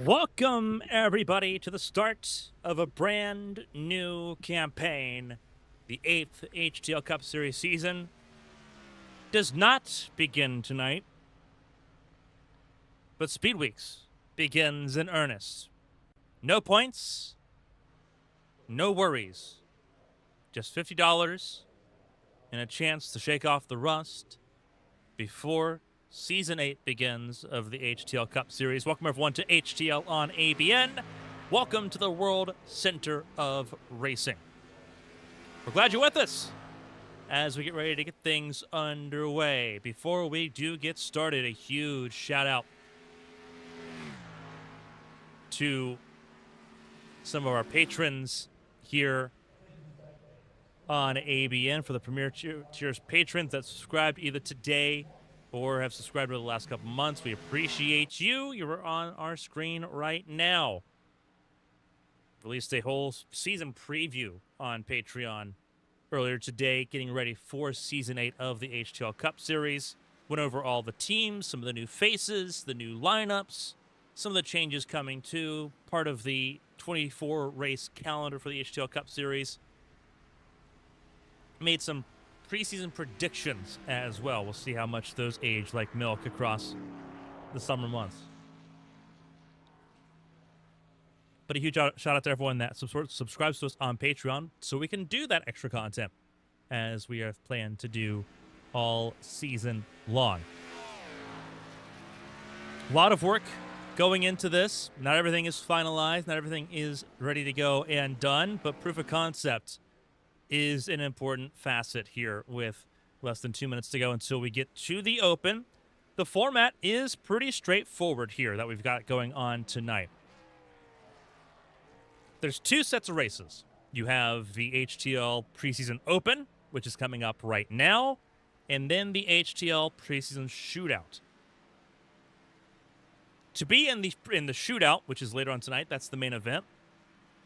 Welcome, everybody, to the start of a brand new campaign. The 8th HTL Cup Series season does not begin tonight, but Speed Weeks begins in earnest. No points, no worries, just $50 and a chance to shake off the rust before Season 8 begins of the HTL Cup Series. Welcome, everyone, to HTL on ABN. Welcome to the World Center of Racing. We're glad you're with us as we get ready to get things underway. Before we do get started, a huge shout-out to some of our patrons here on ABN for the Premier Tiers patrons that subscribed either today or have subscribed over the last couple months. We appreciate you. You're on our screen right now. Released a whole season preview on Patreon earlier today, getting ready for Season 8 of the HTL Cup Series. Went over all the teams, some of the new faces, the new lineups, some of the changes coming to part of the 24-race calendar for the HTL Cup Series. Made some preseason predictions as well. We'll see how much those age like milk across the summer months. But a huge shout out to everyone that subscribes to us on Patreon so we can do that extra content as we have planned to do all season long. A lot of work going into this. Not everything is finalized. Not everything is ready to go and done, but proof of concept is an important facet here with less than 2 minutes to go until we get to the Open. The format is pretty straightforward here that we've got going on tonight. There's two sets of races. You have the HTL Preseason Open, which is coming up right now, and then the HTL Preseason Shootout. To be in the shootout, which is later on tonight, that's the main event,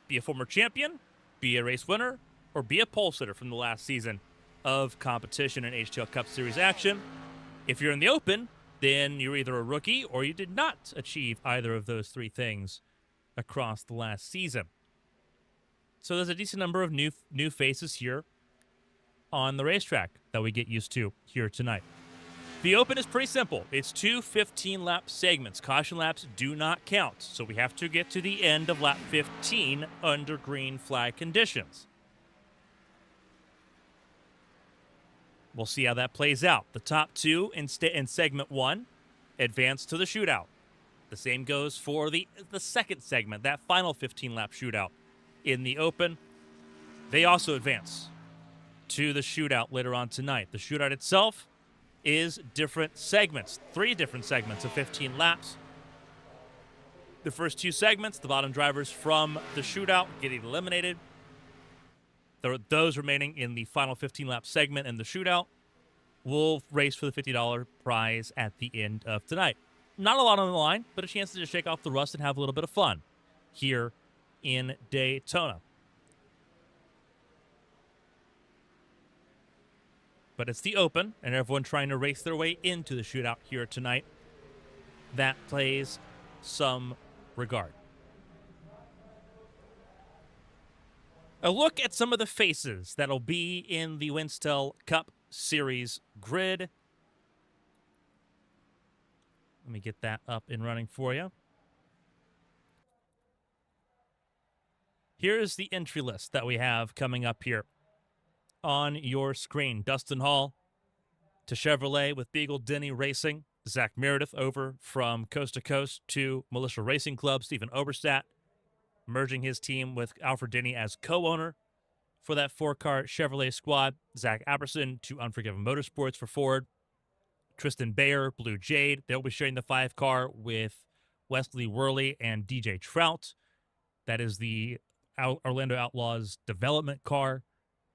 be a former champion, be a race winner, or be a pole sitter from the last season of competition and HTL Cup Series action. If you're in the Open, then you're either a rookie or you did not achieve either of those three things across the last season. So there's a decent number of new faces here on the racetrack that we get used to here tonight. The Open is pretty simple. It's two 15-lap segments. Caution laps do not count, so we have to get to the end of lap 15 under green flag conditions. We'll see how that plays out. The top two in segment one advance to the shootout. The same goes for the second segment, that final 15-lap shootout in the Open. They also advance to the shootout later on tonight. The shootout itself is different segments, 3 different segments of 15 laps. The first 2 segments, the bottom drivers from the shootout getting eliminated. Those remaining in the final 15-lap segment and the shootout will race for the $50 prize at the end of tonight. Not a lot on the line, but a chance to just shake off the rust and have a little bit of fun here in Daytona. But it's the Open, and everyone trying to race their way into the shootout here tonight. That plays some regard. A look at some of the faces that'll be in the HTL Cup Series grid. Let me get that up and running for you. Here's the entry list that we have coming up here on your screen. Dustin Hall to Chevrolet with Beagle Denny Racing. Zach Meredith over from Coast to Coast to Militia Racing Club. Stephen Oberstadt merging his team with Alfred Denny as co-owner for that 4-car Chevrolet squad. Zach Apperson to Unforgiven Motorsports for Ford. Tristan Bayer, Blue Jade. They'll be sharing the 5-car with Wesley Worley and DJ Trout. That is the Orlando Outlaws development car.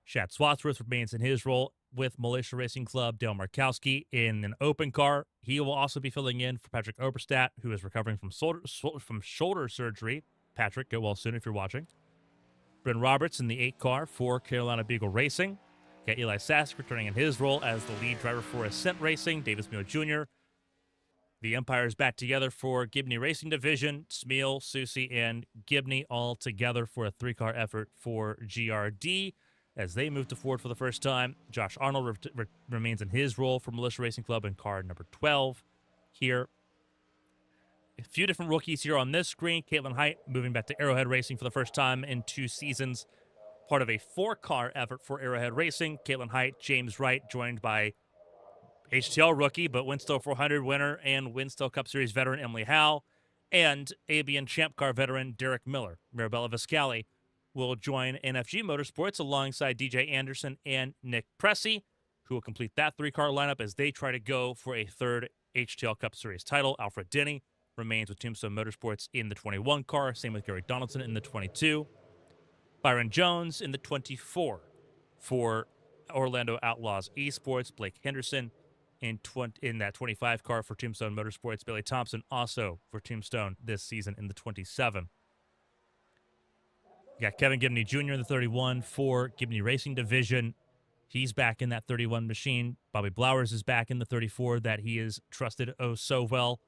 Chad Swatsworth remains in his role with Militia Racing Club. Dale Markowski in an open car. He will also be filling in for Patrick Oberstadt, who is recovering from shoulder surgery. Patrick, get well soon if you're watching. Bryn Roberts in the 8-car for Carolina Beagle Racing. Got Eli Sask returning in his role as the lead driver for Ascent Racing. Davis Mio Jr. The umpires back together for Gibney Racing Division. Smeal, Susie, and Gibney all together for a 3-car effort for GRD as they move to Ford for the first time. Josh Arnold remains in his role for Militia Racing Club in car number 12 here. A few different rookies here on this screen. Caitlin Height moving back to Arrowhead Racing for the first time in 2 seasons. Part of a 4-car effort for Arrowhead Racing. Caitlin Height, James Wright, joined by HTL rookie, but Winstone 400 winner and Winstone Cup Series veteran Emily Howe, and ABN Champ Car veteran Derek Miller. Mirabella Viscali will join NFG Motorsports alongside DJ Anderson and Nick Pressey, who will complete that 3-car lineup as they try to go for a 3rd HTL Cup Series title. Alfred Denny remains with Tombstone Motorsports in the 21 car. Same with Gary Donaldson in the 22. Byron Jones in the 24 for Orlando Outlaws Esports. Blake Henderson in that 25 car for Tombstone Motorsports. Billy Thompson also for Tombstone this season in the 27. You got Kevin Gibney Jr. in the 31 for Gibney Racing Division. He's back in that 31 machine. Bobby Blowers is back in the 34 that he is trusted oh so well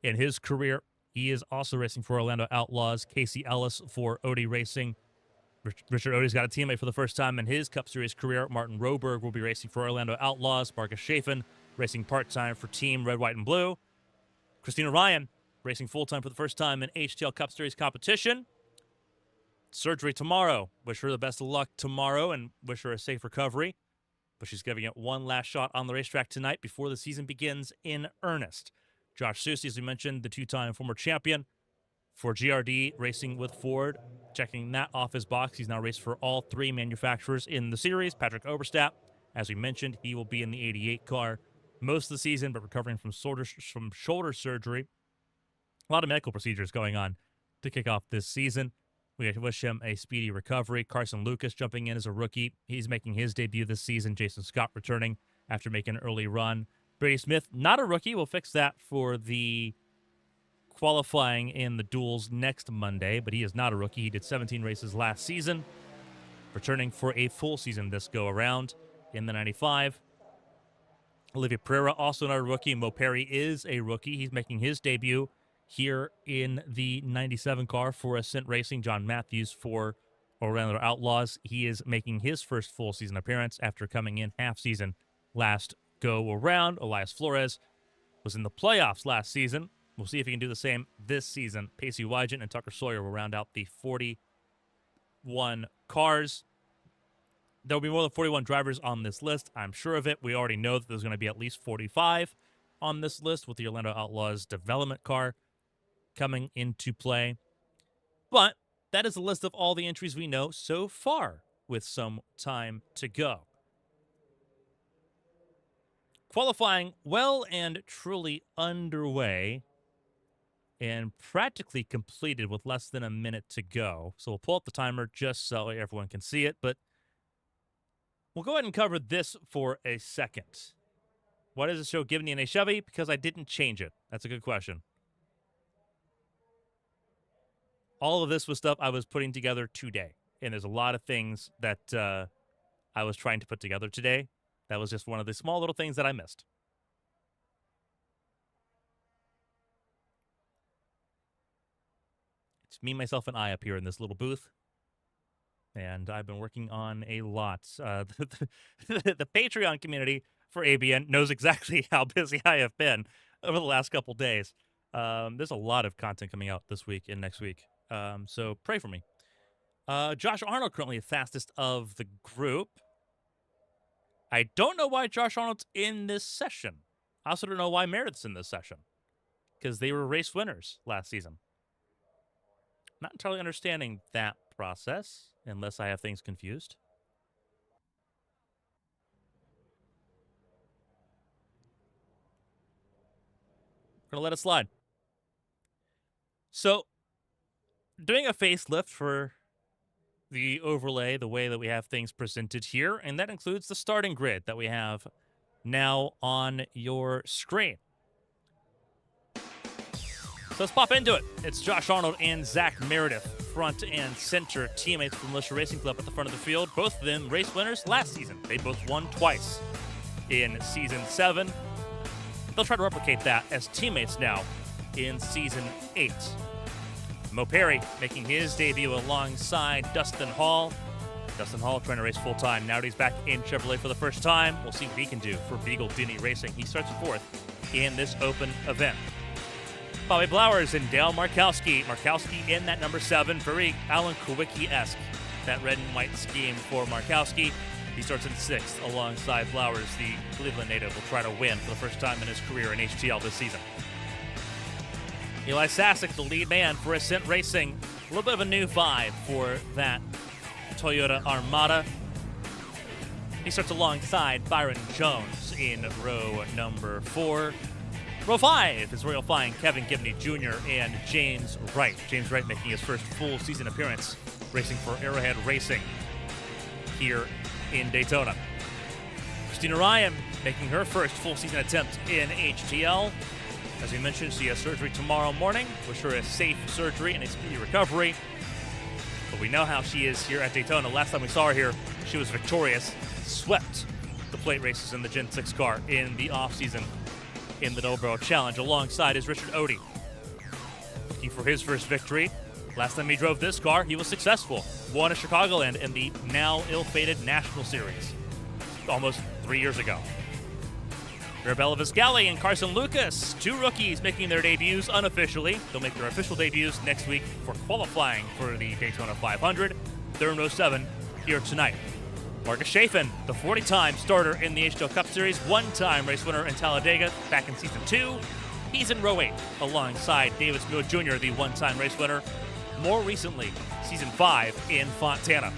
in his career. He is also racing for Orlando Outlaws. Casey Ellis for Odie Racing. Richard Odie's got a teammate for the first time in his Cup Series career. Martin Roberg will be racing for Orlando Outlaws. Marcus Chafin racing part-time for Team Red, White, and Blue. Christina Ryan racing full-time for the first time in HTL Cup Series competition. Surgery tomorrow. Wish her the best of luck tomorrow and wish her a safe recovery. But she's giving it one last shot on the racetrack tonight before the season begins in earnest. Josh Susie, as we mentioned, the 2-time former champion for GRD racing with Ford. Checking that off his box. He's now raced for all 3 manufacturers in the series. Patrick Oberstadt, as we mentioned, he will be in the 88 car most of the season, but recovering from shoulder surgery. A lot of medical procedures going on to kick off this season. We wish him a speedy recovery. Carson Lucas jumping in as a rookie. He's making his debut this season. Jason Scott returning after making an early run. Brady Smith, not a rookie. We'll fix that for the qualifying in the duels next Monday, but he is not a rookie. He did 17 races last season, returning for a full season this go-around in the 95. Olivia Pereira, also not a rookie. Mo Perry is a rookie. He's making his debut here in the 97 car for Ascent Racing. John Matthews for Orlando Outlaws. He is making his first full season appearance after coming in half season last go-around. Elias Flores was in the playoffs last season. We'll see if he can do the same this season. Pacey Wygant and Tucker Sawyer will round out the 41 cars. There will be more than 41 drivers on this list. I'm sure of it. We already know that there's going to be at least 45 on this list with the Orlando Outlaws development car coming into play. But that is a list of all the entries we know so far with some time to go. Qualifying well and truly underway and practically completed with less than a minute to go. So we'll pull up the timer just so everyone can see it, but we'll go ahead and cover this for a second. Why does it show Gibney in a Chevy? Because I didn't change it. That's a good question. All of this was stuff I was putting together today, and there's a lot of things that I was trying to put together today. That was just one of the small little things that I missed. It's me, myself, and I up here in this little booth. And I've been working on a lot. The Patreon community for ABN knows exactly how busy I have been over the last couple days. There's a lot of content coming out this week and next week. So pray for me. Josh Arnold currently the fastest of the group. I don't know why Josh Arnold's in this session. I also don't know why Meredith's in this session. Because they were race winners last season. Not entirely understanding that process, unless I have things confused. We're going to let it slide. So, doing a facelift for the overlay, the way that we have things presented here, and that includes the starting grid that we have now on your screen. So let's pop into it. It's Josh Arnold and Zach Meredith, front and center teammates from Militia Racing Club at the front of the field. Both of them race winners last season. They both won twice in Season 7. they'll try to replicate that as teammates now in Season 8. Mo Perry making his debut alongside Dustin Hall. Dustin Hall trying to race full-time. Now that he's back in Chevrolet for the first time, we'll see what he can do for Beagle Denny Racing. He starts fourth in this open event. Bobby Blowers and Dale Markowski. Markowski in that number 7, very Alan Kulwicki-esque. That red and white scheme for Markowski. He starts in 6th alongside Blowers. The Cleveland native will try to win for the first time in his career in HTL this season. Eli Sasek, the lead man for Ascent Racing. A little bit of a new vibe for that Toyota Armada. He starts alongside Byron Jones in row number 4. Row 5 is where you'll find Kevin Gibney Jr. and James Wright. James Wright making his first full season appearance racing for Arrowhead Racing here in Daytona. Christina Ryan making her first full season attempt in HTL. As we mentioned, she has surgery tomorrow morning. Wish her a safe surgery and a speedy recovery. But we know how she is here at Daytona. Last time we saw her here, she was victorious, swept the plate races in the Gen 6 car in the offseason in the Noble Challenge. Alongside is Richard Odie, looking for his first victory. Last time he drove this car, he was successful. Won at Chicagoland in the now ill-fated National Series almost 3 years ago. Arabella Viscali and Carson Lucas, 2 rookies making their debuts unofficially. They'll make their official debuts next week for qualifying for the Daytona 500. They're in row 7 here tonight. Marcus Chafin, the 40-time starter in the HTL Cup Series, 1-time race winner in Talladega back in Season 2. He's in row 8 alongside David Smuo Jr., the 1-time race winner, more recently, Season 5 in Fontana.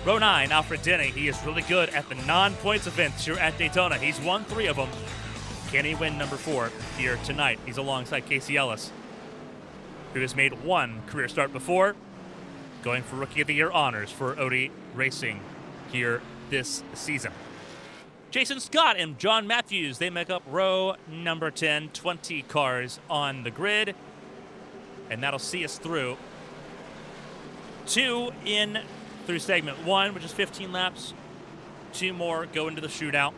Row 9, Alfred Denny. He is really good at the non-points events here at Daytona. He's won 3 of them. Can he win number 4 here tonight? He's alongside Casey Ellis, who has made 1 career start before, going for Rookie of the Year honors for Odie Racing here this season. Jason Scott and John Matthews, they make up row number 10, 20 cars on the grid, and that'll see us through 2 in through segment 1, which is 15 laps. 2 more go into the shootout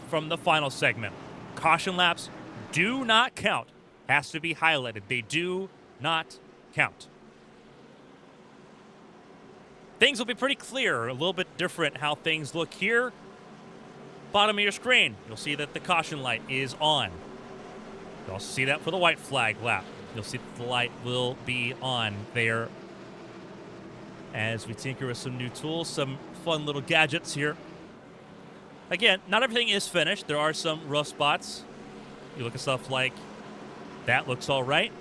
from the final segment. Caution laps do not count. Has to be highlighted. They do not count. Things will be pretty clear, a little bit different how things look here. Bottom of your screen, you'll see that the caution light is on. You'll also see that for the white flag lap. You'll see that the light will be on there as we tinker with some new tools, some fun little gadgets here. Again, not everything is finished. There are some rough spots. You look at stuff like that looks all right.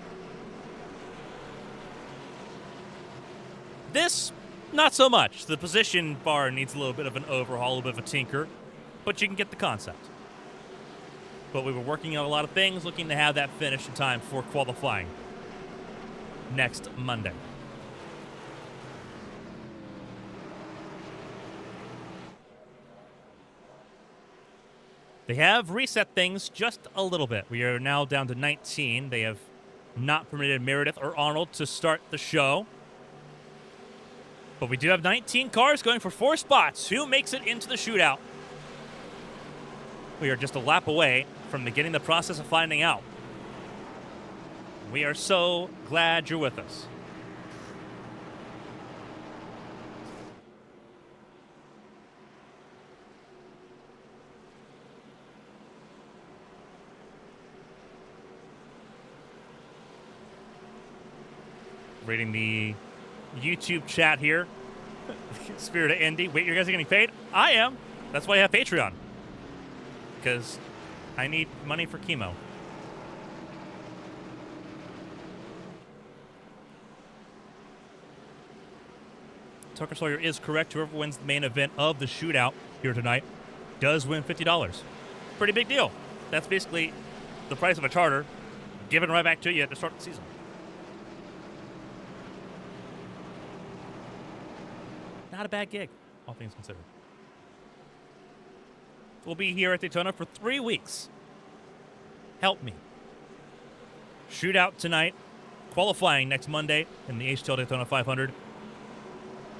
This, not so much. The position bar needs a little bit of an overhaul, a little bit of a tinker, but you can get the concept. But we were working on a lot of things, looking to have that finished in time for qualifying next Monday. They have reset things just a little bit. We are now down to 19. They have not permitted Meredith or Arnold to start the show. But we do have 19 cars going for 4 spots. Who makes it into the shootout? We are just a lap away from beginning the process of finding out. We are so glad you're with us. Reading the YouTube chat here. Spirit of Indy. Wait, you guys are getting paid? I am. That's why I have Patreon. Because I need money for chemo. Tucker Sawyer is correct. Whoever wins the main event of the shootout here tonight does win $50. Pretty big deal. That's basically the price of a charter given right back to you at the start of the season. Not a bad gig, all things considered. We'll be here at Daytona for 3 weeks. Help me. Shootout tonight. Qualifying next Monday in the HTL Daytona 500.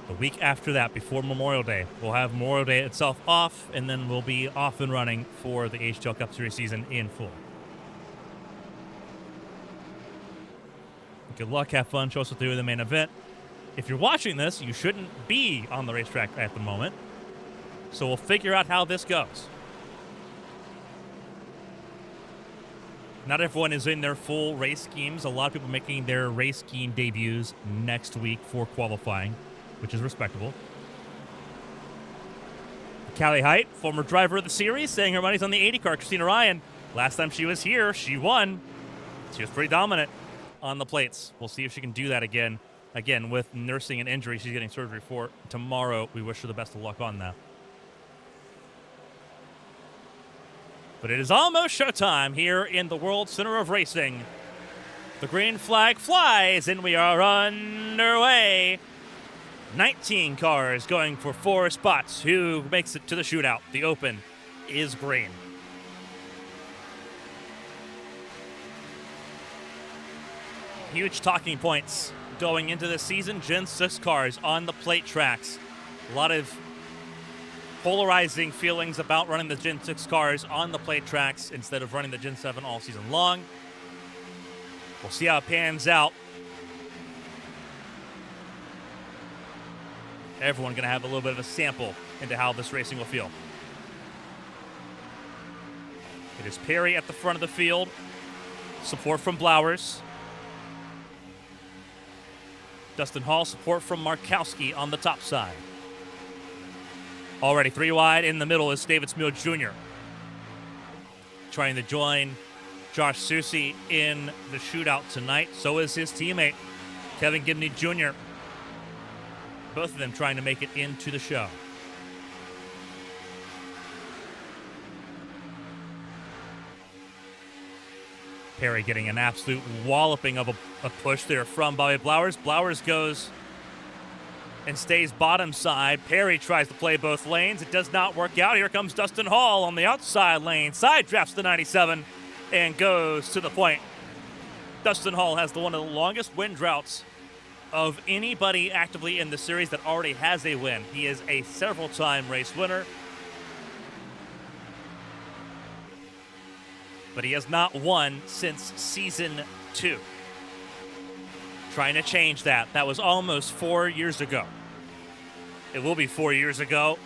The week after that, before Memorial Day, we'll have Memorial Day itself off, and then we'll be off and running for the HTL Cup Series season in full. Good luck, have fun, show us what to do in the main event. If you're watching this, you shouldn't be on the racetrack at the moment, so we'll figure out how this goes. Not everyone is in their full race schemes. A lot of people making their race scheme debuts next week for qualifying, which is respectable. Callie Height, former driver of the series, saying her money's on the 80 car. Christina Ryan, last time she was here, she won. She was pretty dominant on the plates. We'll see if she can do that again. Again, with nursing an injury she's getting surgery for tomorrow. We wish her the best of luck on that. But it is almost showtime here in the World Center of Racing. The green flag flies, and we are underway. 19 cars going for 4 spots. Who makes it to the shootout? The open is green. Huge talking points going into this season. Gen 6 cars on the plate tracks. A lot of polarizing feelings about running the Gen 6 cars on the plate tracks instead of running the Gen 7 all season long. We'll see how it pans out. Everyone going to have a little bit of a sample into how this racing will feel. It is Perry at the front of the field. Support from Blowers. Dustin Hall, support from Markowski on the top side. Already 3 wide. In the middle is David Smeal Jr. Trying to join Josh Susie in the shootout tonight. So is his teammate, Kevin Gibney Jr. Both of them trying to make it into the show. Perry getting an absolute walloping of a push there from Bobby Blowers. Blowers goes and stays bottom side. Perry tries to play both lanes. It does not work out. Here comes Dustin Hall on the outside lane. Side drafts the 97 and goes to the point. Dustin Hall has one of the longest win droughts of anybody actively in the series that already has a win. He is a several-time race winner, but he has not won since season 2. Trying to change that. That was almost 4 years ago. It will be 4 years ago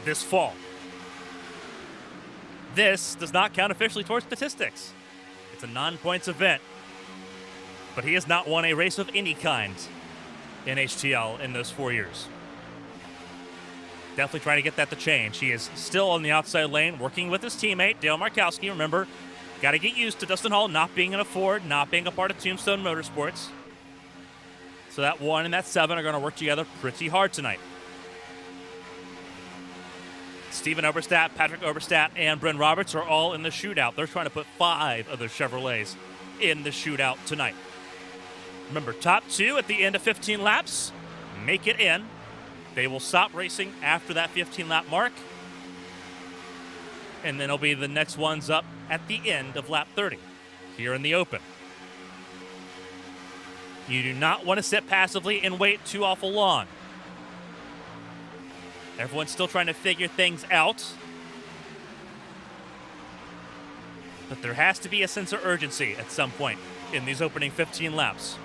this fall. This does not count officially towards statistics. It's a non-points event. But he has not won a race of any kind in HTL in those 4 years. Definitely trying to get that to change. He is still on the outside lane, working with his teammate, Dale Markowski. Remember, got to get used to Dustin Hall not being in a Ford, not being a part of Tombstone Motorsports. So that 1 and that 7 are going to work together pretty hard tonight. Steven Oberstadt, Patrick Oberstadt, and Bryn Roberts are all in the shootout. They're trying to put 5 of the Chevrolets in the shootout tonight. Remember, top 2 at the end of 15 laps make it in. They will stop racing after that 15-lap mark. And then it'll be the next ones up at the end of lap 30 here in the open. You do not want to sit passively and wait too awful long. Everyone's still trying to figure things out. But there has to be a sense of urgency at some point in these opening 15 laps.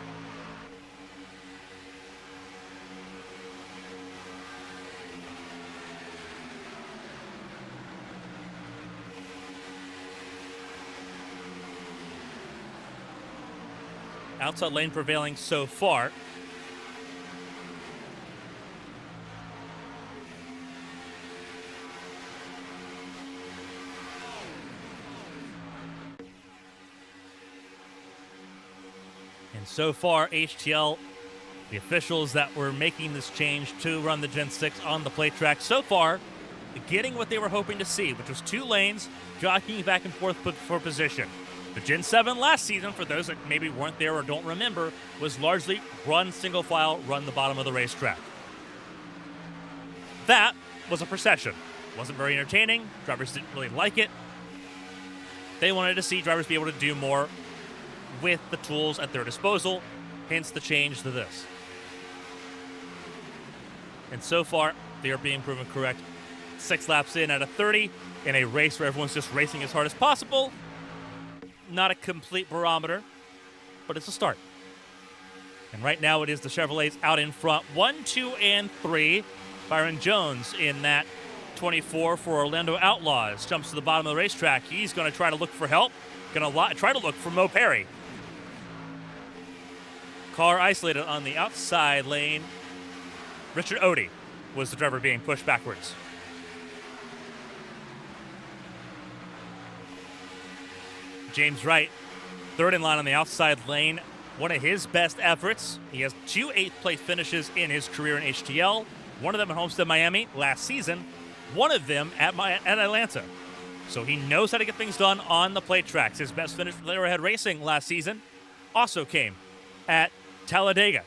Outside lane prevailing so far. And so far, HTL, the officials that were making this change to run the Gen 6 on the plate track, so far, getting what they were hoping to see, which was 2 lanes jockeying back and forth for position. The Gen 7 last season, for those that maybe weren't there or don't remember, was largely run single file, run the bottom of the racetrack. That was a procession. Wasn't very entertaining. Drivers didn't really like it. They wanted to see drivers be able to do more with the tools at their disposal, hence the change to this. And so far, they are being proven correct. 6 laps in out of 30 in a race where everyone's just racing as hard as possible. Not a complete barometer, but it's a start. And right now it is the Chevrolets out in front. 1, 2, and 3. Byron Jones in that 24 for Orlando Outlaws. Jumps to the bottom of the racetrack. He's going to try to look for help. Going to try to look for Mo Perry. Car isolated on the outside lane. Richard Odie was the driver being pushed backwards. James Wright, third in line on the outside lane. One of his best efforts. He has 2 8th-place finishes in his career in HTL. One of them at Homestead, Miami last season. One of them at Atlanta. So he knows how to get things done on the plate tracks. His best finish for Arrowhead Racing last season also came at Talladega.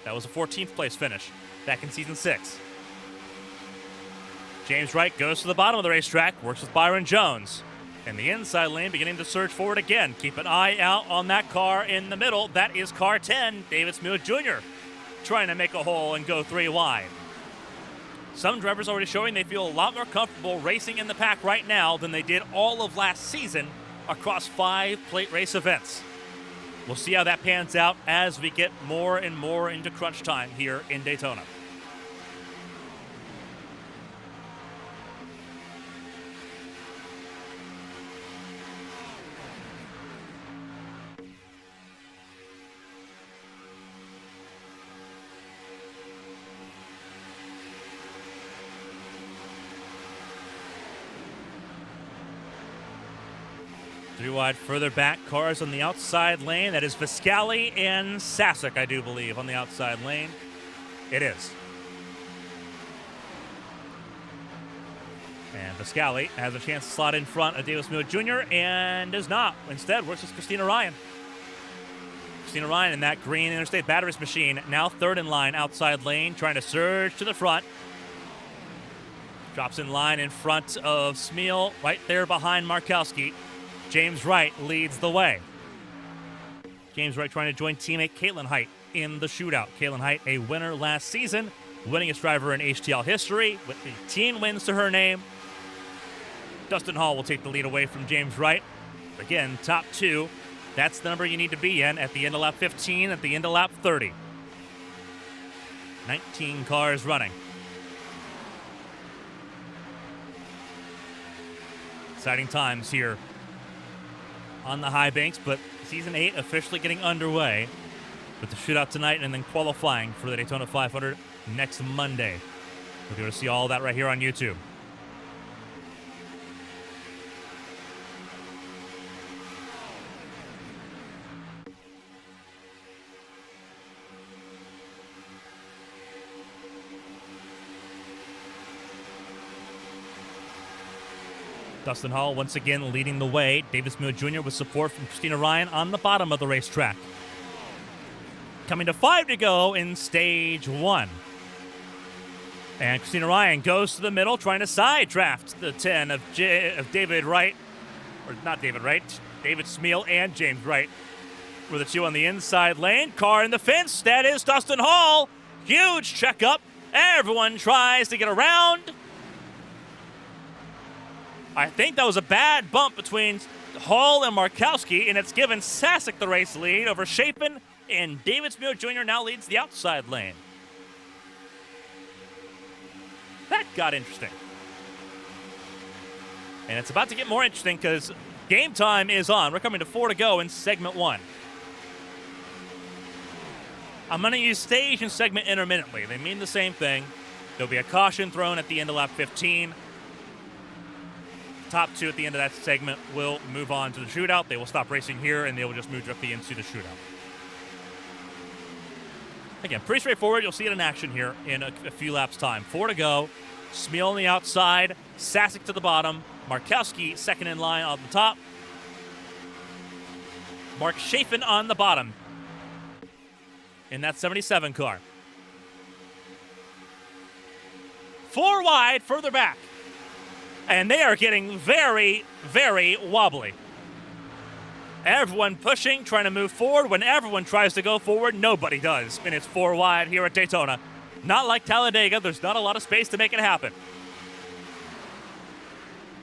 That was a 14th-place finish back in Season 6. James Wright goes to the bottom of the racetrack, works with Byron Jones. In the inside lane, beginning to surge forward again. Keep an eye out on that car in the middle. That is car 10, David Smeal Jr., trying to make a hole and go 3 wide. Some drivers already showing they feel a lot more comfortable racing in the pack right now than they did all of last season across 5 plate race events. We'll see how that pans out as we get more and more into crunch time here in Daytona. Three wide further back, cars on the outside lane. That is Viscali and Sasek, I do believe, on the outside lane. It is. And Viscali has a chance to slot in front of Davis Smeal Jr. and does not. Instead, works with Christina Ryan. Christina Ryan in that green Interstate Batteries machine, now third in line outside lane, trying to surge to the front. Drops in line in front of Smeal, right there behind Markowski. James Wright leads the way. James Wright trying to join teammate Caitlin Height in the shootout. Caitlin Height, a winner last season, winningest driver in HTL history with 18 wins to her name. Dustin Hall will take the lead away from James Wright. Again, top 2. That's the number you need to be in at the end of lap 15, at the end of lap 30. 19 cars running. Exciting times here on the high banks, but Season 8 officially getting underway with the shootout tonight and then qualifying for the Daytona 500 next Monday. We'll be able to see all that right here on YouTube. Dustin Hall once again leading the way. Davis Smeal Jr. with support from Christina Ryan on the bottom of the racetrack. Coming to 5 to go in stage 1. And Christina Ryan goes to the middle, trying to side draft the 10 of David Wright. Or not David Wright, David Smeal and James Wright were the 2 on the inside lane. Car in the fence, that is Dustin Hall. Huge checkup. Everyone tries to get around. I think that was a bad bump between Hall and Markowski, and it's given Sasek the race lead over Chapin, and David Smeal Jr. now leads the outside lane. That got interesting. And it's about to get more interesting because game time is on. We're coming to 4 to go in segment 1. I'm going to use stage and segment intermittently. They mean the same thing. There'll be a caution thrown at the end of lap 15. Top 2 at the end of that segment will move on to the shootout. They will stop racing here, and they will just move directly into the shootout. Again, pretty straightforward. You'll see it in action here in a few laps' time. 4 to go. Smeal on the outside. Sasek to the bottom. Markowski second in line on the top. Mark Chafin on the bottom in that 77 car. 4 wide, further back. And they are getting very, very wobbly. Everyone pushing, trying to move forward. When everyone tries to go forward, nobody does. And it's 4 wide here at Daytona. Not like Talladega. There's not a lot of space to make it happen.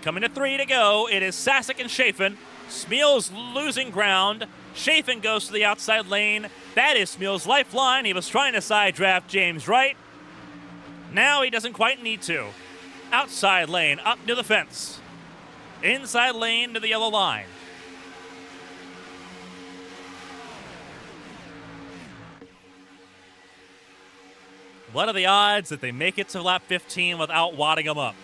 Coming to 3 to go. It is Sasek and Chafin. Smeals losing ground. Chafin goes to the outside lane. That is Smeals' lifeline. He was trying to side draft James Wright. Now he doesn't quite need to. Outside lane, up to the fence. Inside lane to the yellow line. What are the odds that they make it to lap 15 without wadding them up?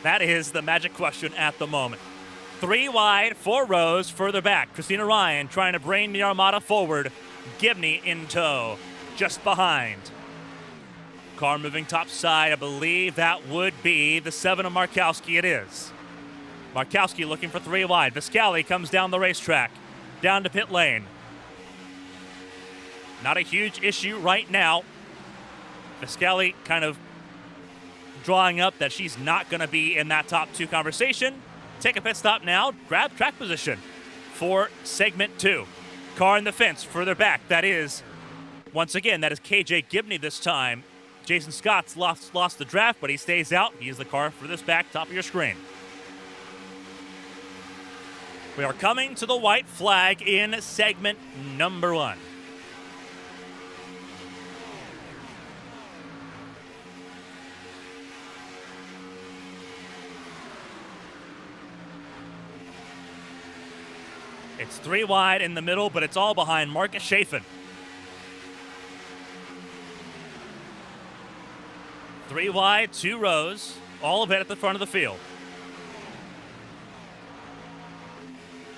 That is the magic question at the moment. 3 wide, 4 rows further back. Christina Ryan trying to bring the Armada forward. Gibney in tow, just behind. Car moving top side. I believe that would be the 7 of Markowski. It is. Markowski looking for 3 wide. Viscali comes down the racetrack, down to pit lane. Not a huge issue right now. Viscali kind of drawing up that she's not going to be in that top 2 conversation. Take a pit stop now. Grab track position for segment 2. Car in the fence further back. That is, once again, that is KJ Gibney this time. Jason Scott's lost the draft, but he stays out. He is the car for this back, top of your screen. We are coming to the white flag in segment number 1. It's 3 wide in the middle, but it's all behind Marcus Chafin. 3 wide, 2 rows, all of it at the front of the field.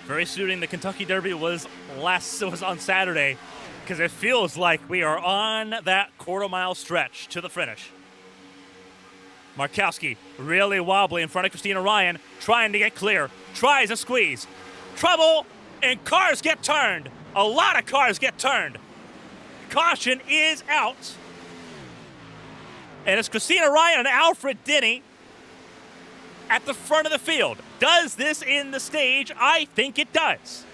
Very suiting the Kentucky Derby was on Saturday, because it feels like we are on that quarter-mile stretch to the finish. Markowski really wobbly in front of Christina Ryan, trying to get clear, tries a squeeze. Trouble, and cars get turned. A lot of cars get turned. Caution is out. And it's Christina Ryan and Alfred Denny at the front of the field. Does this end the stage? I think it does.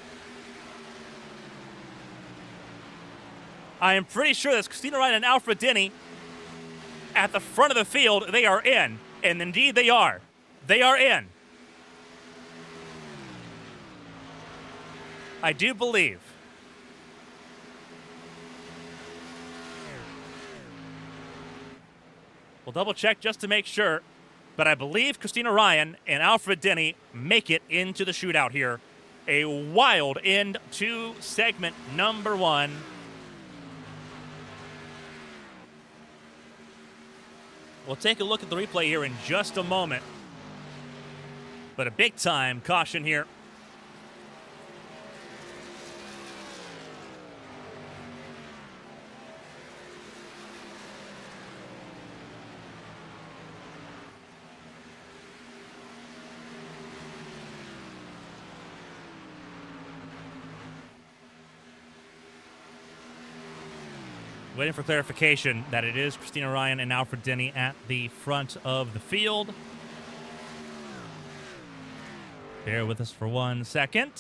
I am pretty sure that's Christina Ryan and Alfred Denny at the front of the field. They are in, and indeed they are. They are in. I do believe. We'll double check just to make sure, but I believe Christina Ryan and Alfred Denny make it into the shootout here. A wild end to segment number 1. We'll take a look at the replay here in just a moment, but a big time caution here. Waiting for clarification that it is Christina Ryan and Alfred Denny at the front of the field. Bear with us for 1 second.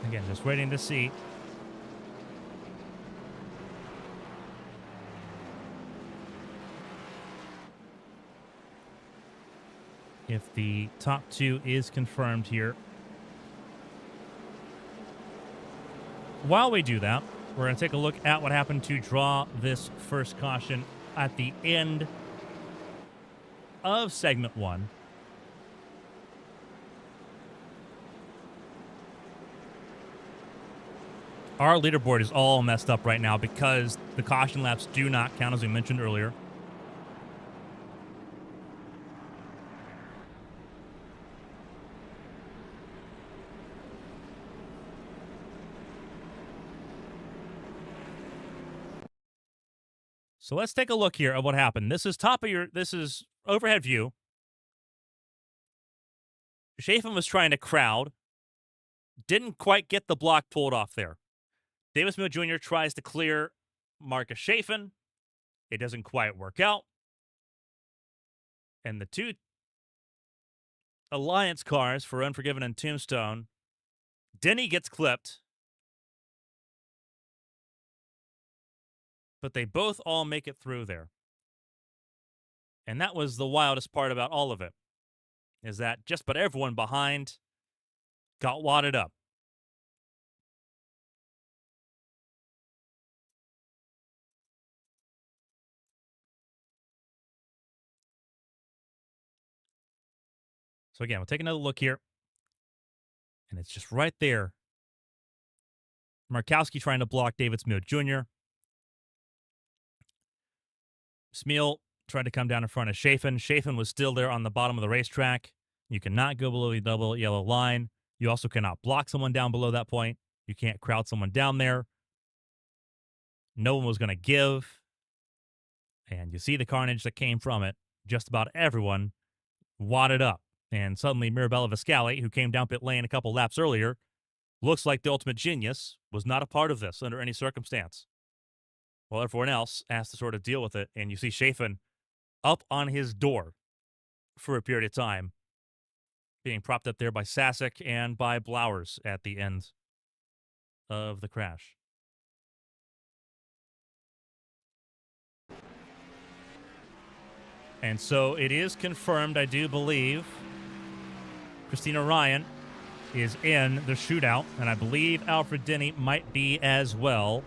Again, just waiting to see. If the top 2 is confirmed here. While we do that, we're going to take a look at what happened to draw this first caution at the end of segment 1. Our leaderboard is all messed up right now because the caution laps do not count, as we mentioned earlier. So let's take a look here at what happened. This is overhead view. Chafin was trying to crowd Didn't quite get the block pulled off there. Davis Mills Jr. tries to clear Marcus Chafin. It doesn't quite work out. And the two Alliance cars for Unforgiven and Tombstone, Denny gets clipped. But they both all make it through there. And that was the wildest part about all of it, is that just about everyone behind got wadded up. So again, we'll take another look here. And it's just right there. Markowski trying to block David Smil Jr. Smil tried to come down in front of Chafin. Chafin was still there on the bottom of the racetrack. You cannot go below the double yellow line. You also cannot block someone down below that point. You can't crowd someone down there. No one was going to give. And you see the carnage that came from it. Just about everyone wadded up. And suddenly Mirabella Viscali, who came down pit lane a couple laps earlier, looks like the ultimate genius, was not a part of this under any circumstance. While everyone else has to sort of deal with it. And you see Chafin up on his door for a period of time, being propped up there by Sasek and by Blowers at the end of the crash. And so it is confirmed, I do believe, Christina Ryan is in the shootout, and I believe Alfred Denny might be as well.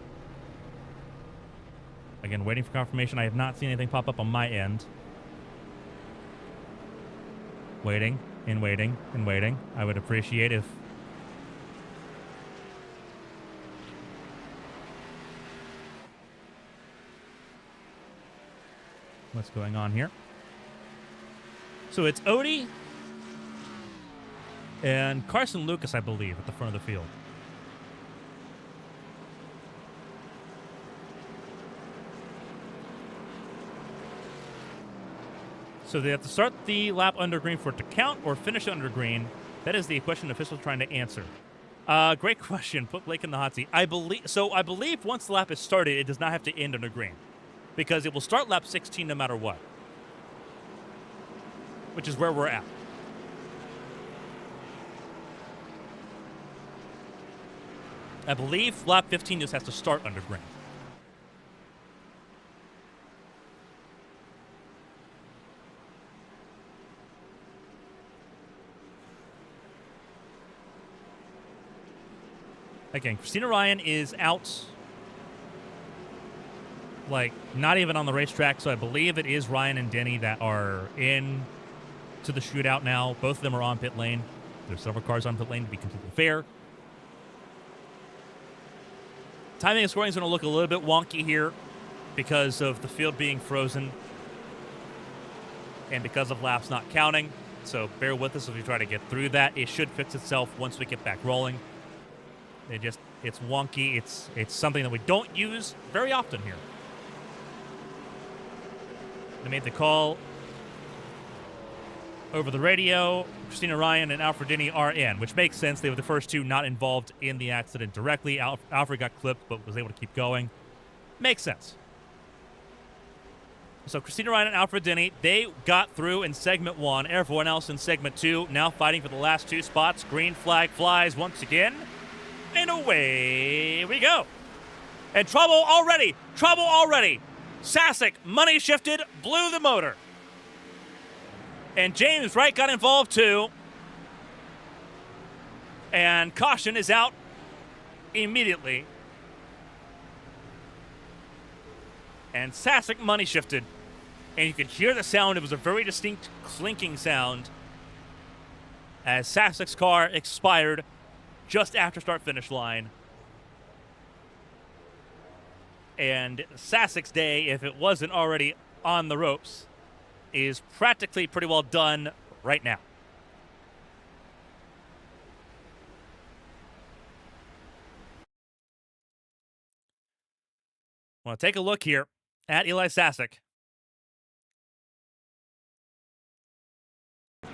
Again, waiting for confirmation. I have not seen anything pop up on my end. Waiting and waiting and waiting. I would appreciate if... What's going on here? So it's Odie and Carson Lucas, I believe, at the front of the field. So they have to start the lap under green for it to count or finish under green. That is the question officials trying to answer. Great question. Put Blake in the hot seat. I believe once the lap is started, it does not have to end under green, because it will start lap 16 no matter what, which is where we're at. I believe lap 15 just has to start under green. Again, Christina Ryan is out, like, not even on the racetrack, so I believe it is Ryan and Denny that are in to the shootout now. Both of them are on pit lane. There's several cars on pit lane, to be completely fair. Timing and scoring is going to look a little bit wonky here because of the field being frozen and because of laps not counting. So bear with us as we try to get through that. It should fix itself once we get back rolling. It's wonky. It's something that we don't use very often here. They made the call over the radio. Christina Ryan and Alfred Denny are in, which makes sense. They were the first two not involved in the accident directly. Alfred got clipped but was able to keep going. Makes sense. So Christina Ryan and Alfred Denny, they got through in segment 1. Everyone else in segment 2 now fighting for the last 2 spots. Green flag flies once again. And away we go. And trouble already. Trouble already. Sasek, money shifted, blew the motor. And James Wright got involved too. And caution is out immediately. And Sasek money shifted. And you could hear the sound. It was a very distinct clinking sound as Sasek's car expired just after start-finish line. And Sasek's day, if it wasn't already on the ropes, is practically pretty well done right now. I want to take a look here at Eli Sasek. And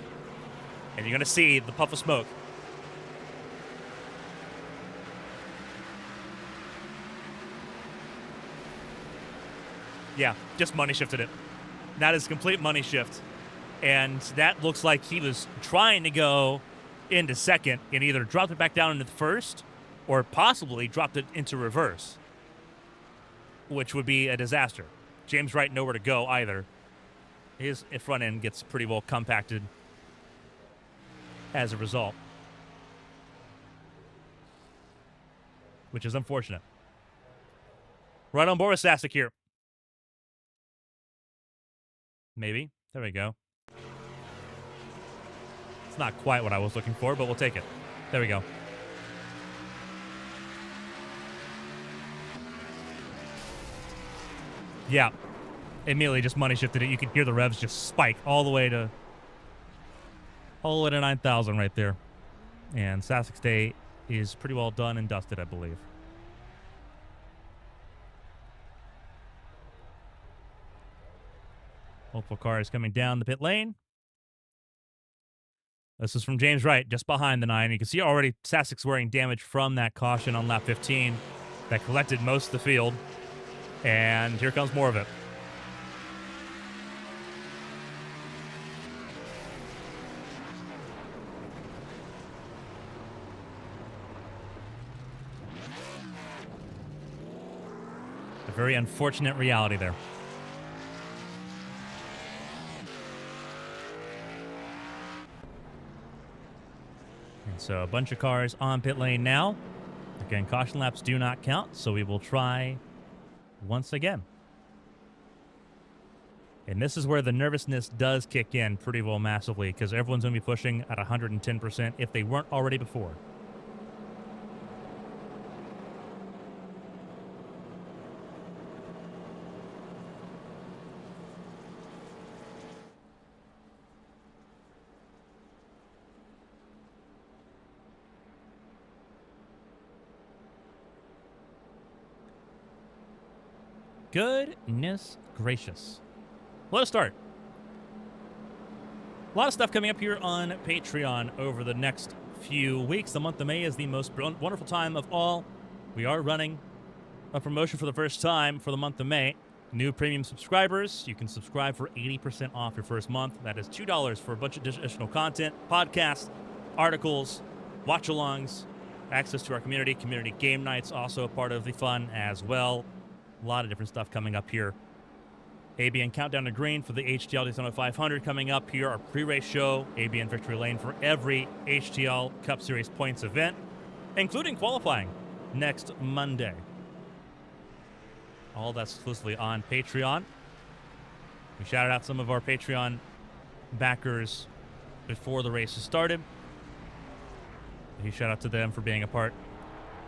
you're going to see the puff of smoke. Yeah, just money shifted it. That is complete money shift. And that looks like he was trying to go into second and either dropped it back down into the first or possibly dropped it into reverse, which would be a disaster. James Wright nowhere to go either. His front end gets pretty well compacted as a result, which is unfortunate. Right on board with Sasek here. Maybe. There we go. It's not quite what I was looking for, but we'll take it. There we go. Yeah. Immediately just money shifted it. You could hear the revs just spike all the way to 9,000 right there. And Sasek's day is pretty well done and dusted, I believe. Multiple cars coming down the pit lane. This is from James Wright, just behind the 9. You can see already Sasek's wearing damage from that caution on lap 15 that collected most of the field. And here comes more of it. A very unfortunate reality there. And so a bunch of cars on pit lane now. Again, caution laps do not count, so we will try once again. And this is where the nervousness does kick in pretty well massively, because everyone's going to be pushing at 110% if they weren't already before. Goodness gracious. Let us start. A lot of stuff coming up here on Patreon over the next few weeks. The month of May is the most wonderful time of all. We are running a promotion for the first time for the month of May. New premium subscribers, you can subscribe for 80% off your first month. That is $2 for a bunch of additional content, podcasts, articles, watch-alongs, access to our community game nights, also a part of the fun as well. A lot of different stuff coming up here. ABN Countdown to Green for the HTL Daytona 500 coming up here. Our pre-race show, ABN Victory Lane for every HTL Cup Series points event, including qualifying next Monday. All that's exclusively on Patreon. We shouted out some of our Patreon backers before the races started. A huge shout out to them for being a part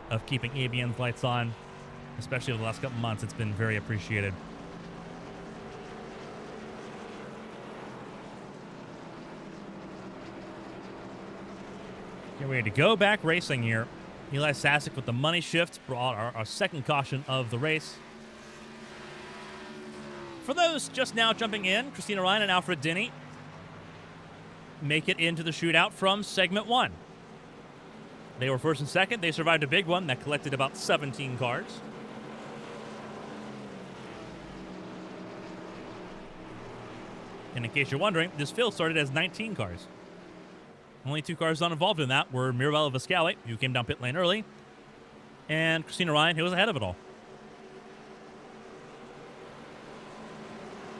of keeping ABN's lights on, especially over the last couple months. It's been very appreciated. Getting ready to go back racing here. Eli Sasek with the money shift brought our second caution of the race. For those just now jumping in, Christina Ryan and Alfred Denny make it into the shootout from segment 1. They were first and second. They survived a big one that collected about 17 cars. And in case you're wondering, this field started as 19 cars. Only 2 cars not involved in that were Mirabella Viscali, who came down pit lane early, and Christina Ryan, who was ahead of it all.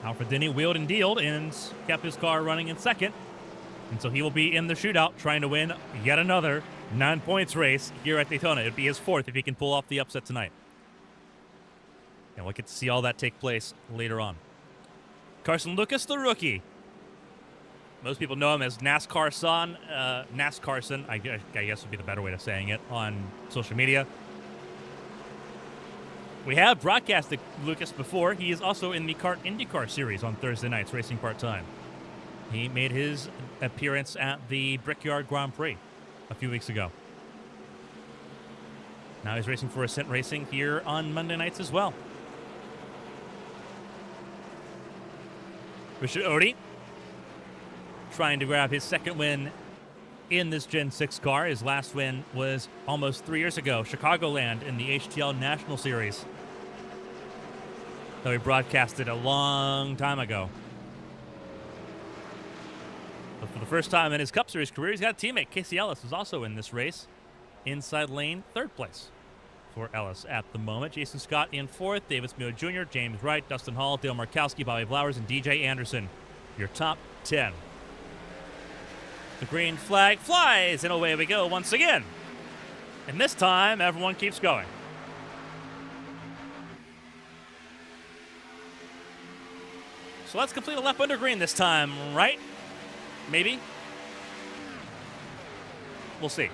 Alfred Denny wheeled and dealed and kept his car running in second. And so he will be in the shootout trying to win yet another 9 points race here at Daytona. It would be his 4th if he can pull off the upset tonight. And we'll get to see all that take place later on. Carson Lucas, the rookie. Most people know him as NASCAR son, NASCARson, I guess would be the better way of saying it on social media. We have broadcasted Lucas before. He is also in the Kart IndyCar Series on Thursday nights, racing part-time. He made his appearance at the Brickyard Grand Prix a few weeks ago. Now he's racing for Ascent Racing here on Monday nights as well. Richard Odie trying to grab his second win in this Gen 6 car. His last win was almost 3 years ago, Chicagoland in the HTL National Series. Though he broadcasted a long time ago. But for the first time in his Cup Series career, he's got a teammate. Casey Ellis is also in this race. Inside lane, third place for Ellis at the moment. Jason Scott in fourth, Davis Muir Jr., James Wright, Dustin Hall, Dale Markowski, Bobby Flowers, and DJ Anderson. Your top 10. The green flag flies, and away we go once again. And this time, everyone keeps going. So let's complete a lap under green this time, right? Maybe? We'll see.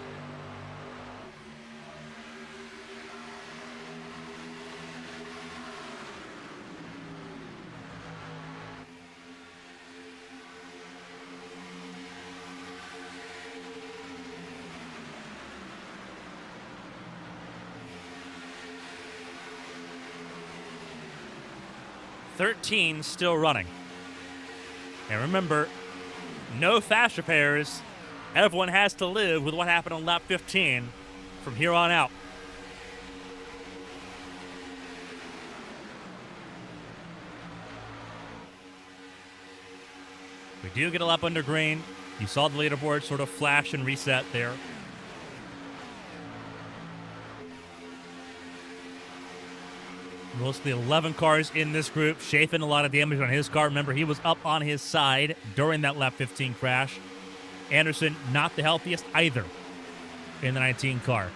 $13 still running. And remember, no fast repairs. Everyone has to live with what happened on lap 15 from here on out. We do get a lap under green. You saw the leaderboard sort of flash and reset there. Mostly 11 cars in this group. Chafin, a lot of damage on his car. Remember, he was up on his side during that lap 15 crash. Anderson, not the healthiest either in the 19 car.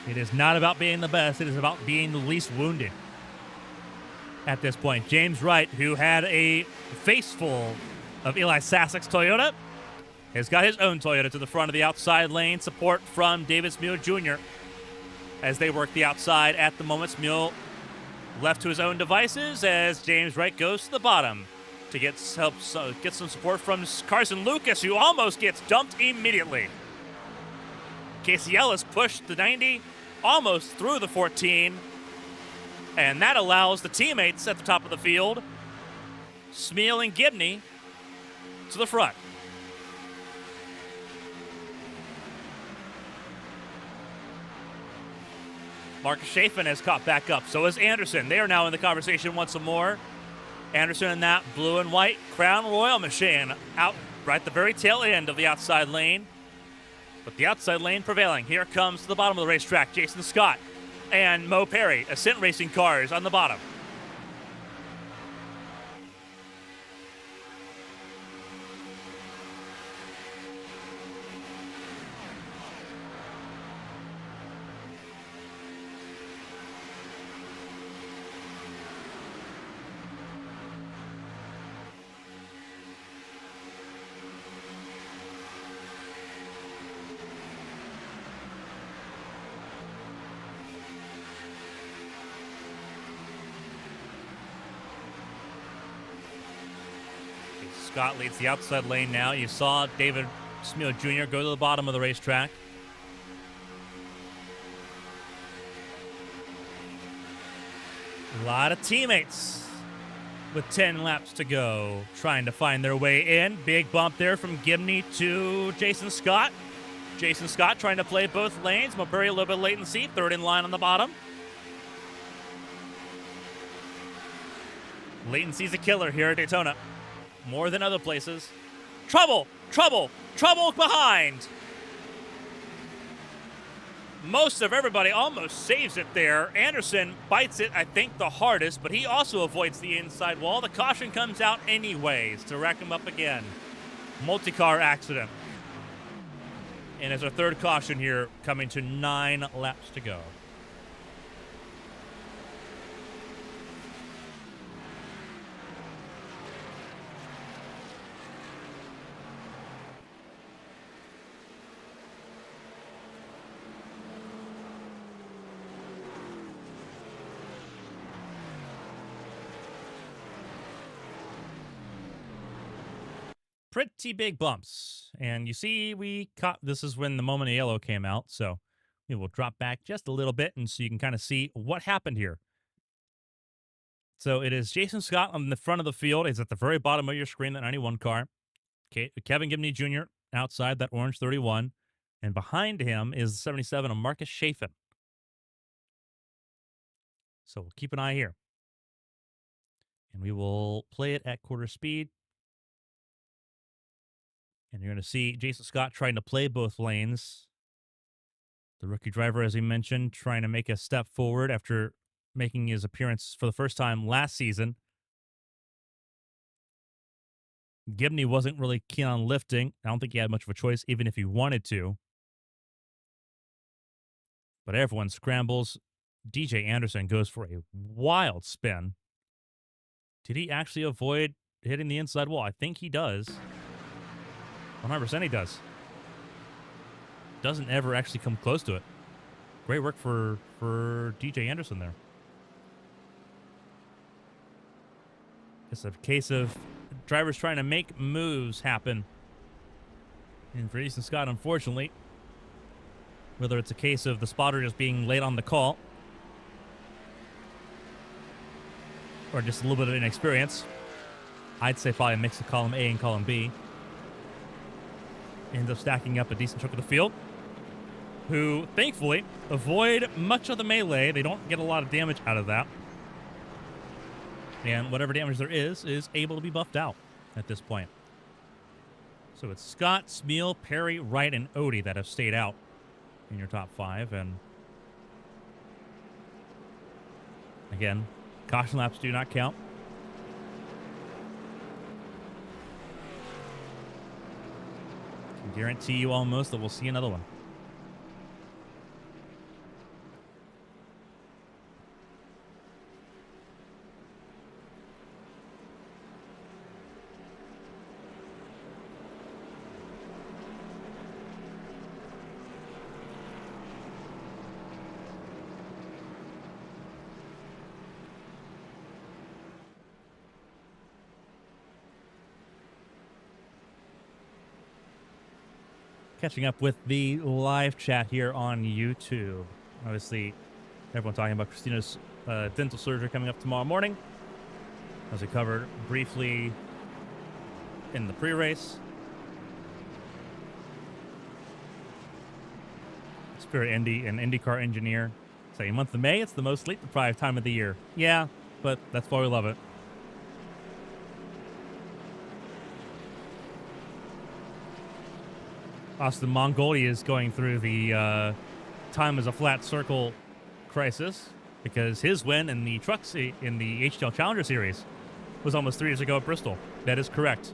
It is not about being the best. It is about being the least wounded at this point. James Wright, who had a face full of Eli Sasak's Toyota, has got his own Toyota to the front of the outside lane. Support from Davis Muir Jr. as they work the outside at the moment. Mule left to his own devices as James Wright goes to the bottom to get some support from Carson Lucas, who almost gets dumped immediately. Casey Ellis pushed the 90 almost through the 14, and that allows the teammates at the top of the field, Smeal and Gibney, to the front. Marcus Chafin has caught back up. So is Anderson. They are now in the conversation once more. Anderson in that blue and white Crown Royal machine out right at the very tail end of the outside lane. But the outside lane prevailing. Here comes to the bottom of the racetrack, Jason Scott and Mo Perry, Ascent Racing cars on the bottom. Scott leads the outside lane now. You saw David Smeal Jr. go to the bottom of the racetrack. A lot of teammates with 10 laps to go trying to find their way in. Big bump there from Gibney to Jason Scott. Jason Scott trying to play both lanes. Mopuri a little bit late in the seat, third in line on the bottom. Latency's a killer here at Daytona. More than other places. Trouble! Trouble! Trouble behind! Most of everybody almost saves it there. Anderson bites it, I think, the hardest, but he also avoids the inside wall. The caution comes out anyways to rack him up again. Multi-car accident. And as our third caution here, coming to 9 laps to go. Pretty big bumps. And you see, we caught this is when the moment of yellow came out, so we will drop back just a little bit and so you can kind of see what happened here. So it is Jason Scott on the front of the field. He's at the very bottom of your screen, that 91 car. Kevin Gibney Jr. outside that orange 31. And behind him is 77 of Marcus Chafin. So we'll keep an eye here. And we will play it at quarter speed. And you're going to see Jason Scott trying to play both lanes. The rookie driver, as he mentioned, trying to make a step forward after making his appearance for the first time last season. Gibney wasn't really keen on lifting. I don't think he had much of a choice, even if he wanted to. But everyone scrambles. DJ Anderson goes for a wild spin. Did he actually avoid hitting the inside wall? I think he does. 100% he does. Doesn't ever actually come close to it. Great work for DJ Anderson there. It's a case of drivers trying to make moves happen. And for Jason Scott, unfortunately, whether it's a case of the spotter just being late on the call or just a little bit of inexperience, I'd say probably a mix of column A and column B, ends up stacking up a decent chunk of the field, who thankfully avoid much of the melee. They don't get a lot of damage out of that. And whatever damage there is able to be buffed out at this point. So it's Scott, Smeal, Perry, Wright, and Odie that have stayed out in your top 5. And again, caution laps do not count. I can guarantee you almost that we'll see another one. Catching up with the live chat here on YouTube. Obviously, everyone talking about Christina's dental surgery coming up tomorrow morning, as we covered briefly in the pre-race. Spirit Indy, an IndyCar engineer, saying month of May, it's the most sleep-deprived time of the year. Yeah, but that's why we love it. Austin Mongolia is going through the time as a flat circle crisis because his win in the trucks in the HTL Challenger Series was almost 3 years ago at Bristol. That is correct.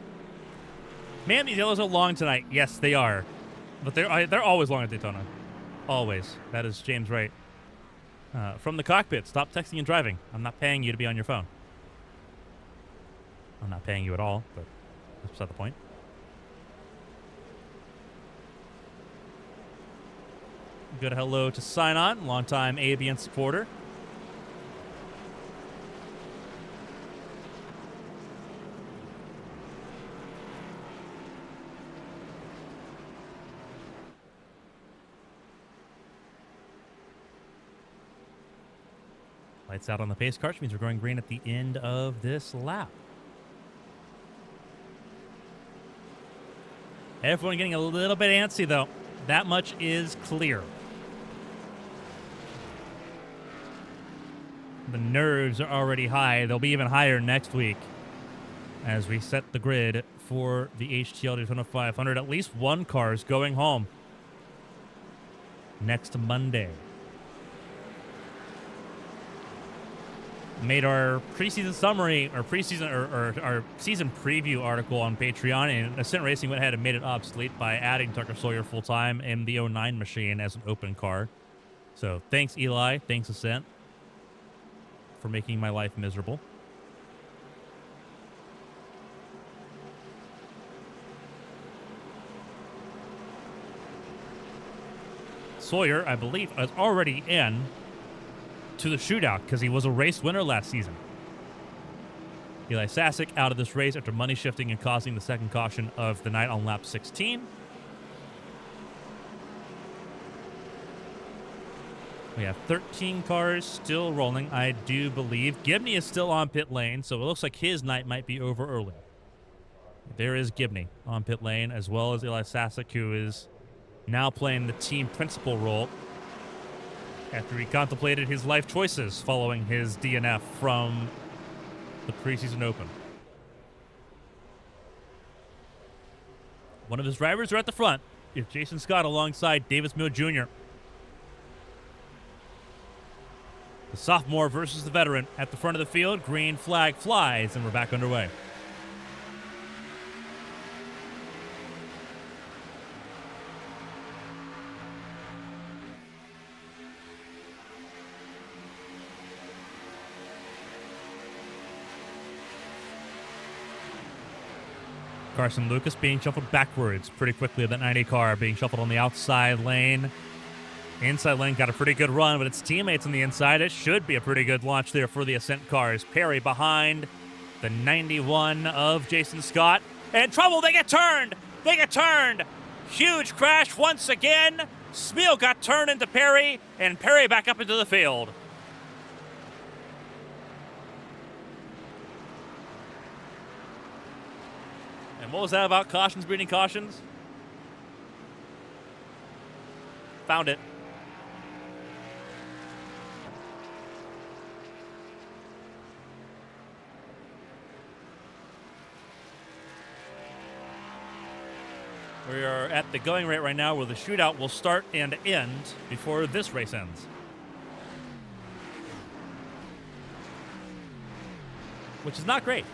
Man, these yellows are long tonight. Yes, they are. But they're always long at Daytona. Always. That is James Wright. From the cockpit, stop texting and driving. I'm not paying you to be on your phone. I'm not paying you at all, but that's beside the point. Good hello to Sign On, longtime ABN supporter. Lights out on the pace car, which means we're going green at the end of this lap. Everyone getting a little bit antsy, though. That much is clear. The nerves are already high. They'll be even higher next week as we set the grid for the HTL Daytona 500. At least one car is going home next Monday. Made our preseason summary, or preseason, or our season preview article on Patreon, and Ascent Racing went ahead and made it obsolete by adding Tucker Sawyer full time and the 09 machine as an open car. So thanks, Eli. Thanks, Ascent, for making my life miserable. Sawyer, I believe, is already in to the shootout because he was a race winner last season. Eli Sasek out of this race after money shifting and causing the second caution of the night on lap 16. We have 13 cars still rolling, I do believe. Gibney is still on pit lane, so it looks like his night might be over early. There is Gibney on pit lane, as well as Eli Sasek, who is now playing the team principal role after he contemplated his life choices following his DNF from the preseason open. One of his drivers are at the front. It's Jason Scott alongside Davis Mills Jr. The sophomore versus the veteran at the front of the field. Green flag flies, and we're back underway. Carson Lucas being shuffled backwards pretty quickly. That 90 car being shuffled on the outside lane. Inside lane got a pretty good run, but its teammates on the inside. It should be a pretty good launch there for the Ascent cars. Perry behind the 91 of Jason Scott. And trouble, they get turned! They get turned! Huge crash once again. Smeal got turned into Perry, and Perry back up into the field. And what was that about cautions breeding cautions? Found it. We are at the going rate right now where the shootout will start and end before this race ends. Which is not great.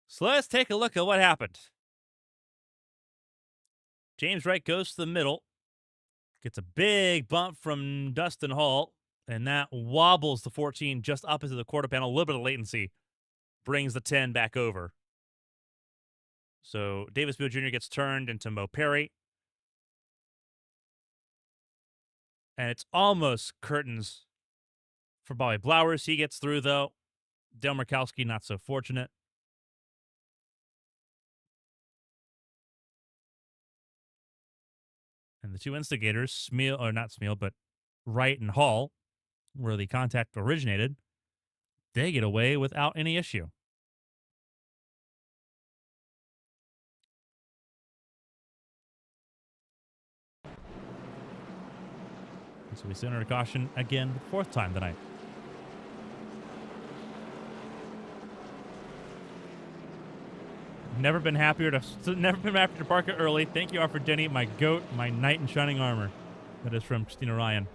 So let's take a look at what happened. James Wright goes to the middle, gets a big bump from Dustin Hall, and that wobbles the 14 just opposite the quarter panel. A little bit of latency brings the 10 back over. So Davis Mills Jr. gets turned into Mo Perry. And it's almost curtains for Bobby Blowers. He gets through, though. Dale Murkowski, not so fortunate. And the two instigators, but Wright and Hall, where the contact originated, they get away without any issue. So we send her a caution again for the fourth time tonight. Never been happier to park it early. Thank you, Offer Denny, my goat, my knight in shining armor. That is from Christina Ryan.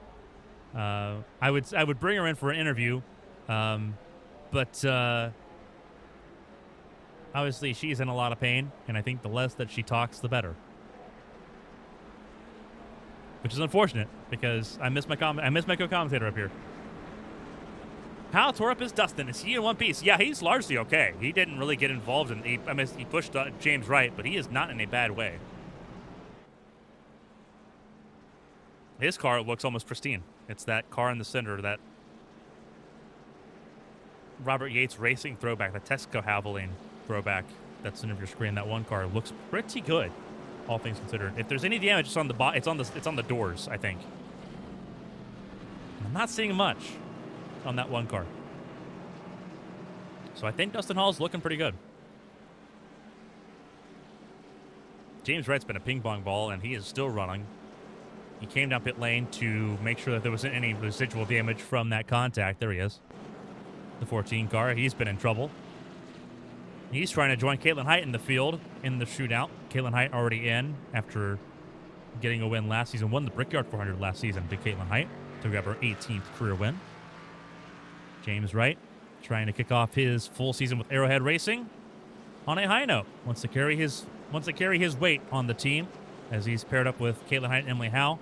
I would bring her in for an interview, but obviously she's in a lot of pain, and I think the less that she talks, the better. Which is unfortunate because I miss my co-commentator up here. How tore up is Dustin? Is he in one piece? Yeah, he's largely okay. He didn't really get involved in. He pushed James Wright, but he is not in a bad way. His car looks almost pristine. It's that car in the center, that Robert Yates Racing throwback, the Tesco Havoline throwback that's in your screen. That one car looks pretty good, all things considered. If there's any damage, it's on the doors, I think. I'm not seeing much on that one car. So I think Dustin Hall's looking pretty good. James Wright's been a ping pong ball, and he is still running. He came down pit lane to make sure that there wasn't any residual damage from that contact. There he is. The 14 car. He's been in trouble. He's trying to join Caitlin Height in the field in the shootout. Caitlin Height already in after getting a win last season. Won the Brickyard 400 last season to Caitlin Height to grab her 18th career win. James Wright trying to kick off his full season with Arrowhead Racing on a high note. Wants to carry his weight on the team as he's paired up with Caitlin Height and Emily Howe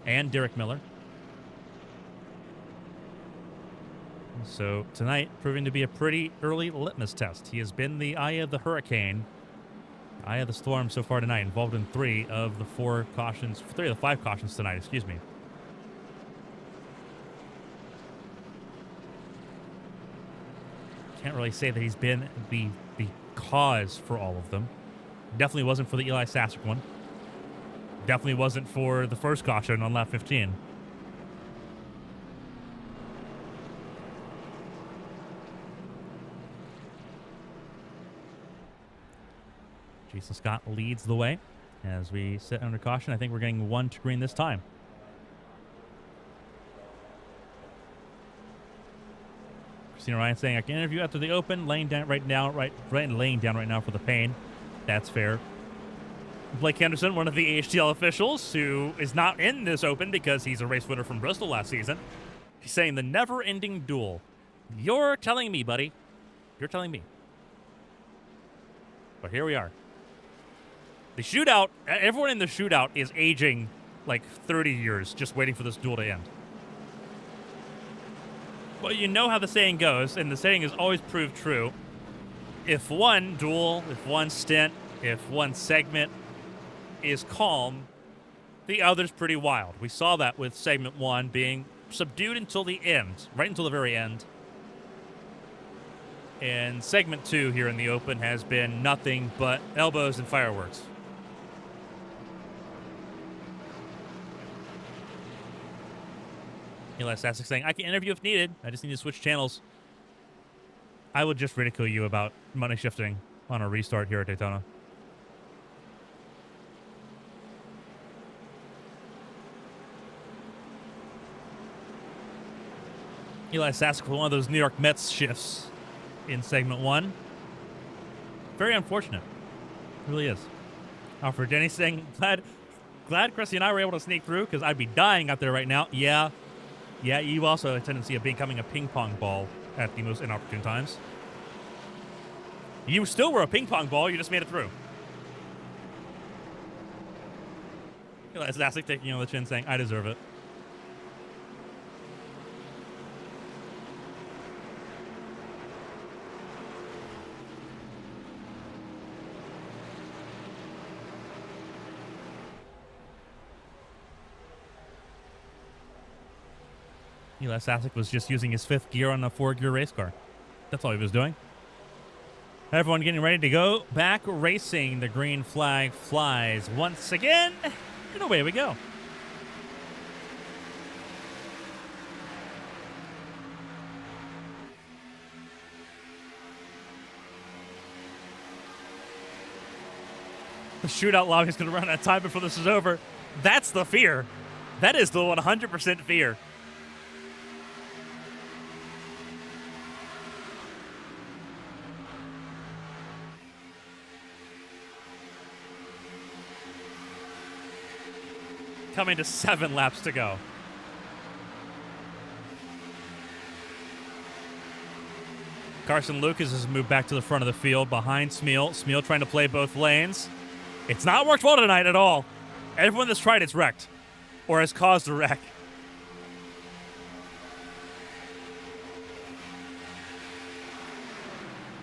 and Derek Miller. So tonight proving to be a pretty early litmus test. He has been the eye of the hurricane, eye of the storm so far tonight, involved in three of the five cautions tonight, excuse me. Can't really say that he's been the cause for all of them. Definitely wasn't for the Eli Sasek one. Definitely wasn't for the first caution on lap 15. Jason Scott leads the way as we sit under caution. I think we're getting one to green this time. Christina Ryan saying I can interview after the Open, laying down right now for the pain. That's fair. Blake Henderson, one of the HTL officials, who is not in this Open because he's a race winner from Bristol last season. He's saying the never-ending duel. You're telling me, buddy. You're telling me. But here we are. The shootout, everyone in the shootout is aging like 30 years just waiting for this duel to end. Well, you know how the saying goes, and the saying has always proved true. If one duel, if one stint, if one segment is calm, the other's pretty wild. We saw that with segment 1 being subdued until the end, right until the very end. And segment 2 here in the Open has been nothing but elbows and fireworks. Eli Sasek saying, I can interview if needed. I just need to switch channels. I would just ridicule you about money shifting on a restart here at Daytona. Eli Sasek for one of those New York Mets shifts in segment 1. Very unfortunate. It really is. Alfred Denny saying, glad Chrissy and I were able to sneak through because I'd be dying out there right now. Yeah, you also have a tendency of becoming a ping pong ball at the most inopportune times. You still were a ping pong ball, you just made it through. Eli Sasek taking on the chin saying, I deserve it. Eli Sasek was just using his 5th gear on a 4-gear race car. That's all he was doing. Everyone getting ready to go back racing. The green flag flies once again, and away we go. The shootout log is going to run out of time before this is over. That's the fear. That is the 100% fear. Coming to 7 laps to go. Carson Lucas has moved back to the front of the field behind Smeal. Smeal trying to play both lanes. It's not worked well tonight at all. Everyone that's tried it's wrecked or has caused a wreck.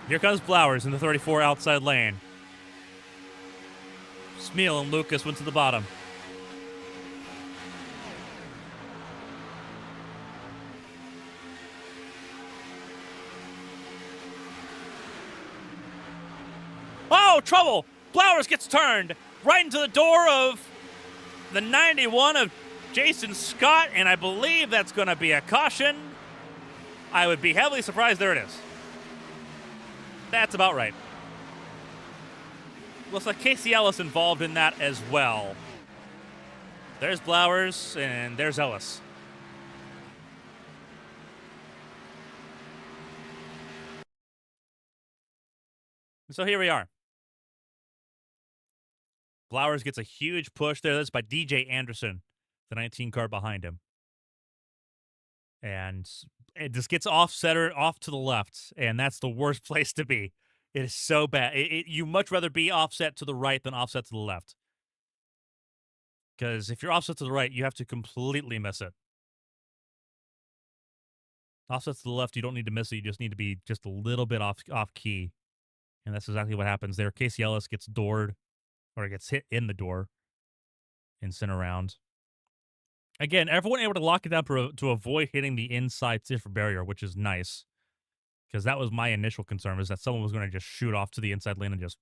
Here comes Blowers in the 34 outside lane. Smeal and Lucas went to the bottom. Oh, trouble! Blowers gets turned right into the door of the 91 of Jason Scott, and I believe that's going to be a caution. I would be heavily surprised. There it is. That's about right. Looks like Casey Ellis involved in that as well. There's Blowers, and there's Ellis. So here we are. Blowers gets a huge push there. That's by DJ Anderson, the 19 car behind him. And it just gets off-center, off to the left, and that's the worst place to be. It is so bad. You much rather be offset to the right than offset to the left. Because if you're offset to the right, you have to completely miss it. Offset to the left, you don't need to miss it. You just need to be just a little bit off key. And that's exactly what happens there. Casey Ellis gets doored, or gets hit in the door and sent around. Again, everyone able to lock it down to avoid hitting the inside stiffer barrier, which is nice. Because that was my initial concern, was that someone was going to just shoot off to the inside lane and just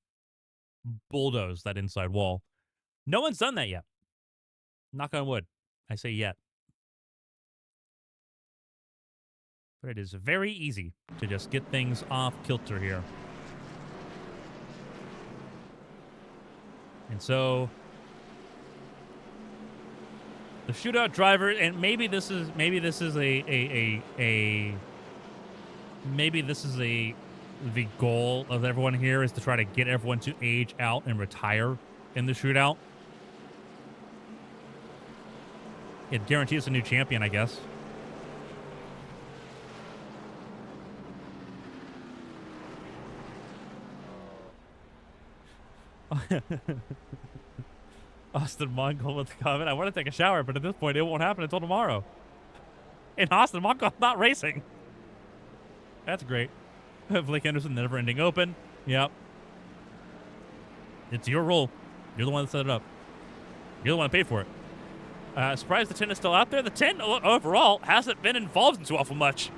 bulldoze that inside wall. No one's done that yet. Knock on wood. I say yet. But it is very easy to just get things off kilter here. And so the shootout driver, and maybe this is the goal of everyone here is to try to get everyone to age out and retire in the shootout. It guarantees a new champion, I guess. Austin Mongol with the comment. I want to take a shower, but at this point, it won't happen until tomorrow. And Austin Mongol's not racing. That's great. Blake Henderson, the never-ending open. Yep. It's your role. You're the one that set it up. You're the one that paid for it. Surprised the 10 is still out there. The 10 overall hasn't been involved in too awful much.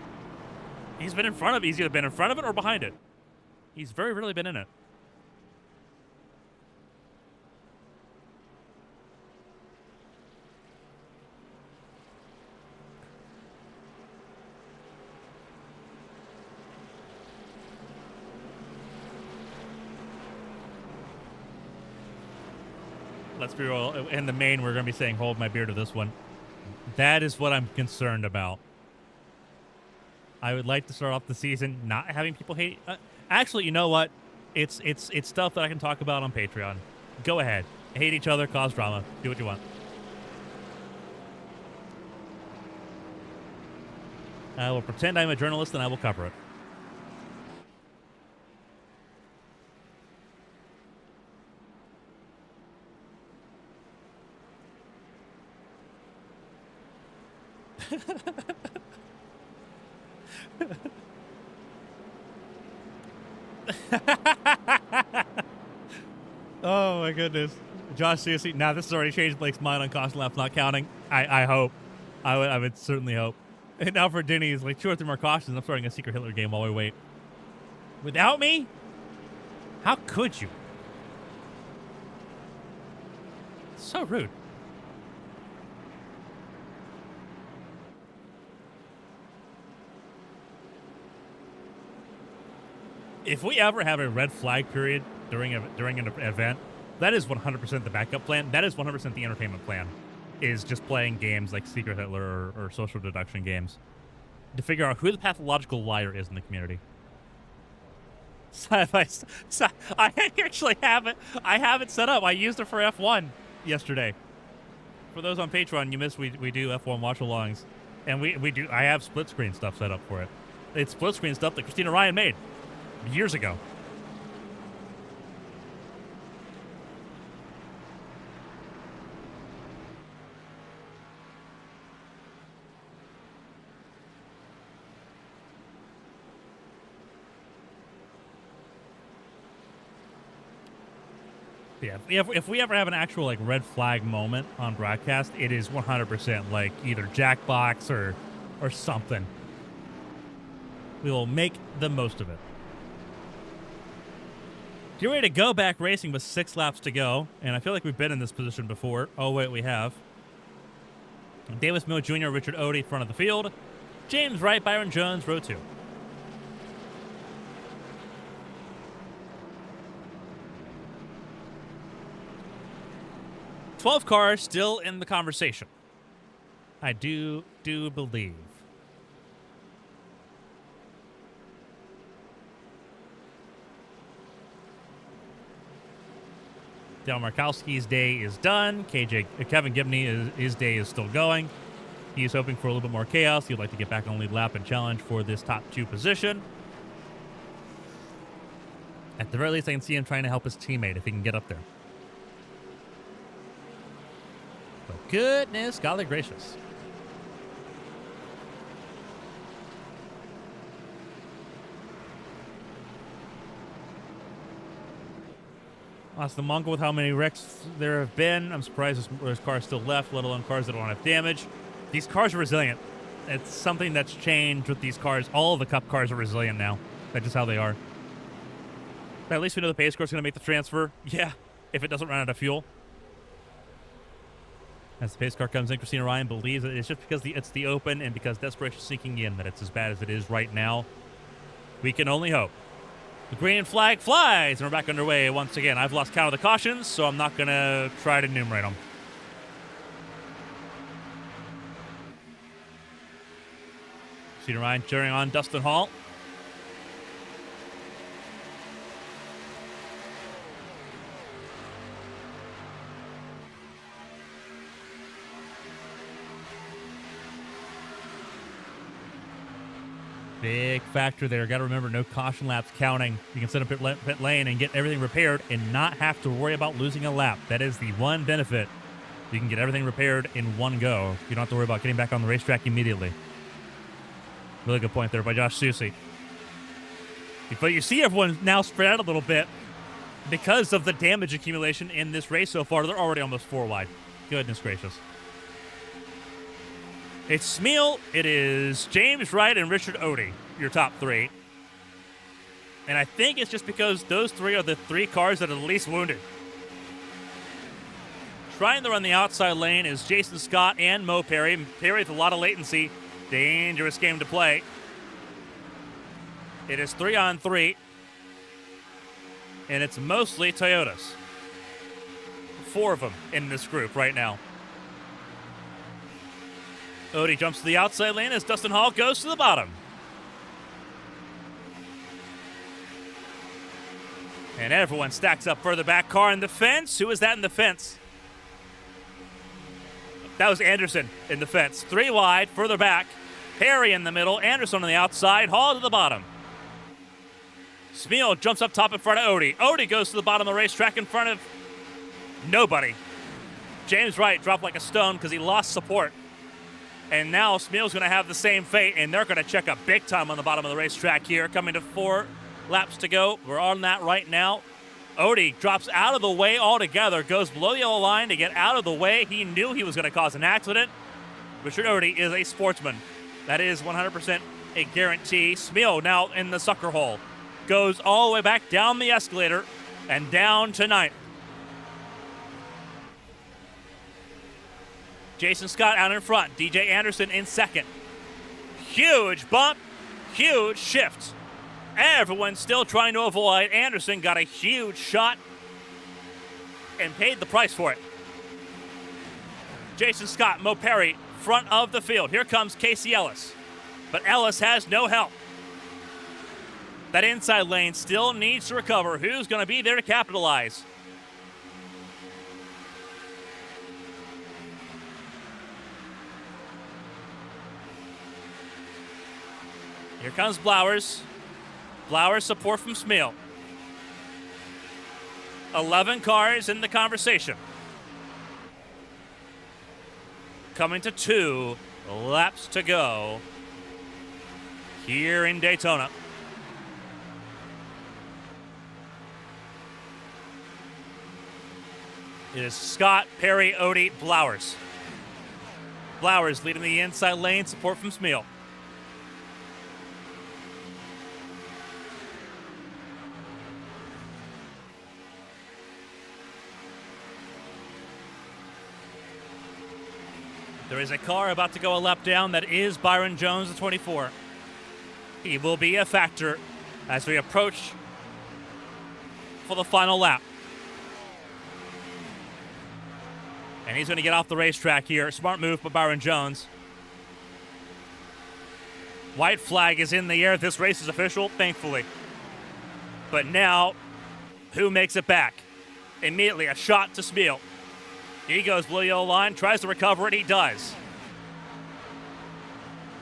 He's been in front of it. He's either been in front of it or behind it. He's very rarely been in it. Let's be real. In the main, we're going to be saying, hold my beer to this one. That is what I'm concerned about. I would like to start off the season not having people hate. Actually, you know what? It's stuff that I can talk about on Patreon. Go ahead. Hate each other, cause drama. Do what you want. I will pretend I'm a journalist and I will cover it. Oh my goodness. Josh, seriously, now this has already changed Blake's mind on caution laps not counting. I hope. I would certainly hope. And now for Denny, he's like 2 or 3 more cautions. I'm starting a secret Hitler game while we wait. Without me? How could you? So rude. If we ever have a red flag period during an event, that is 100% the backup plan. That is 100% the entertainment plan, is just playing games like Secret Hitler or social deduction games to figure out who the pathological liar is in the community. So I actually have it. I have it set up. I used it for F1 yesterday. For those on Patreon, you missed we do F1 watch-alongs, and we do. I have split screen stuff set up for it. It's split screen stuff that Christina Ryan made years ago. Yeah, if we ever have an actual like red flag moment on broadcast, it is 100% like either Jackbox or something. We will make the most of it. Get ready to go back racing with 6 laps to go, and I feel like we've been in this position before. Oh wait, we have. Davis Mills Jr., Richard Odie, front of the field. James Wright, Byron Jones, row 2. "12 cars still in the conversation. I do believe. Dale Markowski's day is done. Kevin Gibney, his day is still going. He's hoping for a little bit more chaos. He'd like to get back on lead lap and challenge for this top 2 position. At the very least, I can see him trying to help his teammate if he can get up there. But goodness, golly gracious. Austin Mongol with how many wrecks there have been. I'm surprised there's cars still left, let alone cars that don't have damage. These cars are resilient. It's something that's changed with these cars. All of the Cup cars are resilient now. That's just how they are. But at least we know the pace car's going to make the transfer. Yeah, if it doesn't run out of fuel. As the pace car comes in, Christina Ryan believes that it's just because it's the open and because desperation's sinking in that it's as bad as it is right now. We can only hope The green flag flies, and we're back underway once again. I've lost count of the cautions, so I'm not going to try to enumerate them. Senior Ryan cheering on Dustin Hall. Big factor there. Got to remember, no caution laps counting. You can set up pit lane and get everything repaired and not have to worry about losing a lap. That is the one benefit. You can get everything repaired in one go. You don't have to worry about getting back on the racetrack immediately. Really good point there by Josh Susie. But you see everyone now spread out a little bit because of the damage accumulation in this race so far. They're already almost 4 wide. Goodness gracious. It's Smeal, it is James Wright, and Richard Odie, your top 3. And I think it's just because those 3 are the 3 cars that are the least wounded. Trying to run the outside lane is Jason Scott and Mo Perry. Perry with a lot of latency. Dangerous game to play. It is 3-on-3. And it's mostly Toyotas. 4 of them in this group right now. Odie jumps to the outside lane as Dustin Hall goes to the bottom. And everyone stacks up further back. Car in the fence. Who is that in the fence? That was Anderson in the fence. 3 wide, further back. Perry in the middle. Anderson on the outside. Hall to the bottom. Smeal jumps up top in front of Odie. Odie goes to the bottom of the racetrack in front of nobody. James Wright dropped like a stone because he lost support. And now Smeal's going to have the same fate, and they're going to check up big time on the bottom of the racetrack here. Coming to 4 laps to go. We're on that right now. Odie drops out of the way altogether, goes below the yellow line to get out of the way. He knew he was going to cause an accident. Richard Odie is a sportsman. That is 100% a guarantee. Smeal now in the sucker hole. Goes all the way back down the escalator and down to 9th. Jason Scott out in front. DJ Anderson in second. Huge bump. Huge shift. Everyone's still trying to avoid. Anderson got a huge shot and paid the price for it. Jason Scott, Mo Perry, front of the field. Here comes Casey Ellis. But Ellis has no help. That inside lane still needs to recover. Who's going to be there to capitalize? Here comes Blowers. Blowers support from Smeal. 11 cars in the conversation. Coming to 2 laps to go here in Daytona. It is Scott, Perry, Odie, Blowers. Blowers leading the inside lane, support from Smeal. There is a car about to go a lap down. That is Byron Jones, the 24. He will be a factor as we approach for the final lap. And he's going to get off the racetrack here. Smart move by Byron Jones. White flag is in the air. This race is official, thankfully. But now, who makes it back? Immediately, a shot to Smeal. He goes below the yellow line, tries to recover it. He does.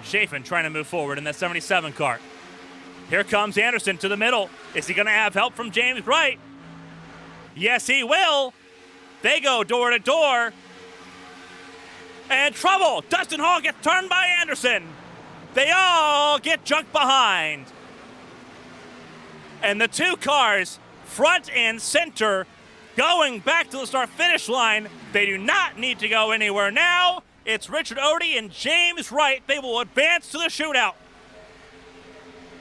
Chafin trying to move forward in that 77 car. Here comes Anderson to the middle. Is he going to have help from James Wright? Yes, he will. They go door to door. And trouble. Dustin Hall gets turned by Anderson. They all get junked behind. And the 2 cars, front and center, going back to the start-finish line. They do not need to go anywhere now. It's Richard Odie and James Wright. They will advance to the shootout.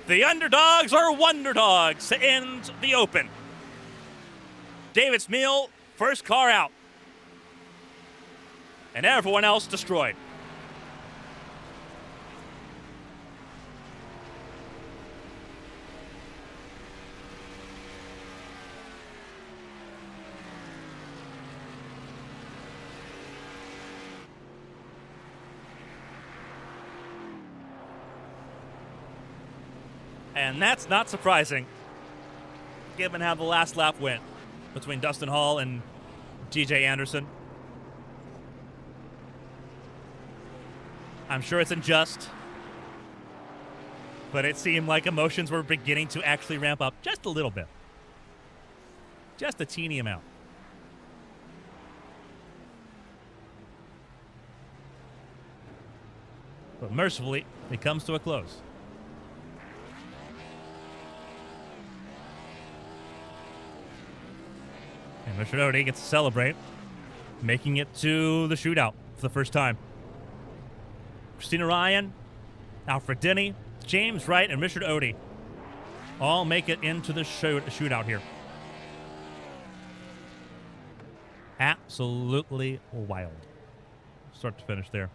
The underdogs are wonder dogs to end the open. David Smeal, first car out. And everyone else destroyed. And that's not surprising, given how the last lap went between Dustin Hall and DJ Anderson. I'm sure it's unjust, but it seemed like emotions were beginning to actually ramp up just a little bit. Just a teeny amount. But mercifully, it comes to a close. And Richard Odie gets to celebrate, making it to the shootout for the first time. Christina Ryan, Alfred Denny, James Wright, and Richard Odie all make it into the shootout here. Absolutely wild. Start to finish there.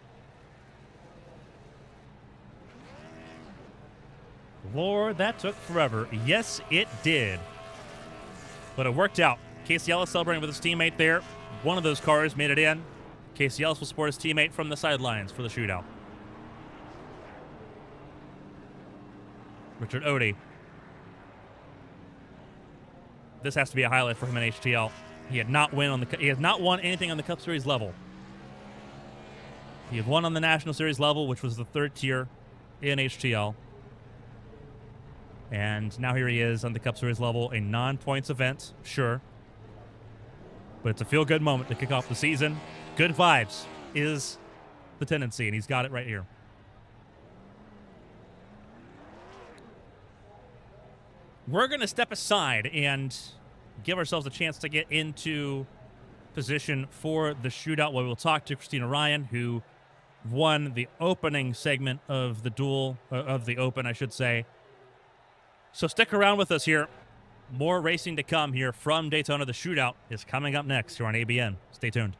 Lord, that took forever. Yes, it did. But it worked out. Casey Ellis celebrating with his teammate there. One of those cars made it in. Casey Ellis will support his teammate from the sidelines for the shootout. Richard Odie. This has to be a highlight for him in HTL. He has not won anything on the Cup Series level. He had won on the National Series level, which was the third tier in HTL. And now here he is on the Cup Series level, a non-points event, sure. But it's a feel-good moment to kick off the season. Good vibes is the tendency, and he's got it right here. We're going to step aside and give ourselves a chance to get into position for the shootout, where we'll talk to Christina Ryan, who won the opening segment of the duel, of the Open, I should say. So stick around with us here. More racing to come here from Daytona. The shootout is coming up next here on ABN. Stay tuned.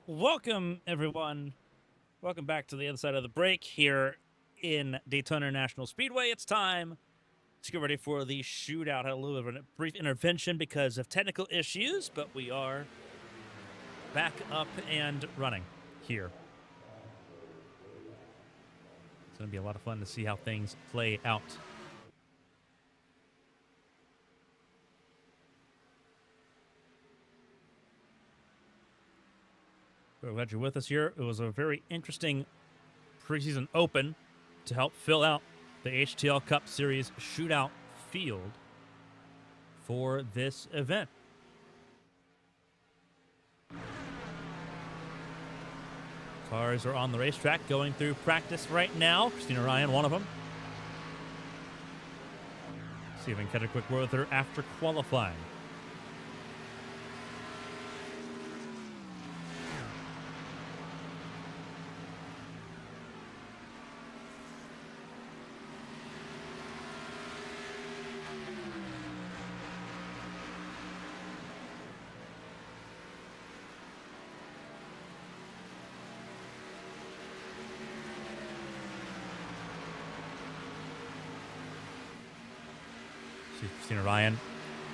Welcome, everyone. Welcome back to the other side of the break here in Daytona International Speedway. It's time to get ready for the shootout. Had a little bit of a brief intervention because of technical issues, but we are back up and running here. It's going to be a lot of fun to see how things play out. We're glad you're with us here. It was a very interesting preseason open to help fill out the HTL Cup Series shootout field for this event. Cars are on the racetrack going through practice right now. Christina Ryan, one of them. See if I can catch a quick word with her after qualifying. Christina Ryan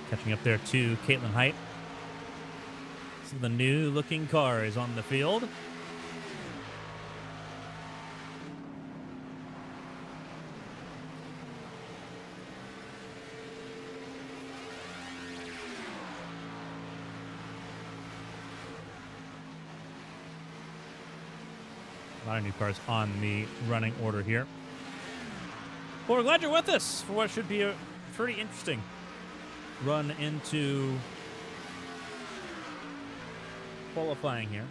catching up there to Caitlin Height. Some of the new looking cars on the field. A lot of new cars on the running order here. Well, we're glad you're with us for what should be a pretty interesting run into qualifying here.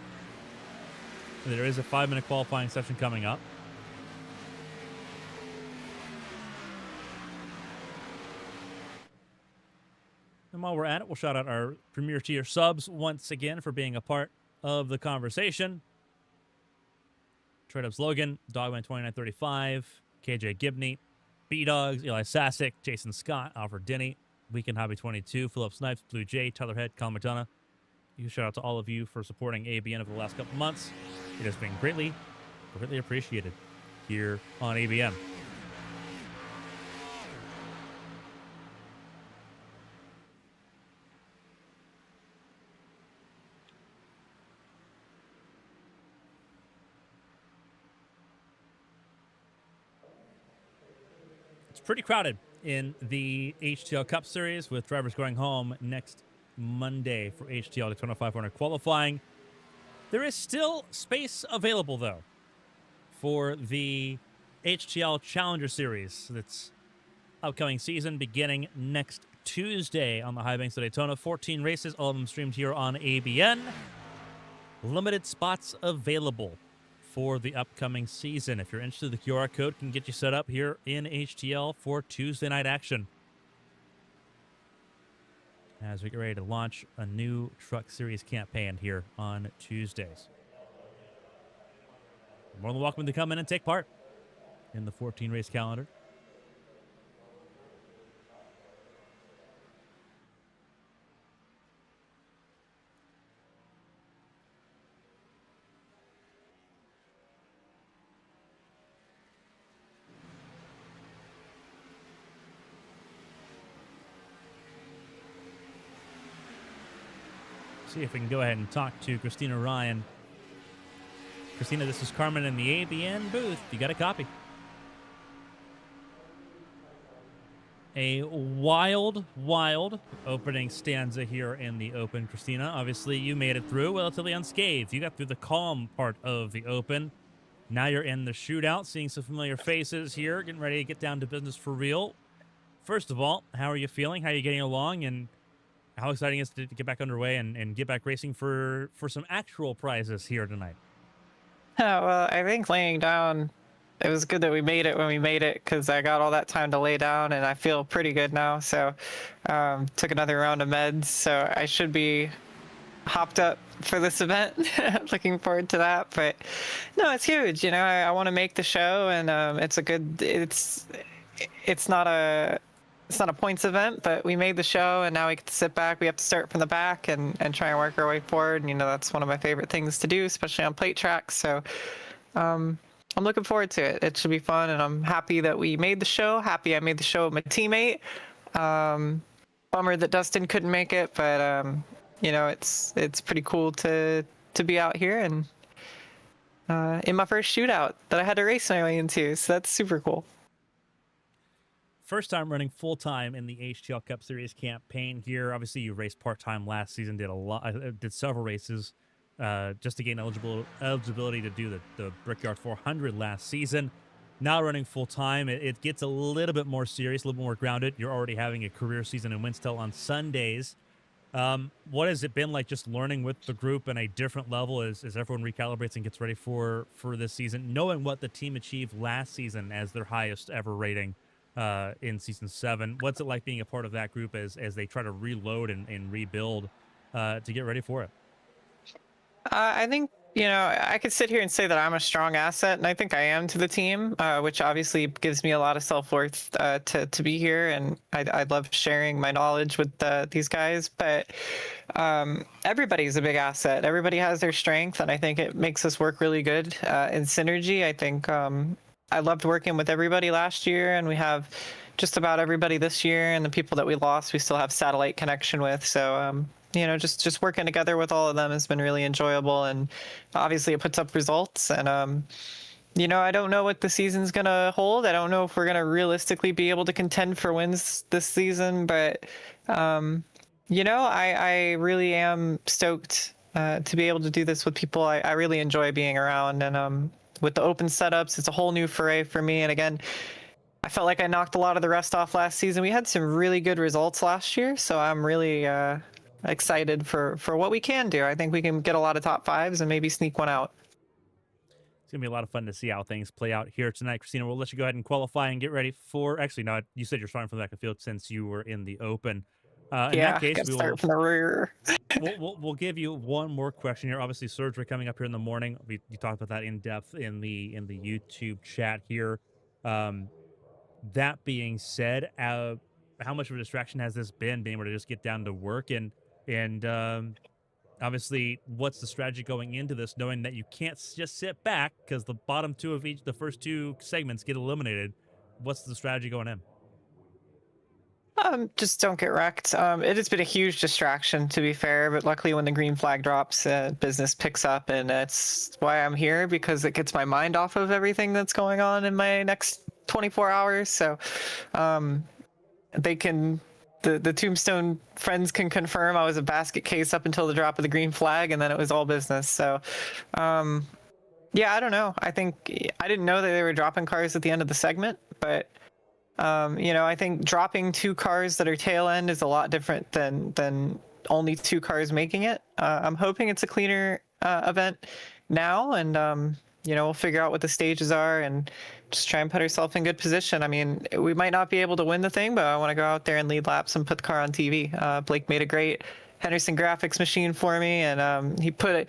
There is a 5-minute qualifying session coming up. And while we're at it, we'll shout out our Premier Tier subs once again for being a part of the conversation. Trade Ups Logan, Dogman 2935, KJ Gibney, B-Dogs, Eli Sassick, Jason Scott, Alfred Denny, Weekend Hobby 22, Philip Snipes, Blue Jay, Tyler Head, Colin McDonough. Huge shout out to all of you for supporting ABN over the last couple months. It has been greatly appreciated here on ABN. It's pretty crowded in the HTL Cup Series, with drivers going home next Monday for HTL Daytona 500 qualifying. There is still space available, though, for the HTL Challenger Series that's upcoming season beginning next Tuesday on the high banks of Daytona. 14 races, all of them streamed here on ABN. Limited spots available for the upcoming season. If you're interested, the QR code can get you set up here in HTL for Tuesday night action, as we get ready to launch a new Truck Series campaign here on Tuesdays. You're more than welcome to come in and take part in the 14-race calendar. See if we can go ahead and talk to Christina Ryan. Christina, this is Carmen in the ABN booth. You got a copy. A wild opening stanza here in the Open, Christina. Obviously, you made it through relatively unscathed. You got through the calm part of the Open. Now you're in the shootout, seeing some familiar faces here, getting ready to get down to business for real. First of all, how are you feeling? How are you getting along? And how exciting is it to get back underway and get back racing for some actual prizes here tonight? Oh, well, I think laying down, it was good that we made it when we made it, because I got all that time to lay down and I feel pretty good now. So took another round of meds, so I should be hopped up for this event. Looking forward to that. But no, it's huge. You know, I want to make the show, and it's not a points event, but we made the show, and now we get to sit back. We have to start from the back and try and work our way forward. And, you know, that's one of my favorite things to do, especially on plate tracks. So I'm looking forward to it. It should be fun, and I'm happy that we made the show. Happy I made the show with my teammate. Bummer that Dustin couldn't make it, but you know, it's pretty cool to be out here and in my first shootout that I had to race my way into. So that's super cool. First time running full-time in the HTL Cup Series campaign here. Obviously, you raced part-time last season, did several races just to gain eligibility to do the Brickyard 400 last season. Now running full-time, it gets a little bit more serious, a little more grounded. You're already having a career season in Winstel on Sundays. What has it been like just learning with the group on a different level as everyone recalibrates and gets ready for this season, knowing what the team achieved last season as their highest ever rating in Season 7? What's it like being a part of that group as they try to reload and rebuild to get ready for it? I think, you know, I could sit here and say that I'm a strong asset, and I think I am to the team, which obviously gives me a lot of self-worth to be here, and I love sharing my knowledge with these guys. But everybody's a big asset. Everybody has their strength, and I think it makes us work really good in synergy. I think I loved working with everybody last year, and we have just about everybody this year, and the people that we lost, we still have satellite connection with. So you know, just working together with all of them has been really enjoyable, and obviously it puts up results. And you know, I don't know what the season's gonna hold. I don't know if we're gonna realistically be able to contend for wins this season, but you know, I really am stoked to be able to do this with people I really enjoy being around. And with the open setups, it's a whole new foray for me. And again, I felt like I knocked a lot of the rest off last season. We had some really good results last year, so I'm really excited for what we can do. I think we can get a lot of top fives and maybe sneak one out. It's going to be a lot of fun to see how things play out here tonight. Christina, we'll let you go ahead and qualify and get ready for... Actually, no, you said you're starting from the back of the field since you were in the Open. In Yeah, that case, gotta start from the rear. We'll give you one more question here. Obviously, surgery coming up here in the morning. You talked about that in depth in the YouTube chat here. Um, that being said, how much of a distraction has this been, being able to just get down to work and obviously, what's the strategy going into this, knowing that you can't just sit back because the bottom two of the first two segments get eliminated? What's the strategy going in? Just don't get wrecked. It has been a huge distraction, to be fair, but luckily when the green flag drops, business picks up, and that's why I'm here, because it gets my mind off of everything that's going on in my next 24 hours. So, they can, the Tombstone friends can confirm I was a basket case up until the drop of the green flag, and then it was all business. So, yeah, I don't know. I think I didn't know that they were dropping cars at the end of the segment, but I think dropping two cars that are tail end is a lot different than only two cars making it. I'm hoping it's a cleaner event now, and we'll figure out what the stages are and just try and put ourselves in good position. I mean, we might not be able to win the thing, but I want to go out there and lead laps and put the car on TV. Blake made a great Henderson graphics machine for me, and he put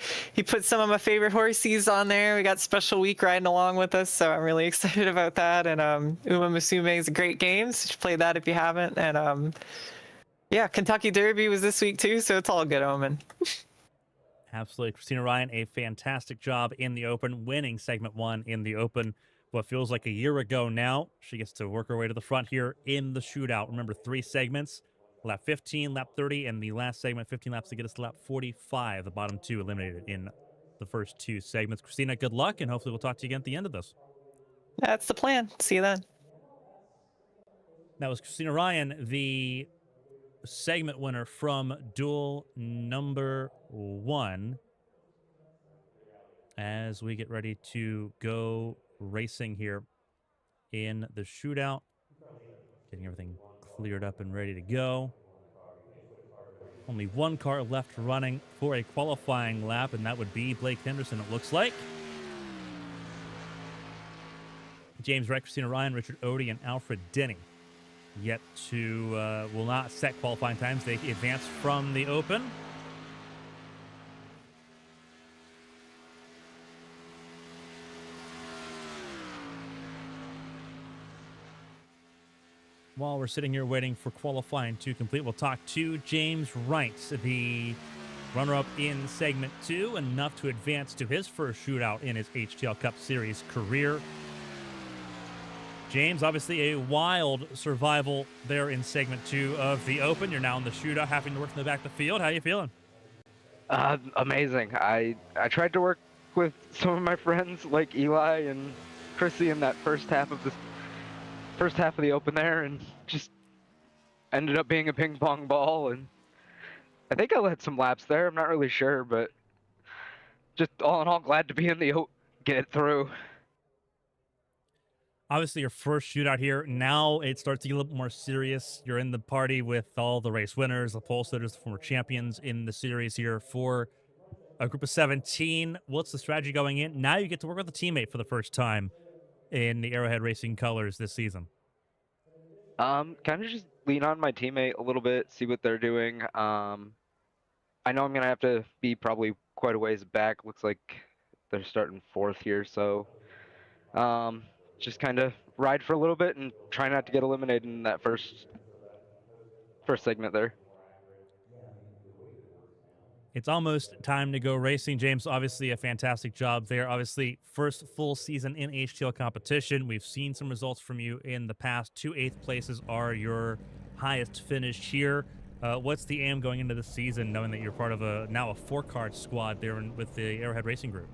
some of my favorite horses on there. We got Special Week riding along with us, so I'm really excited about that. And Uma Musume is a great game, so you should play that if you haven't. And yeah, Kentucky Derby was this week too, so it's all good omen. Absolutely. Christina Ryan, a fantastic job in the Open, winning segment 1 in the Open. What feels like a year ago now. She gets to work her way to the front here in the shootout. Remember, 3 segments. Lap 15, lap 30, and the last segment, 15 laps to get us to lap 45. The bottom 2 eliminated in the first 2 segments. Christina, good luck, and hopefully we'll talk to you again at the end of this. That's the plan. See you then. That was Christina Ryan, the segment winner from duel number 1. As we get ready to go racing here in the shootout, getting everything cleared up and ready to go. Only one car left running for a qualifying lap, and that would be Blake Henderson, it looks like. James Wright, Christina Ryan, Richard Odie, and Alfred Denny yet to will not set qualifying times. They advance from the Open. While we're sitting here waiting for qualifying to complete, we'll talk to James Wright, the runner-up in segment 2, enough to advance to his first shootout in his HTL Cup Series career. James, obviously a wild survival there in segment 2 of the Open. You're now in the shootout, having to work in the back of the field. How are you feeling? Amazing. I tried to work with some of my friends like Eli and Chrissy in that first half of the Open there, and just ended up being a ping pong ball. And I think I led some laps there. I'm not really sure, but just all in all, glad to be in the get it through. Obviously, your first shootout here. Now it starts to get a little bit more serious. You're in the party with all the race winners, the pole sitters, the former champions in the series here for a group of 17. What's the strategy going in? Now you get to work with a teammate for the first time in the Arrowhead Racing colors this season. Kind of just lean on my teammate a little bit, see what they're doing. I know I'm gonna have to be probably quite a ways back. Looks like they're starting 4th here, so just kind of ride for a little bit and try not to get eliminated in that first segment there. It's almost time to go racing, James. Obviously, a fantastic job there. Obviously, first full season in HTL competition. We've seen some results from you in the past. 2 8th places are your highest finish here. What's the aim going into the season, knowing that you're part of now a 4-card squad there with the Arrowhead Racing Group?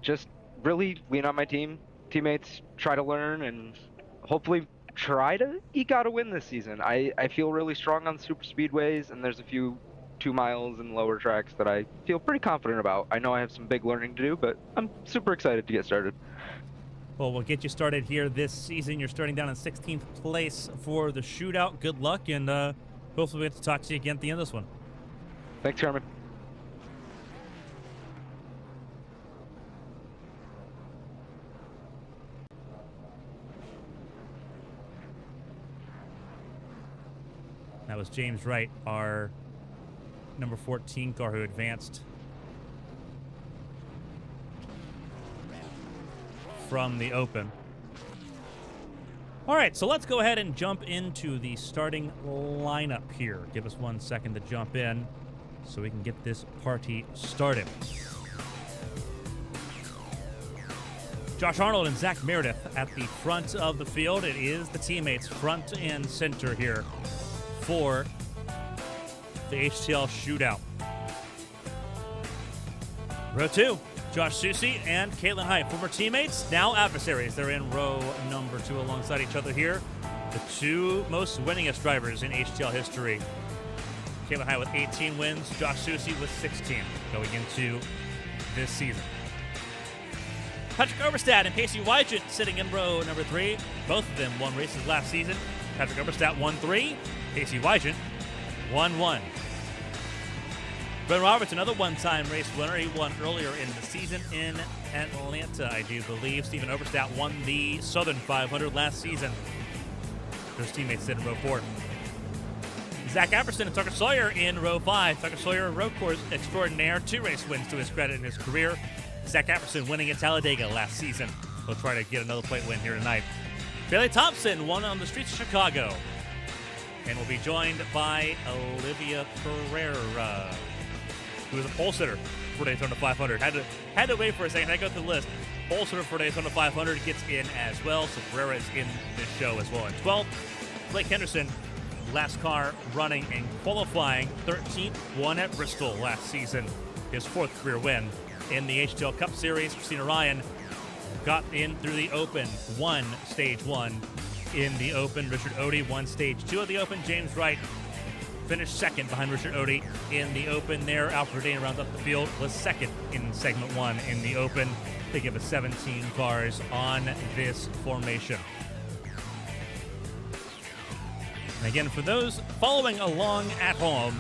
Just really lean on my teammates, try to learn, and hopefully try to eke out a win this season. I feel really strong on super speedways, and there's a few 2 miles and lower tracks that I feel pretty confident about. I know I have some big learning to do, but I'm super excited to get started. Well, we'll get you started here this season. You're starting down in 16th place for the shootout. Good luck, and hopefully we get to talk to you again at the end of this one. Thanks, Carmen. That was James Wright, our number 14 car who advanced from the open. All right, so let's go ahead and jump into the starting lineup here. Give us 1 second to jump in so we can get this party started. Josh Arnold and Zach Meredith at the front of the field. It is the teammates front and center here for the HTL Shootout. Row 2. Josh Susi and Caitlin Height, former teammates, now adversaries. They're in row number 2 alongside each other here. The 2 most winningest drivers in HTL history. Caitlin Height with 18 wins, Josh Susi with 16 going into this season. Patrick Oberstadt and Pacey Wygent sitting in row number 3. Both of them won races last season. Patrick Oberstadt won 3, Pacey Wygent won 1. Ben Roberts, another one-time race winner. He won earlier in the season in Atlanta, I do believe. Stephen Oberstadt won the Southern 500 last season. Those teammates sit in row 4. Zach Apperson and Tucker Sawyer in row 5. Tucker Sawyer, a road course extraordinaire. 2 race wins to his credit in his career. Zach Apperson winning at Talladega last season. He'll try to get another plate win here tonight. Bailey Thompson won on the streets of Chicago. And will be joined by Olivia Pereira, who is a pole sitter for Daytona 500. Had to wait for a second. I go through the list. Pole sitter for Daytona 500 gets in as well. So Pereira is in this show as well. And 12th, Blake Henderson, last car running and qualifying, 13th, won at Bristol last season. His 4th career win in the HTL Cup Series. Christina Ryan got in through the Open, won Stage 1 in the Open. Richard Odie won Stage 2 of the Open. James Wright finished second behind Richard Odie in the Open there. Alfred Dana rounds up the field, was second in segment 1 in the Open. They give us 17 cars on this formation. And again, for those following along at home,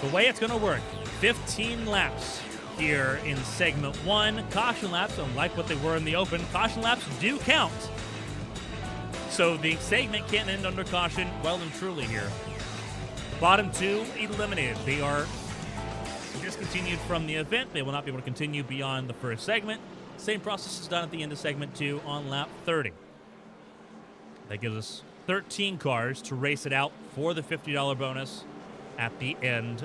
the way it's going to work, 15 laps here in segment 1. Caution laps, unlike what they were in the Open, caution laps do count. So the segment can't end under caution well and truly here. Bottom 2 eliminated. They are discontinued from the event. They will not be able to continue beyond the first segment. Same process is done at the end of segment 2 on lap 30. That gives us 13 cars to race it out for the $50 bonus at the end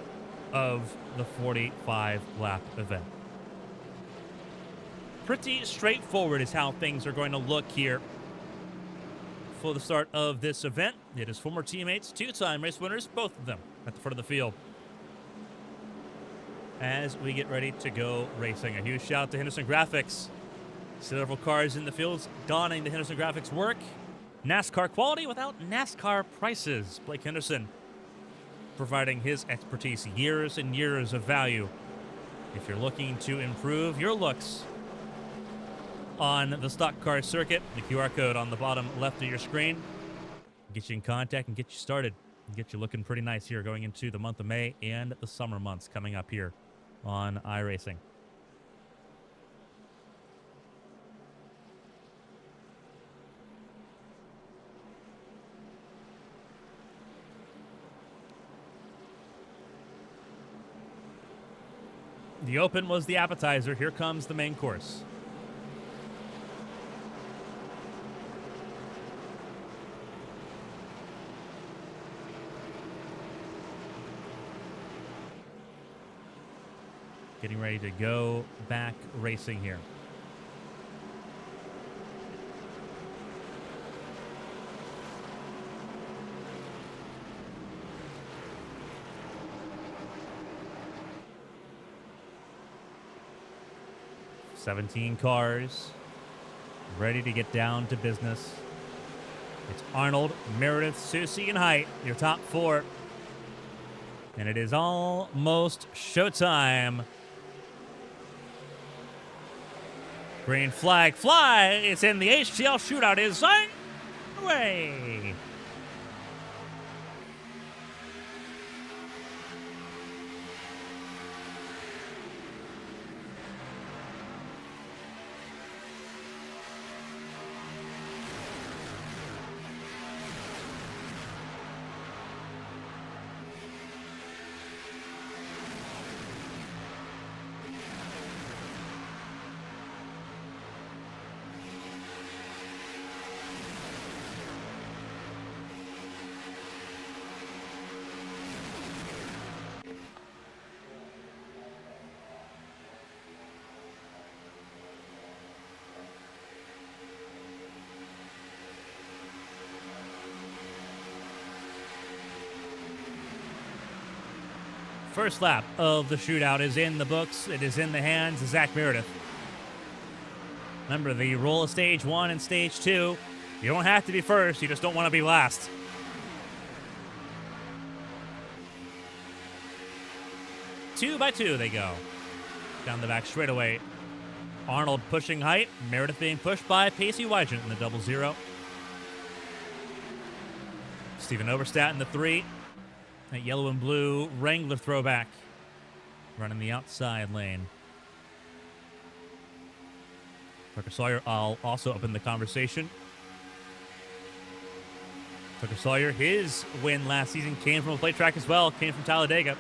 of the 45-lap event. Pretty straightforward is how things are going to look here for the start of this event. It is former teammates, 2-time race winners, both of them at the front of the field. As we get ready to go racing, a huge shout out to Henderson Graphics. Several cars in the fields donning the Henderson Graphics work. NASCAR quality without NASCAR prices. Blake Henderson providing his expertise, years and years of value. If you're looking to improve your looks on the stock car circuit, the QR code on the bottom left of your screen get you in contact and get you started and get you looking pretty nice here going into the month of May and the summer months coming up here on iRacing. The Open was the appetizer. Here comes the main course. Getting ready to go back racing here. "17 cars ready to get down to business." It's Arnold, Meredith, Susie, and Height, your top 4. And it is almost showtime. Green flag fly. It's in the HTL Shootout is underway. First lap of the shootout is in the books. It is in the hands of Zach Meredith. Remember, the rule of stage 1 and stage 2, you don't have to be first, you just don't want to be last. Two by two they go. Down the back straightaway. Arnold pushing height. Meredith being pushed by Pacey Wygent in the 0-0. Steven Oberstadt in the 3. That yellow and blue Wrangler throwback. Running the outside lane. Tucker Sawyer, I'll also open the conversation. Tucker Sawyer, his win last season came from a plate track as well. Came from Talladega.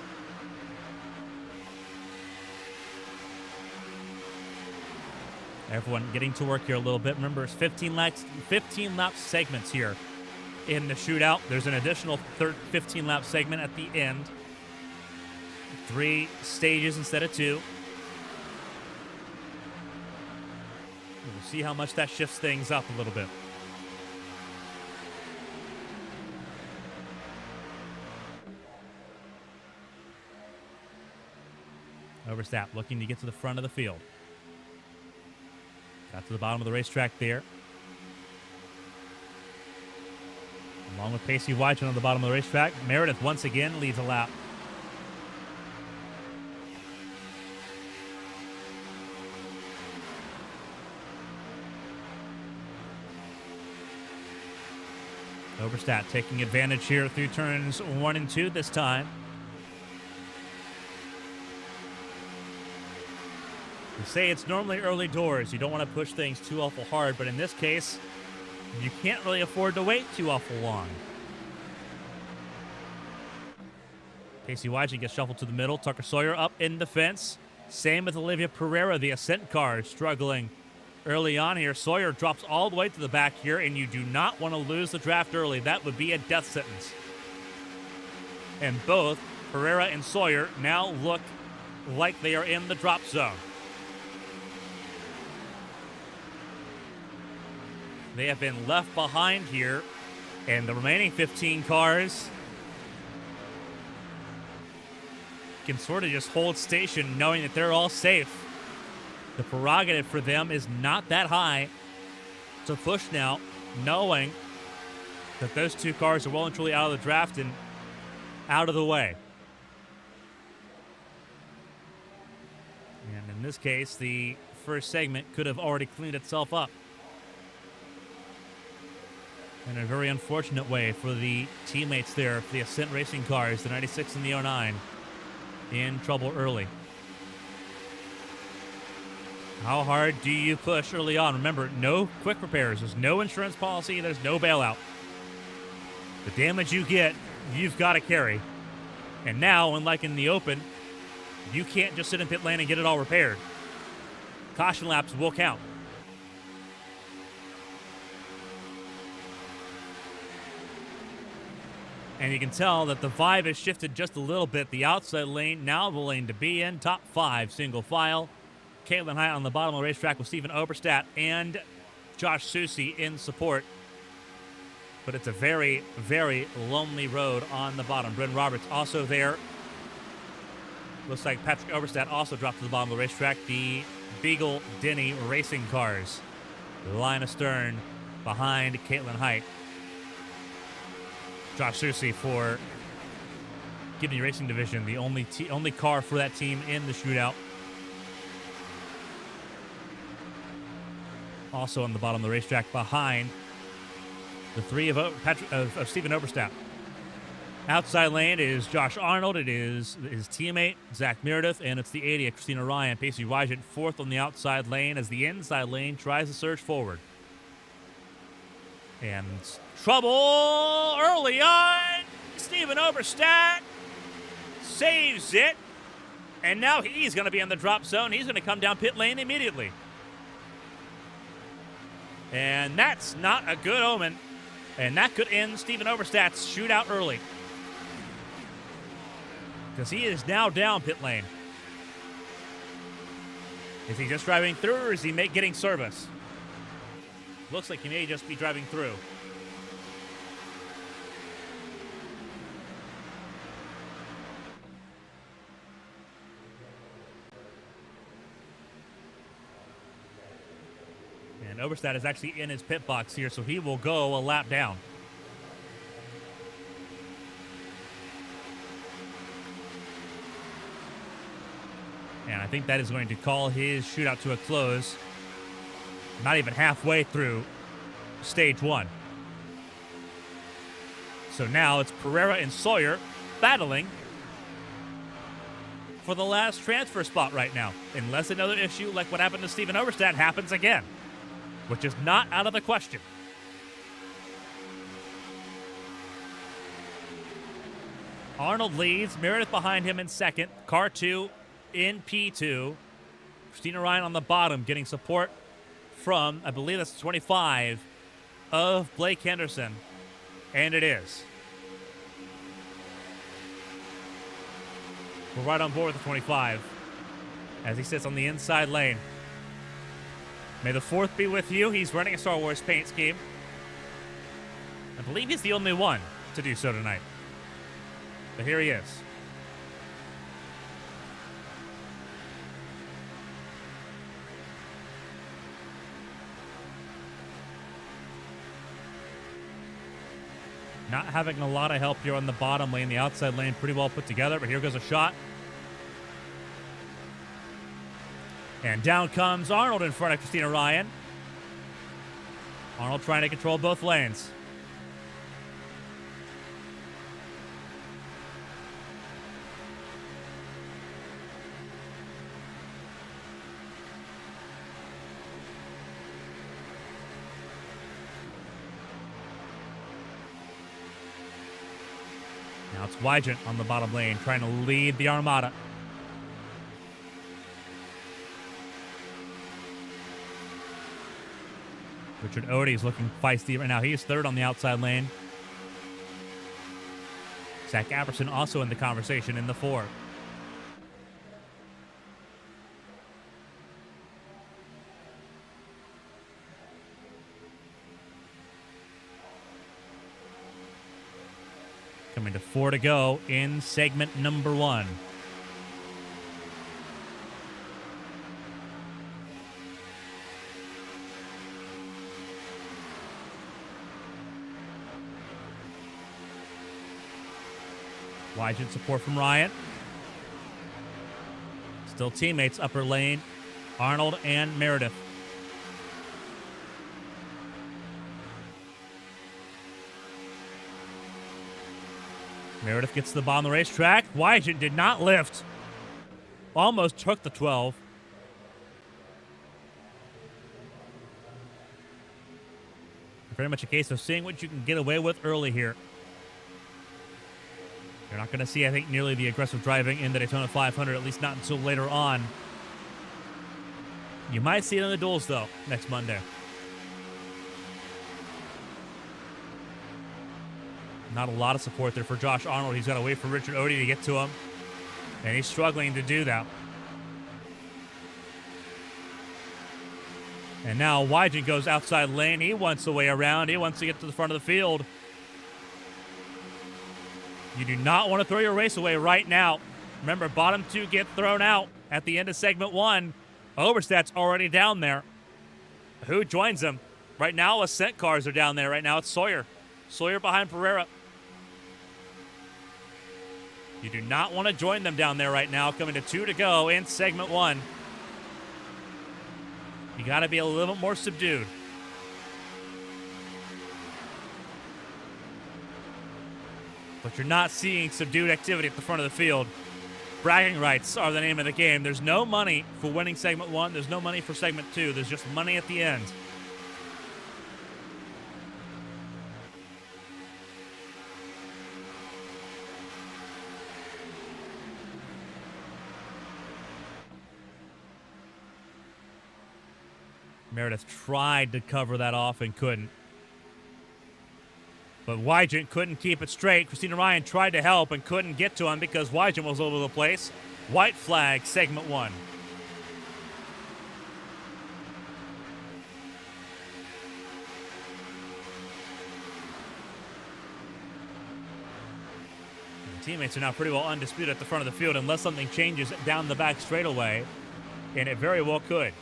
Everyone getting to work here a little bit. Remember, it's 15 lap segments here in the shootout. There's an additional 15 lap segment at the end. 3 stages instead of 2. We'll see how much that shifts things up a little bit. Oberstadt looking to get to the front of the field. Got to the bottom of the racetrack there. Along with Pacey Wygent on the bottom of the racetrack, Meredith once again leads a lap. Oberstadt taking advantage here through turns 1 and 2 this time. They say it's normally early doors. You don't want to push things too awful hard, but in this case, you can't really afford to wait too awful long. Pacey Wygent gets shuffled to the middle. Tucker Sawyer up in the fence. Same with Olivia Pereira, the Ascent car, struggling early on here. Sawyer drops all the way to the back here, and you do not want to lose the draft early. That would be a death sentence. And both Pereira and Sawyer now look like they are in the drop zone. They have been left behind here, and the remaining 15 cars can sort of just hold station knowing that they're all safe. The prerogative for them is not that high to push now, knowing that those 2 cars are well and truly out of the draft and out of the way. And in this case, the first segment could have already cleaned itself up. In a very unfortunate way for the teammates there, for the Ascent Racing cars, the 96 and the 09, in trouble early. How hard do you push early on? Remember, no quick repairs. There's no insurance policy. There's no bailout. The damage you get, you've got to carry. And now, unlike in the open, you can't just sit in pit lane and get it all repaired. Caution laps will count. And you can tell that the vibe has shifted just a little bit. The outside lane, now the lane to be in. Top 5, single file. Caitlin Hyatt on the bottom of the racetrack with Steven Oberstadt and Josh Susie in support. But it's a very, very lonely road on the bottom. Bryn Roberts also there. Looks like Patrick Oberstadt also dropped to the bottom of the racetrack. The Beagle Denny Racing cars. Line astern behind Caitlin Hyatt. Josh Susie for Gibney Racing Division, the only car for that team in the shootout. Also on the bottom of the racetrack behind the 3 of Steven Oberstadt. Outside lane is Josh Arnold. It is his teammate, Zach Meredith, and it's the 80 of Christina Ryan. Pacey Wygent 4th on the outside lane as the inside lane tries to surge forward. And trouble early on. Steven Oberstadt saves it. And now he's going to be in the drop zone. He's going to come down pit lane immediately. And that's not a good omen. And that could end Steven Oberstadt's shootout early. Because he is now down pit lane. Is he just driving through, or is he getting service? Looks like he may just be driving through. And Oberstadt is actually in his pit box here, so he will go a lap down. And I think that is going to call his shootout to a close. Not even halfway through stage 1. So now it's Pereira and Sawyer battling for the last transfer spot right now. Unless another issue like what happened to Steven Oberstadt happens again, which is not out of the question. Arnold leads, Meredith behind him in second, car 2 in P2. Christina Ryan on the bottom getting support from, I believe that's 25 of Blake Henderson. And it is. We're right on board with the 25 as he sits on the inside lane. May the 4th be with you. He's running a Star Wars paint scheme. I believe he's the only one to do so tonight. But here he is. Not having a lot of help here on the bottom lane. The outside lane pretty well put together, but here goes a shot. And down comes Arnold in front of Christina Ryan. Arnold trying to control both lanes. Now it's Wygant on the bottom lane trying to lead the Armada. Richard Odie is looking feisty right now. He is 3rd on the outside lane. Zach Apperson also in the conversation in the 4. Coming to 4 to go in segment number 1. Wygant support from Ryan. Still teammates upper lane, Arnold and Meredith. Meredith gets to the bottom of the racetrack. Wygant did not lift. Almost took the 12. Very much a case of seeing what you can get away with early here. You're not going to see, I think, nearly the aggressive driving in the Daytona 500, at least not until later on. You might see it in the duels, though, next Monday. Not a lot of support there for Josh Arnold. He's got to wait for Richard Odie to get to him, and he's struggling to do that. And now Wygant goes outside lane. He wants the way around. He wants to get to the front of the field. You do not want to throw your race away right now. Remember, bottom 2 get thrown out at the end of segment 1. Oberstadt's already down there. Who joins him? Right now, Ascent cars are down there. Right now, it's Sawyer. Sawyer behind Pereira. You do not want to join them down there right now. Coming to 2 to go in segment 1. You got to be a little bit more subdued. But you're not seeing subdued activity at the front of the field. Bragging rights are the name of the game. There's no money for winning segment 1. There's no money for segment 2. There's just money at the end. Meredith tried to cover that off and couldn't. But Wygant couldn't keep it straight. Christina Ryan tried to help and couldn't get to him because Wygant was all over the place. White flag, segment 1. And teammates are now pretty well undisputed at the front of the field unless something changes down the back straightaway, and it very well could.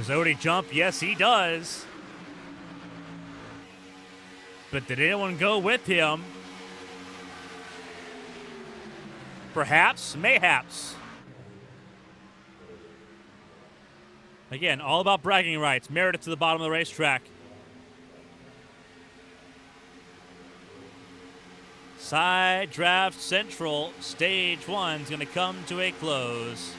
Does Odie jump? Yes, he does. But did anyone go with him? Perhaps, mayhaps. Again, all about bragging rights. Meredith to the bottom of the racetrack. Side draft central. Stage 1's going to come to a close.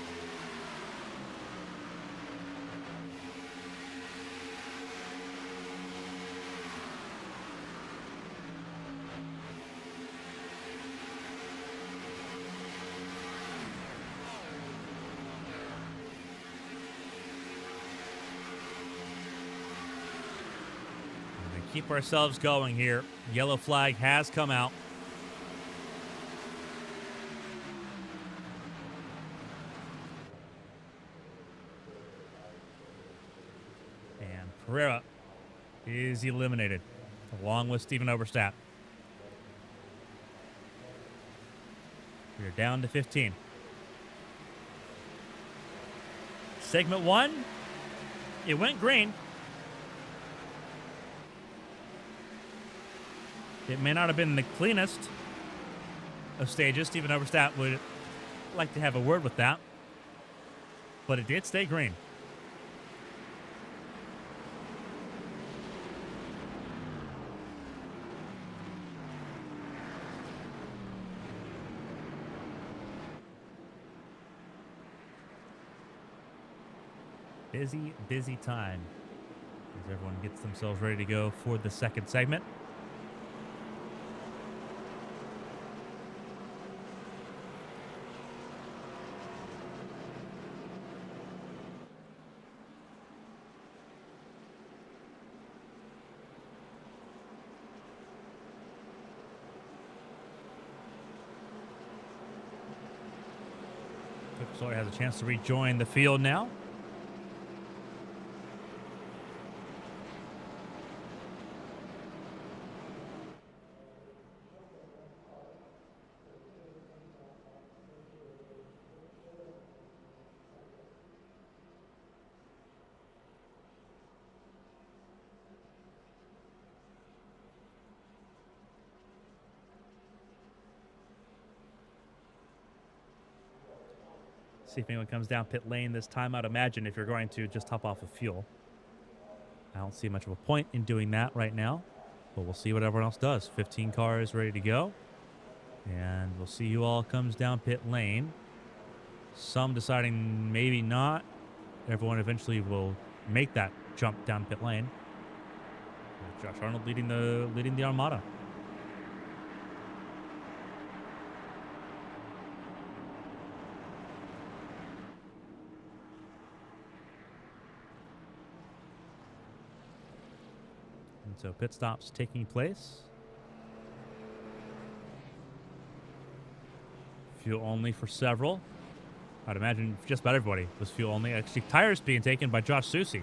Keep ourselves going here. Yellow flag has come out. And Pereira is eliminated, along with Steven Oberstadt. We're down to 15. Segment 1, it went green. It may not have been the cleanest of stages. Steven Oberstadt would like to have a word with that. But it did stay green. Busy, busy time as everyone gets themselves ready to go for the second segment. Sawyer has a chance to rejoin the field now. See if anyone comes down pit lane this time. I'd imagine if you're going to just hop off of fuel. I don't see much of a point in doing that right now, but we'll see what everyone else does. 15 cars ready to go, and we'll see who all comes down pit lane. Some deciding maybe not. Everyone eventually will make that jump down pit lane. Josh Arnold leading the Armada. So pit stops taking place. Fuel only for several. I'd imagine just about everybody was fuel only. Actually, tires being taken by Josh Susi.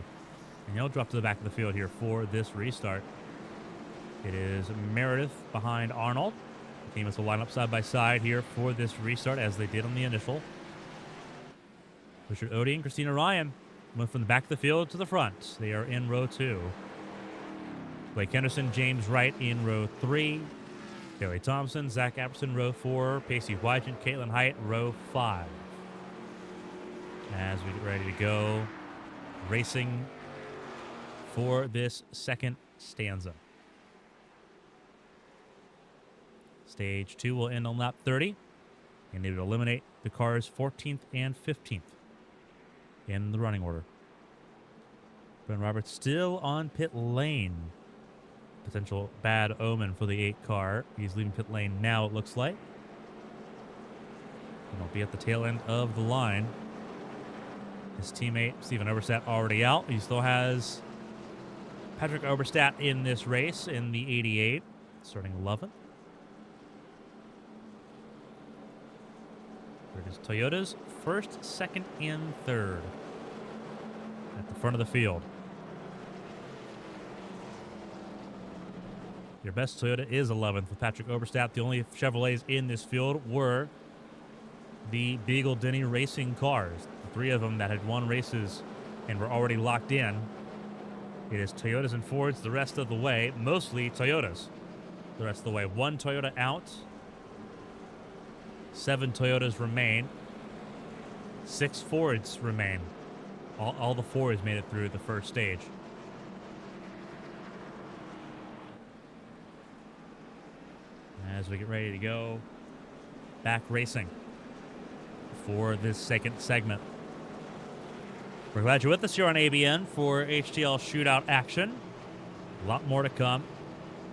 And he'll drop to the back of the field here for this restart. It is Meredith behind Arnold. The teams will line up side by side here for this restart as they did on the initial. Richard Odie and Christina Ryan went from the back of the field to the front. They are in row 2. Blake Henderson, James Wright in row 3. Kelly Thompson, Zach Apperson, row 4. Pacey Wygant, Caitlin Height, row 5. As we get ready to go, racing for this second stanza. Stage 2 will end on lap 30, and it will eliminate the cars 14th and 15th in the running order. Ben Roberts still on pit lane. Potential bad omen for the 8 car. He's leaving pit lane now, it looks like. And he'll be at the tail end of the line. His teammate, Steven Oberstadt, already out. He still has Patrick Oberstadt in this race in the 88, starting 11th. It is Toyota's first, second, and third at the front of the field. Your best Toyota is 11th with Patrick Oberstadt. The only Chevrolets in this field were the Beagle Denny Racing cars. The 3 of them that had won races and we're already locked in. It is Toyotas and Fords the rest of the way, mostly Toyotas the rest of the way. 1 Toyota out. 7 Toyotas remain. 6 Fords remain. All the Fords made it through the first stage. As we get ready to go back racing for this second segment. We're glad you're with us here on ABN for HTL Shootout action. A lot more to come.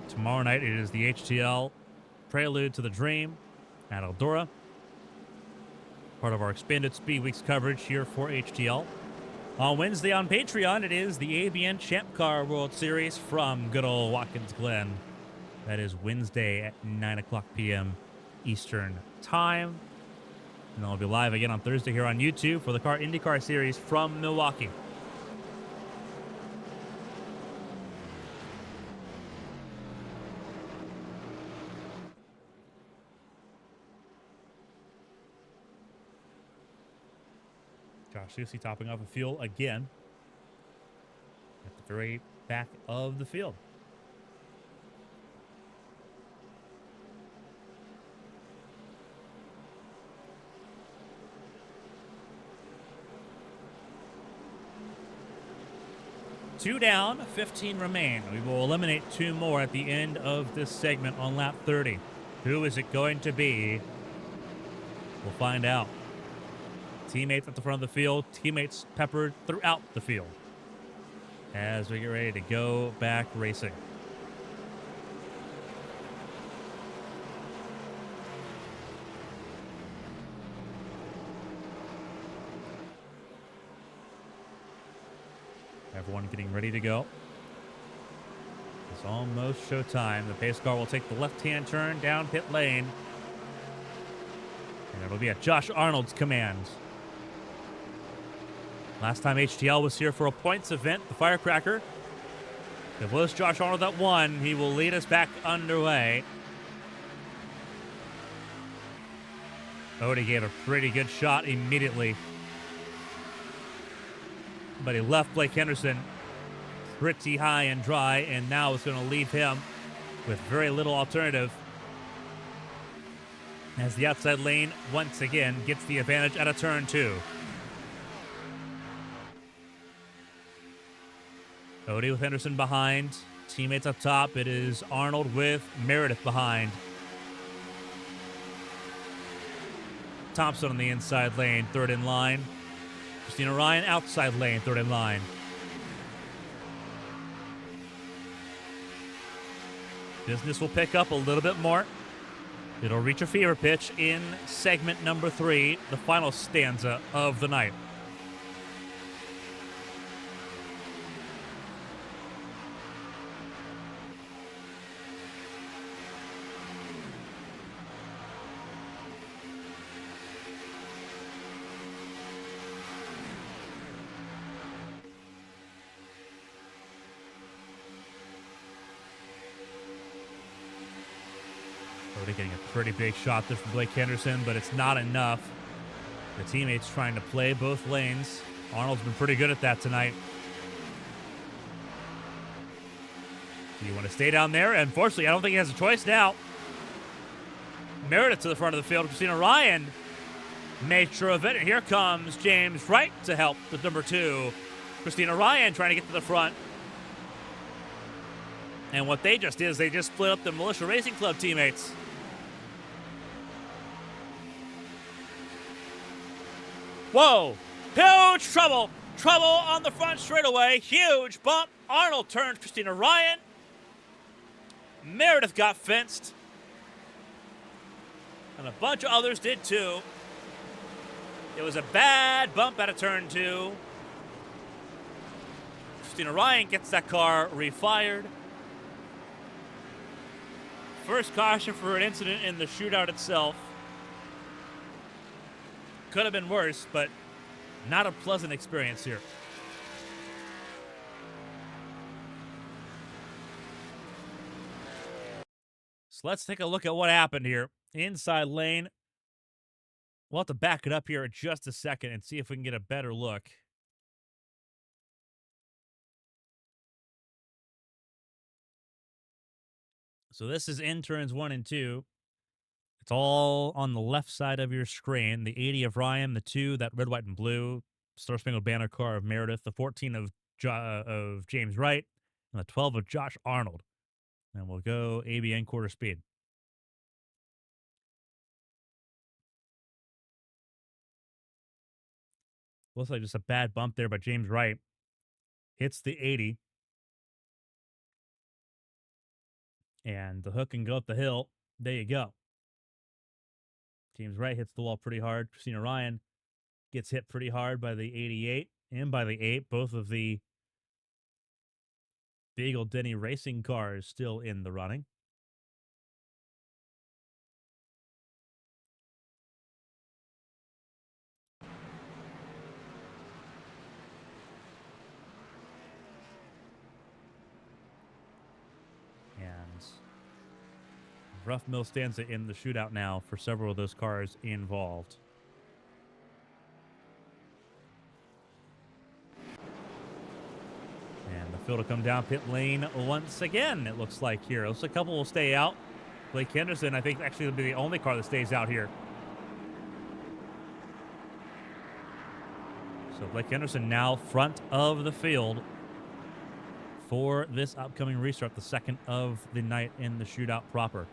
Tomorrow night it is the HTL Prelude to the Dream at Eldora. Part of our expanded Speed Weeks coverage here for HTL. On Wednesday on Patreon, it is the ABN Champ Car World Series from good old Watkins Glen. That is Wednesday at 9 o'clock p.m. Eastern Time. And I'll be live again on Thursday here on YouTube for the IndyCar Series from Milwaukee. Josh Lucy topping off a fuel again at the very back of the field. Two down, 15 remain. We will eliminate 2 more at the end of this segment on lap 30. Who is it going to be? We'll find out. Teammates at the front of the field, teammates peppered throughout the field as we get ready to go back racing. Everyone getting ready to go. It's almost showtime. The pace car will take the left-hand turn down pit lane. And it'll be at Josh Arnold's command. Last time HTL was here for a points event, the Firecracker. It was Josh Arnold that won. He will lead us back underway. Odie gave a pretty good shot immediately. But he left Blake Henderson pretty high and dry, and now it's going to leave him with very little alternative as the outside lane once again gets the advantage at a turn 2. Odie with Henderson behind. Teammates up top. It is Arnold with Meredith behind. Thompson on the inside lane, third in line. Christina Ryan outside lane, third in line. Business will pick up a little bit more. It'll reach a fever pitch in segment number 3, the final stanza of the night. Getting a pretty big shot there from Blake Henderson, but it's not enough. The teammates trying to play both lanes. Arnold's been pretty good at that tonight. Do you want to stay down there? Unfortunately, I don't think he has a choice now. Meredith to the front of the field. Christina Ryan made sure of it. And here comes James Wright to help with number 2. Christina Ryan trying to get to the front. And what they just did is they just split up the Militia Racing Club teammates. Whoa! Huge trouble! Trouble on the front straightaway. Huge bump. Arnold turned Christina Ryan. Meredith got fenced. And a bunch of others did too. It was a bad bump out of turn 2. Christina Ryan gets that car refired. First caution for an incident in the shootout itself. Could have been worse, but not a pleasant experience here. So let's take a look at what happened here. Inside lane. We'll have to back it up here in just a second and see if we can get a better look. So this is in turns 1 and 2. It's all on the left side of your screen. The 80 of Ryan, the 2, that red, white, and blue Star Spangled Banner car of Meredith, the 14 of James Wright, and the 12 of Josh Arnold. And we'll go ABN quarter speed. Looks like just a bad bump there by James Wright. Hits the 80. And the hook can go up the hill. There you go. James Wright hits the wall pretty hard. Christina Ryan gets hit pretty hard by the 88 and by the 8. Both of the Beagle Denny racing cars still in the running. And rough mill stanza in the shootout now for several of those cars involved. And the field will come down pit lane once again, it looks like here. Looks like a couple will stay out. Blake Henderson, I think, actually will be the only car that stays out here. So Blake Henderson now front of the field for this upcoming restart, the second of the night in the shootout proper.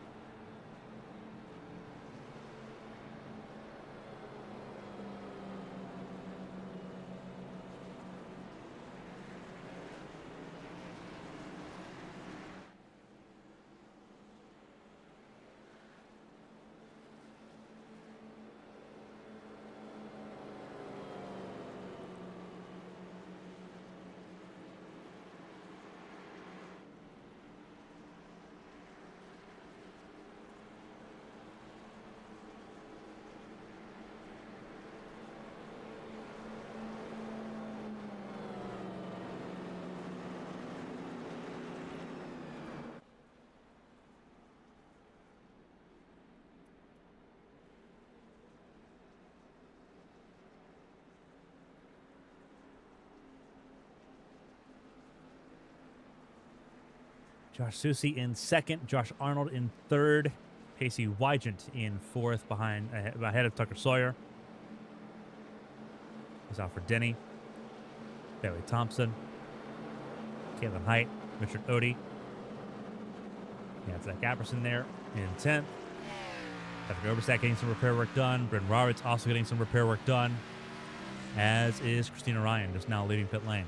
Josh Susi in second, Josh Arnold in third, Pacey Wygant in fourth, ahead of Tucker Sawyer. He's out for Denny, Bailey Thompson, Caitlin Height, Richard Odie. Yeah, Zach Apperson there in 10th. Patrick Oberstadt getting some repair work done. Bryn Roberts also getting some repair work done, as is Christina Ryan, just now leaving pit lane.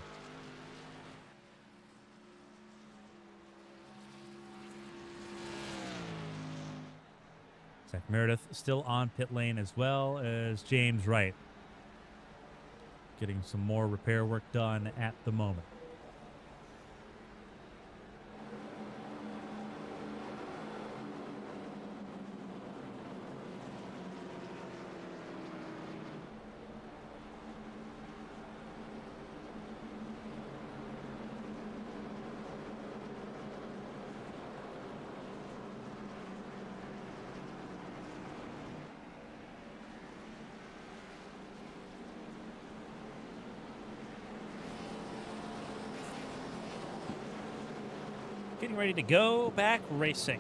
Zach Meredith still on pit lane, as well as James Wright, getting some more repair work done at the moment. Getting ready to go back racing.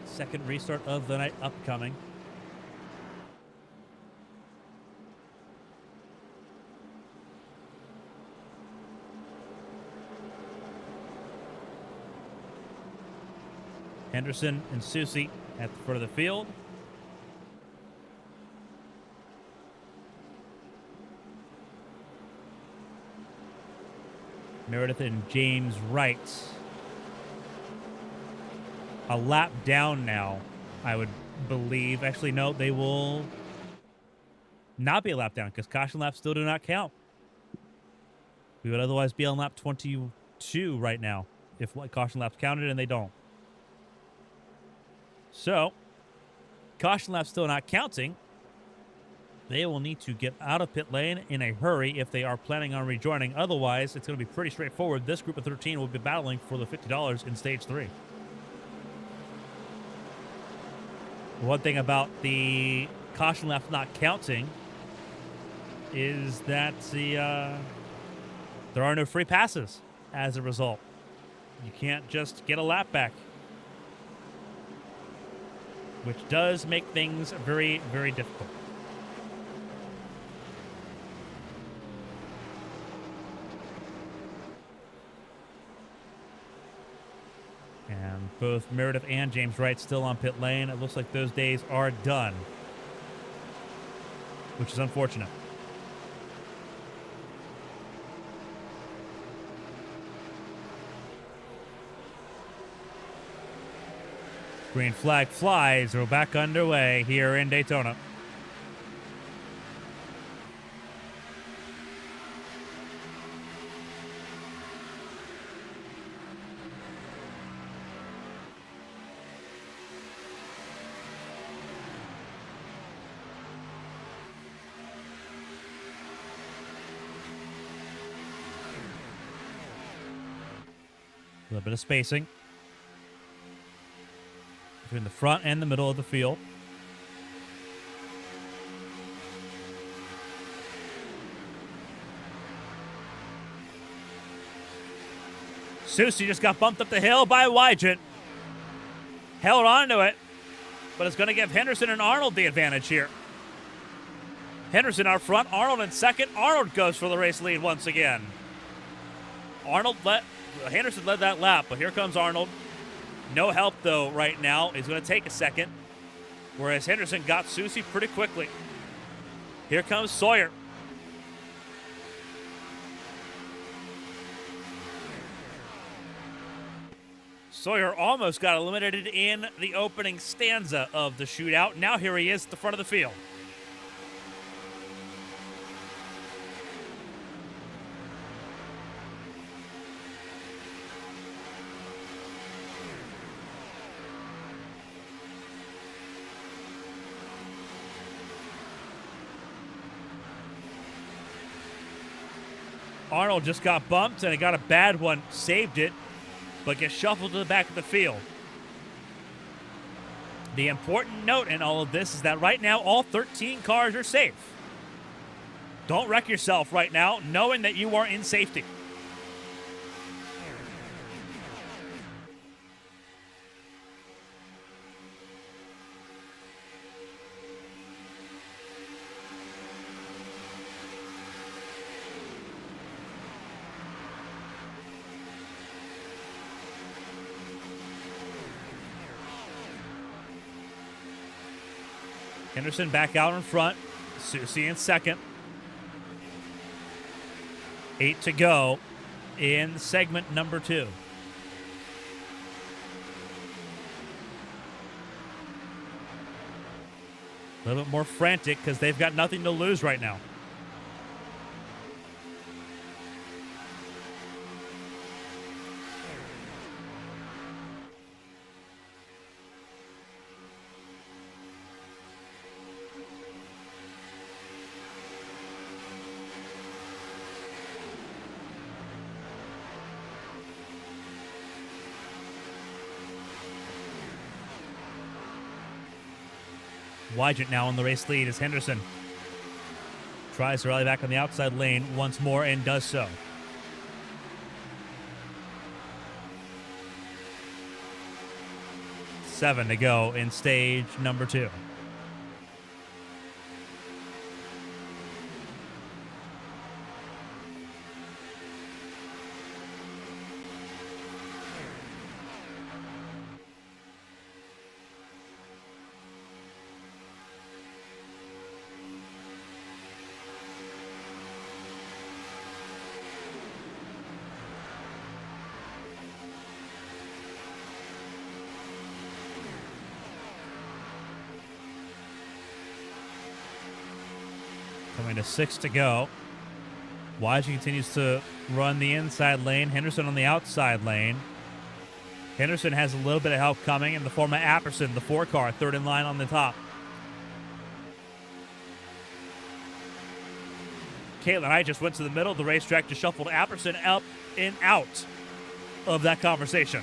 Second restart of the night upcoming. Henderson and Susi at the front of the field. Meredith and James Wright a lap down now, I would believe. Actually, no, they will not be a lap down because caution laps still do not count. We would otherwise be on lap 22 right now if caution laps counted, and they don't. So, caution laps still not counting. They will need to get out of pit lane in a hurry if they are planning on rejoining. Otherwise, it's going to be pretty straightforward. This group of 13 will be battling for the $50 in Stage 3. One thing about the caution laps not counting is that there are no free passes as a result. You can't just get a lap back, which does make things very, very difficult. And both Meredith and James Wright still on pit lane. It looks like those days are done, which is unfortunate. Green flag flies. We're back underway here in Daytona. A little bit of spacing between the front and the middle of the field. Susie just got bumped up the hill by Wygant. Held on to it, but it's going to give Henderson and Arnold the advantage here. Henderson out front, Arnold in second. Arnold goes for the race lead once again. Henderson led that lap, but here comes Arnold. No help, though, right now. He's going to take a second, whereas Henderson got Susie pretty quickly. Here comes Sawyer. Sawyer almost got eliminated in the opening stanza of the shootout. Now here he is at the front of the field. Arnold just got bumped, and he got a bad one, saved it, but gets shuffled to the back of the field. The important note in all of this is that right now all 13 cars are safe. Don't wreck yourself right now, knowing that you are in safety. Henderson back out in front. Susie in second. 8 to go in segment number 2. A little bit more frantic because they've got nothing to lose right now. Wygant now in the race lead as Henderson tries to rally back on the outside lane once more and does so. Seven to go in stage number 2. Coming to 6 to go. Wygant continues to run the inside lane. Henderson on the outside lane. Henderson has a little bit of help coming in the form of Apperson, the 4 car, third in line on the top. Caitlin I just went to the middle of the racetrack to shuffle Apperson up and out of that conversation.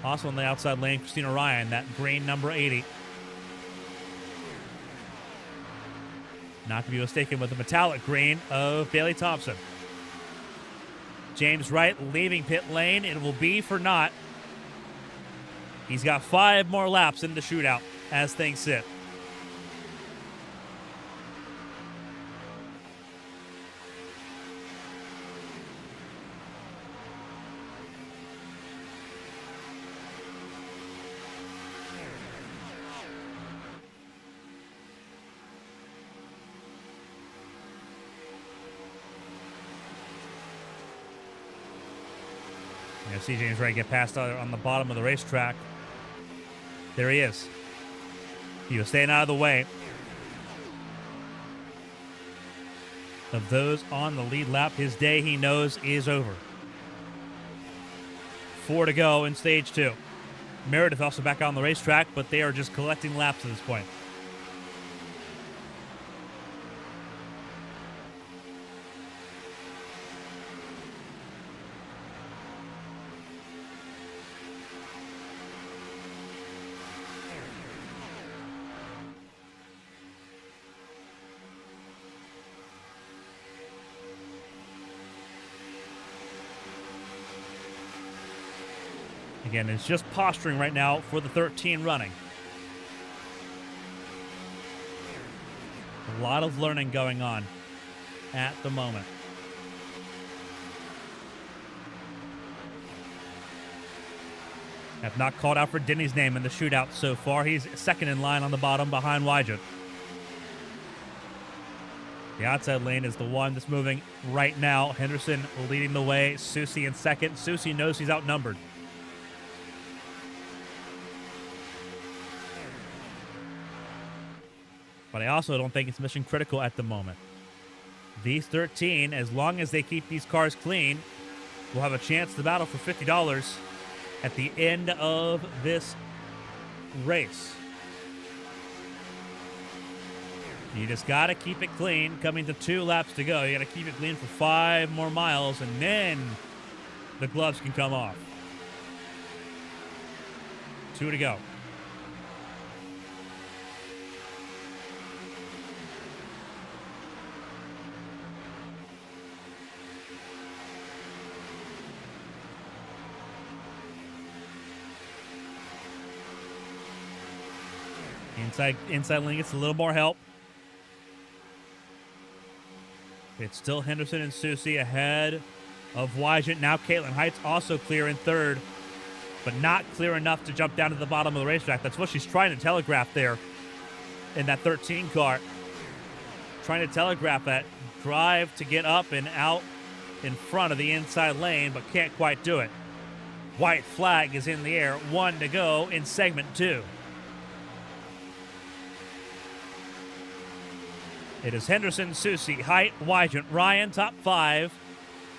Also on the outside lane, Christina Ryan, that green number 80. Not to be mistaken with the metallic green of Bailey Thompson. James Wright leaving pit lane. It will be for naught. He's got 5 more laps in the shootout as things sit. You see James Wright get past on the bottom of the racetrack. There he is. He was staying out of the way of those on the lead lap. His day, he knows, is over. 4 to go in stage 2. Meredith also back on the racetrack, but they are just collecting laps at this point. Again, it's just posturing right now for the 13 running. A lot of learning going on at the moment. Have not called out for Denny's name in the shootout so far. He's second in line on the bottom behind Wygent. The outside lane is the one that's moving right now. Henderson leading the way. Susie in second. Susie knows he's outnumbered. But I also don't think it's mission critical at the moment. These 13, as long as they keep these cars clean, will have a chance to battle for $50 at the end of this race. You just got to keep it clean. Coming to 2 laps to go. You got to keep it clean for 5 more miles, and then the gloves can come off. 2 to go. Inside lane gets a little more help. It's still Henderson and Susie ahead of Wygent. Now Caitlin Heights also clear in third, but not clear enough to jump down to the bottom of the racetrack. That's what she's trying to telegraph there in that 13 car. Trying to telegraph that drive to get up and out in front of the inside lane, but can't quite do it. White flag is in the air. 1 to go in segment 2. It is Henderson, Susie, Height, Wygent, Ryan, top 5.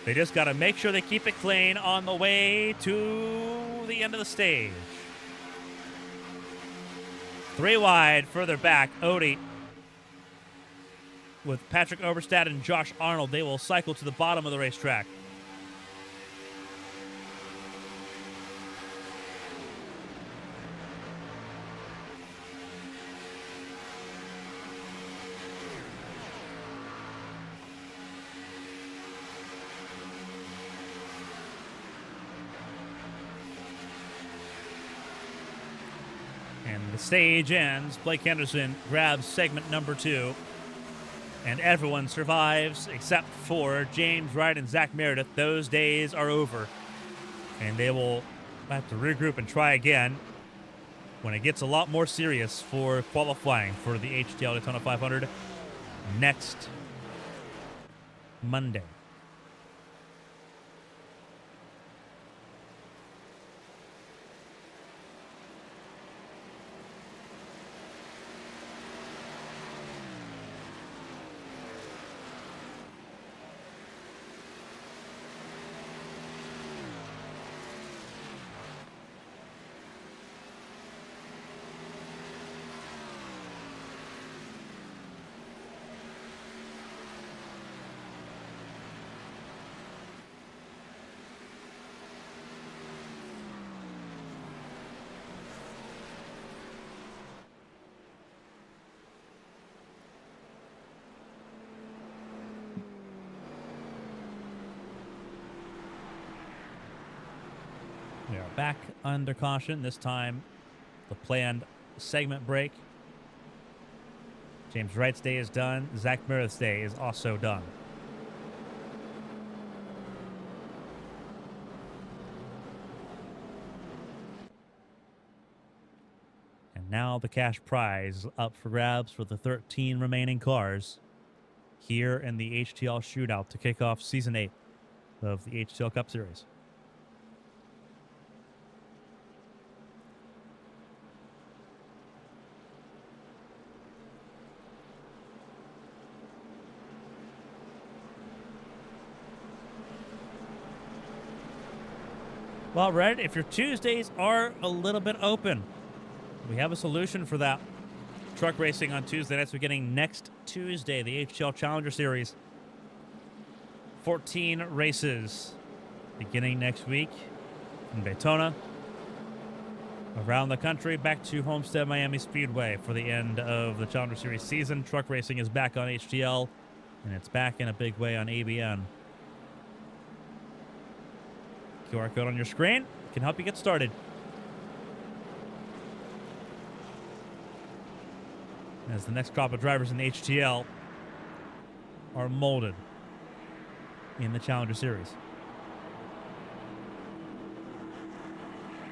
They just got to make sure they keep it clean on the way to the end of the stage. 3 wide, further back, Odie with Patrick Oberstadt and Josh Arnold. They will cycle to the bottom of the racetrack. The stage ends. Blake Henderson grabs segment number 2. And everyone survives except for James Wright and Zach Meredith. Those days are over. And they will have to regroup and try again when it gets a lot more serious for qualifying for the HTL Daytona 500 next Monday. We are back under caution. This time, the planned segment break. James Wright's day is done. Zach Meredith's day is also done. And now the cash prize up for grabs for the 13 remaining cars here in the HTL Shootout to kick off Season 8 of the HTL Cup Series. Well, Red, if your Tuesdays are a little bit open, we have a solution for that. Truck racing on Tuesday nights beginning next Tuesday, the HTL Challenger Series. 14 races beginning next week from Daytona, around the country, back to Homestead Miami Speedway for the end of the Challenger Series season. Truck racing is back on HTL, and it's back in a big way on ABN. QR code on your screen can help you get started. As the next crop of drivers in the HTL are molded in the Challenger Series.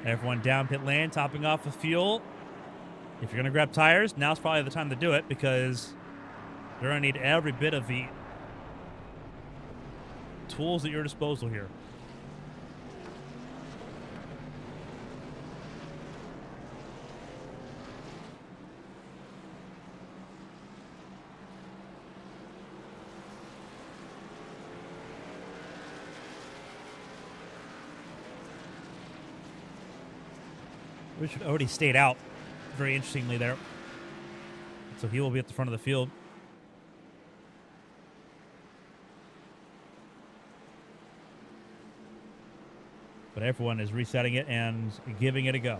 Everyone down pit lane, topping off with fuel. If you're going to grab tires, now's probably the time to do it because you're going to need every bit of the tools at your disposal here. Richard already stayed out very interestingly there. So he will be at the front of the field. But everyone is resetting it and giving it a go.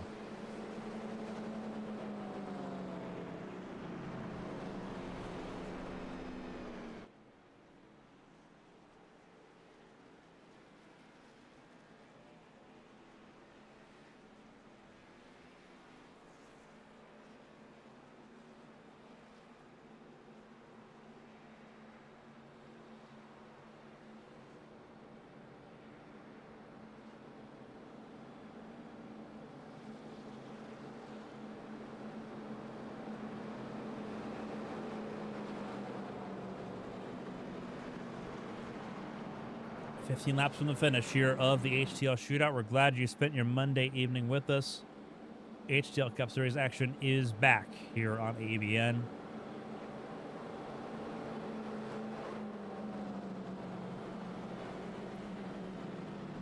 $15 laps from the finish here of the HTL Shootout. We're glad you spent your Monday evening with us. HTL Cup Series action is back here on ABN.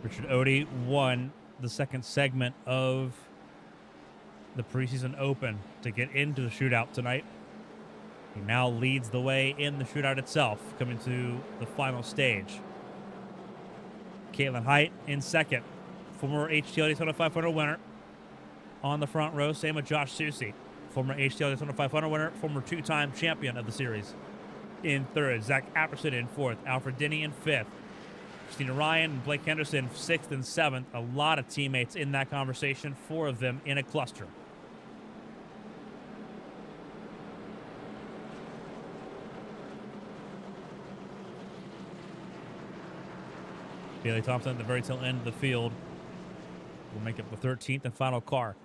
Richard Odie won the second segment of the preseason open to get into the shootout tonight. He now leads the way in the shootout itself, coming to the final stage. Caitlin Height in second, former HTL Daytona 500 winner. On the front row, same with Josh Susie, former HTL Daytona 500 winner, former two-time champion of the series. In third, Zach Apperson in fourth, Alfred Denny in fifth, Christina Ryan and Blake Henderson sixth and seventh. A lot of teammates in that conversation, four of them in a cluster. Bailey Thompson at the very tail end of the field will make up the 13th and final car.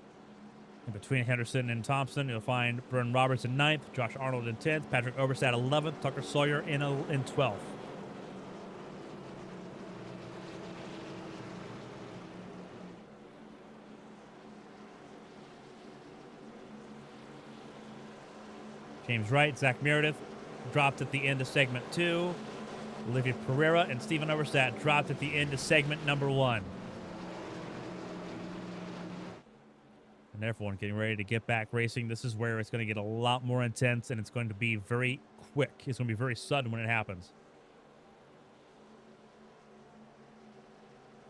In between Henderson and Thompson, you'll find Brennan Roberts in 9th, Josh Arnold in 10th, Patrick Oberstad 11th, Tucker Sawyer in 12th. James Wright, Zach Meredith dropped at the end of segment 2. Olivia Pereira and Stephen Oberstadt dropped at the end of segment number 1. And everyone getting ready to get back racing. This is where it's going to get a lot more intense, and it's going to be very quick. It's going to be very sudden when it happens.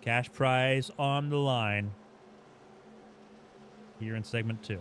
Cash prize on the line here in segment 2.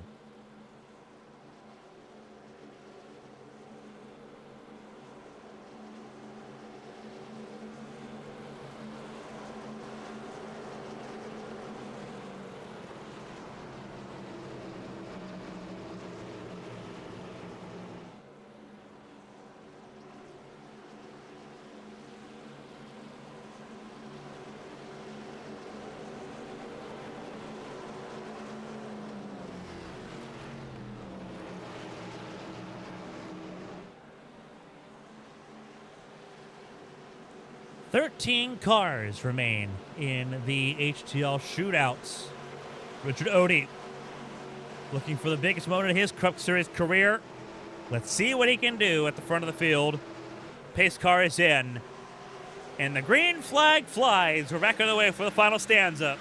13 cars remain in the HTL Shootouts. Richard Odie looking for the biggest moment of his Cup Series career. Let's see what he can do at the front of the field. Pace car is in. And the green flag flies. We're back on the way for the final stanza.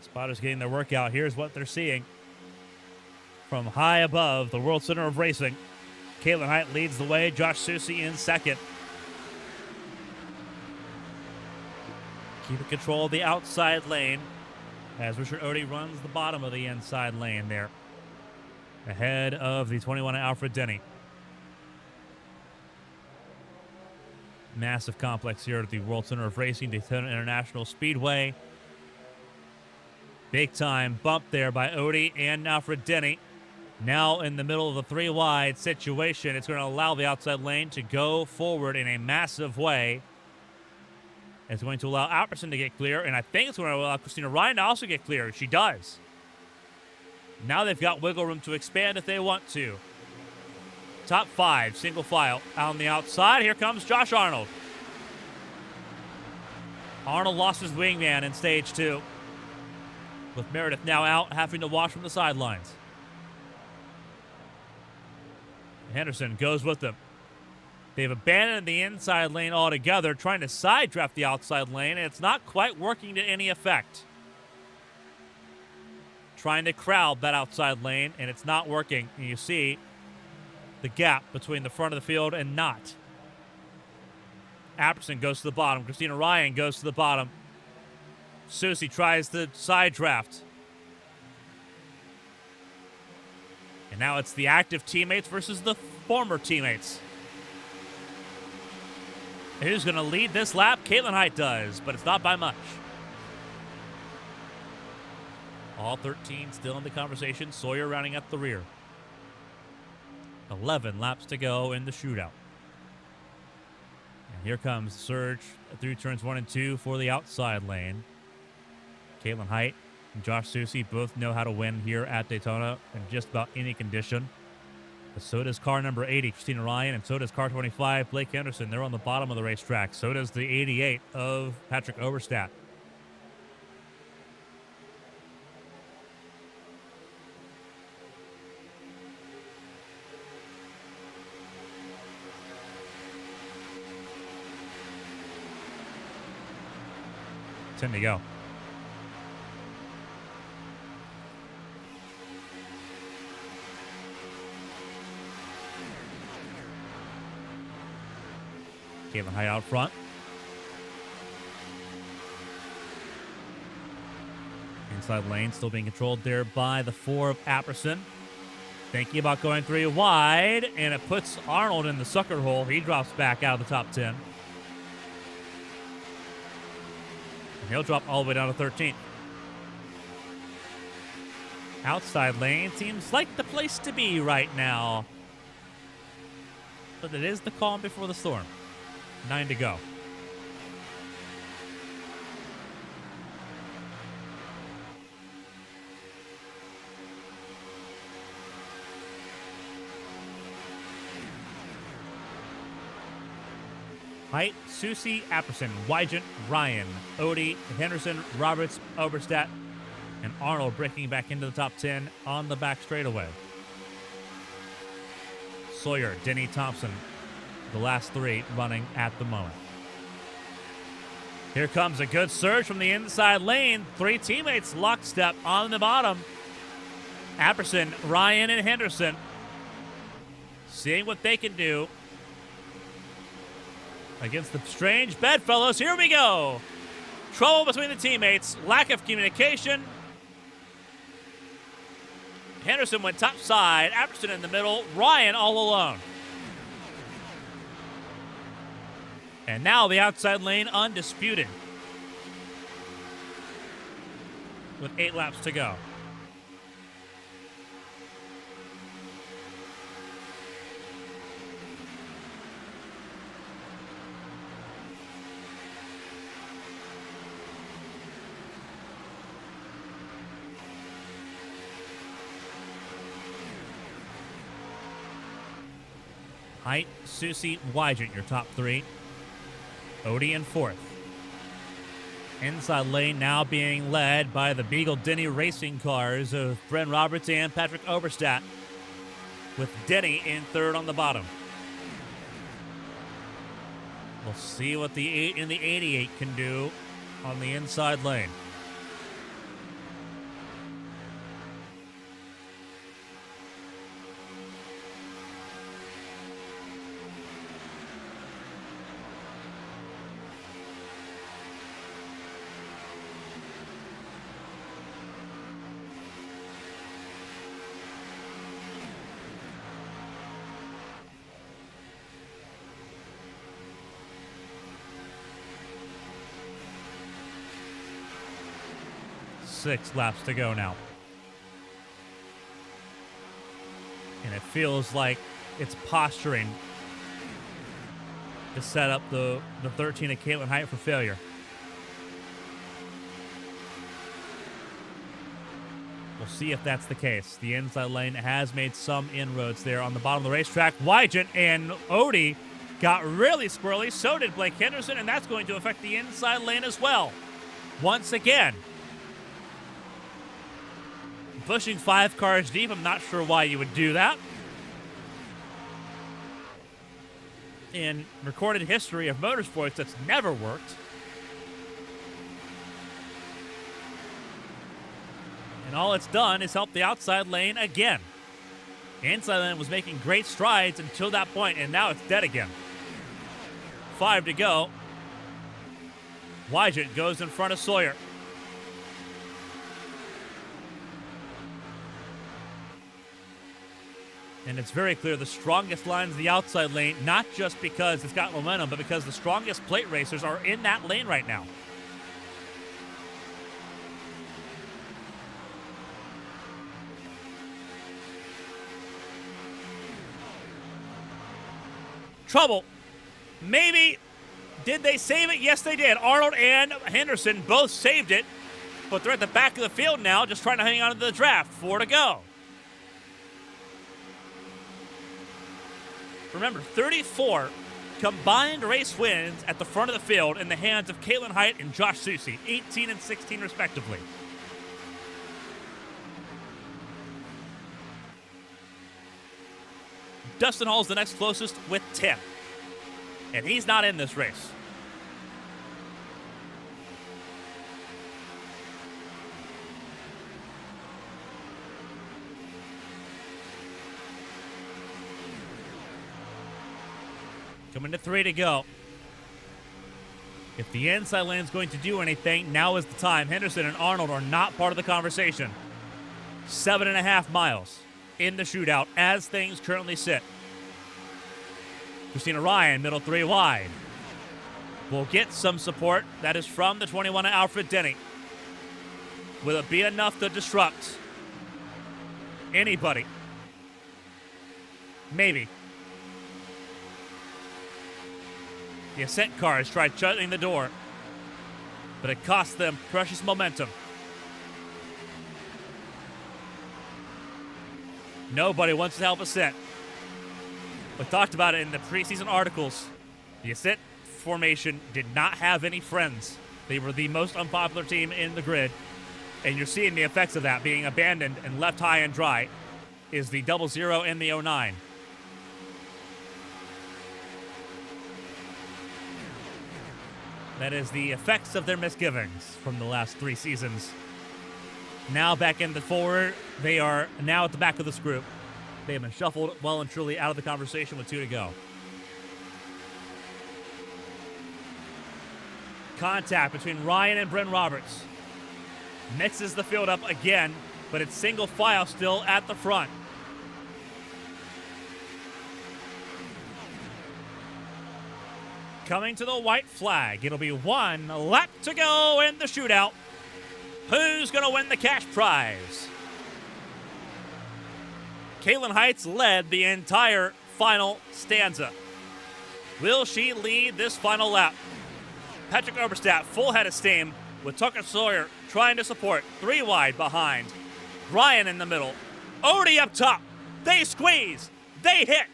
Spotters getting their workout. Here's what they're seeing from high above the World Center of Racing. Caitlin Height leads the way. Josh Susie in second. Keeping control of the outside lane as Richard Odie runs the bottom of the inside lane there. Ahead of the 21 Alfred Denny. Massive complex here at the World Center of Racing, Daytona International Speedway. Big time bump there by Odie and Alfred Denny. Now in the middle of the three wide situation, it's going to allow the outside lane to go forward in a massive way. It's going to allow Alperson to get clear, and I think it's going to allow Christina Ryan to also get clear. She does. Now they've got wiggle room to expand if they want to. Top five, single file. Out on the outside, here comes Josh Arnold. Arnold lost his wingman in stage 2. With Meredith now out, having to watch from the sidelines. Henderson goes with them. They've abandoned the inside lane altogether, trying to side draft the outside lane, and it's not quite working to any effect. Trying to crowd that outside lane, and it's not working. And you see the gap between the front of the field and not. Apperson goes to the bottom. Christina Ryan goes to the bottom. Susie tries the side draft. And now it's the active teammates versus the former teammates. And who's going to lead this lap? Caitlin Height does, but it's not by much. All 13 still in the conversation. Sawyer rounding up the rear. 11 laps to go in the shootout. And here comes Surge through turns 1 and 2 for the outside lane. Caitlin Height and Josh Susie both know how to win here at Daytona in just about any condition. But so does car number 80, Christina Ryan, and so does car 25, Blake Henderson. They're on the bottom of the racetrack. So does the 88 of Patrick Overstat. Ten to go. Caitlin Height out front. Inside lane still being controlled there by the 4 of Apperson. Thinking about going 3 wide, and it puts Arnold in the sucker hole. He drops back out of the top 10. And he'll drop all the way down to 13th. Outside lane seems like the place to be right now. But it is the calm before the storm. 9 to go. Height, Susie, Apperson, Wygant, Ryan, Odie, Henderson, Roberts, Oberstadt, and Arnold breaking back into the top 10 on the back straightaway. Sawyer, Denny Thompson, the last 3 running at the moment. Here comes a good surge from the inside lane. 3 teammates lockstep on the bottom. Apperson, Ryan, and Henderson seeing what they can do against the strange bedfellows. Here we go. Trouble between the teammates. Lack of communication. Henderson went top side. Apperson in the middle. Ryan all alone. And now the outside lane undisputed with 8 laps to go. Height, Susie, Wygent, your top 3. Odie in 4th. Inside lane now being led by the Beagle Denny racing cars of Bryn Roberts and Patrick Oberstadt, with Denny in 3rd on the bottom. We'll see what the 8 in the 88 can do on the inside lane. Six laps to go now. And it feels like it's posturing to set up the 13 of Caitlin Height for failure. We'll see if that's the case. The inside lane has made some inroads there on the bottom of the racetrack. Wygent and Odie got really squirrely. So did Blake Henderson, and that's going to affect the inside lane as well. Once again, pushing 5 cars deep. I'm not sure why you would do that. In recorded history of motorsports, that's never worked. And all it's done is help the outside lane again. The inside lane was making great strides until that point, and now it's dead again. 5 to go. Wygent goes in front of Sawyer. And it's very clear the strongest line's the outside lane, not just because it's got momentum, but because the strongest plate racers are in that lane right now. Trouble. Maybe. Did they save it? Yes, they did. Arnold and Henderson both saved it, but they're at the back of the field now, just trying to hang on to the draft. 4 to go. Remember, 34 combined race wins at the front of the field in the hands of Caitlin Height and Josh Susie, 18 and 16 respectively. Dustin Hall's the next closest with 10, and he's not in this race. Coming to 3 to go. If the inside lane is going to do anything, now is the time. Henderson and Arnold are not part of the conversation. 7.5 miles in the shootout as things currently sit. Christina Ryan, middle 3 wide. Will get some support. That is from the 21 of Alfred Denny. Will it be enough to disrupt anybody? Maybe. The Ascent cars tried shutting the door, but it cost them precious momentum. Nobody wants to help Ascent. We talked about it in the preseason articles. The Ascent formation did not have any friends. They were the most unpopular team in the grid, and you're seeing the effects of that being abandoned and left high and dry is the 00 and the 09. That is the effects of their misgivings from the last 3 seasons. Now back in the forward, they are now at the back of this group. They have been shuffled well and truly out of the conversation with 2 to go. Contact between Ryan and Bryn Roberts. Mixes the field up again. but it's single file still at the front. Coming to the white flag. It'll be 1 lap to go in the shootout. Who's going to win the cash prize? Caitlin Heights led the entire final stanza. Will she lead this final lap? Patrick Oberstadt, full head of steam, with Tucker Sawyer trying to support. 3 wide behind. Ryan in the middle. Odie up top. They squeeze. They hit.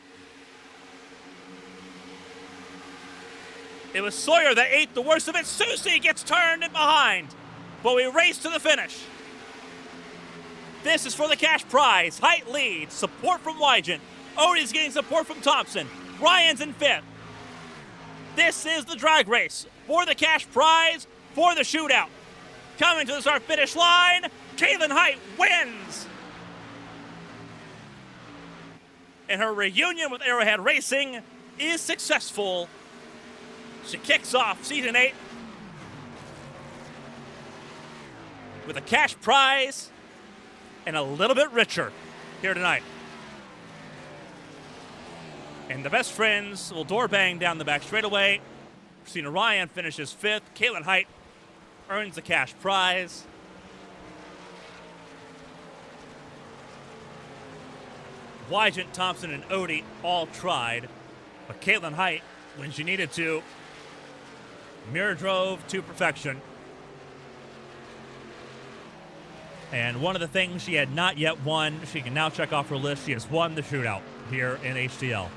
It was Sawyer that ate the worst of it. Susie gets turned in behind. But we race to the finish. This is for the cash prize. Height leads. Support from Wygant. Odie's getting support from Thompson. Ryan's in 5th. This is the drag race for the cash prize for the shootout. Coming to the start finish line, Caitlin Height wins. And her reunion with Arrowhead Racing is successful. She kicks off season 8 with a cash prize and a little bit richer here tonight. And the best friends will door bang down the back straightaway. Christina Ryan finishes 5th. Caitlin Height earns the cash prize. Wygant, Thompson, and Odie all tried, but Caitlin Height, when she needed to, mirror drove to perfection. And one of the things she had not yet won, she can now check off her list. She has won the shootout here in HTL.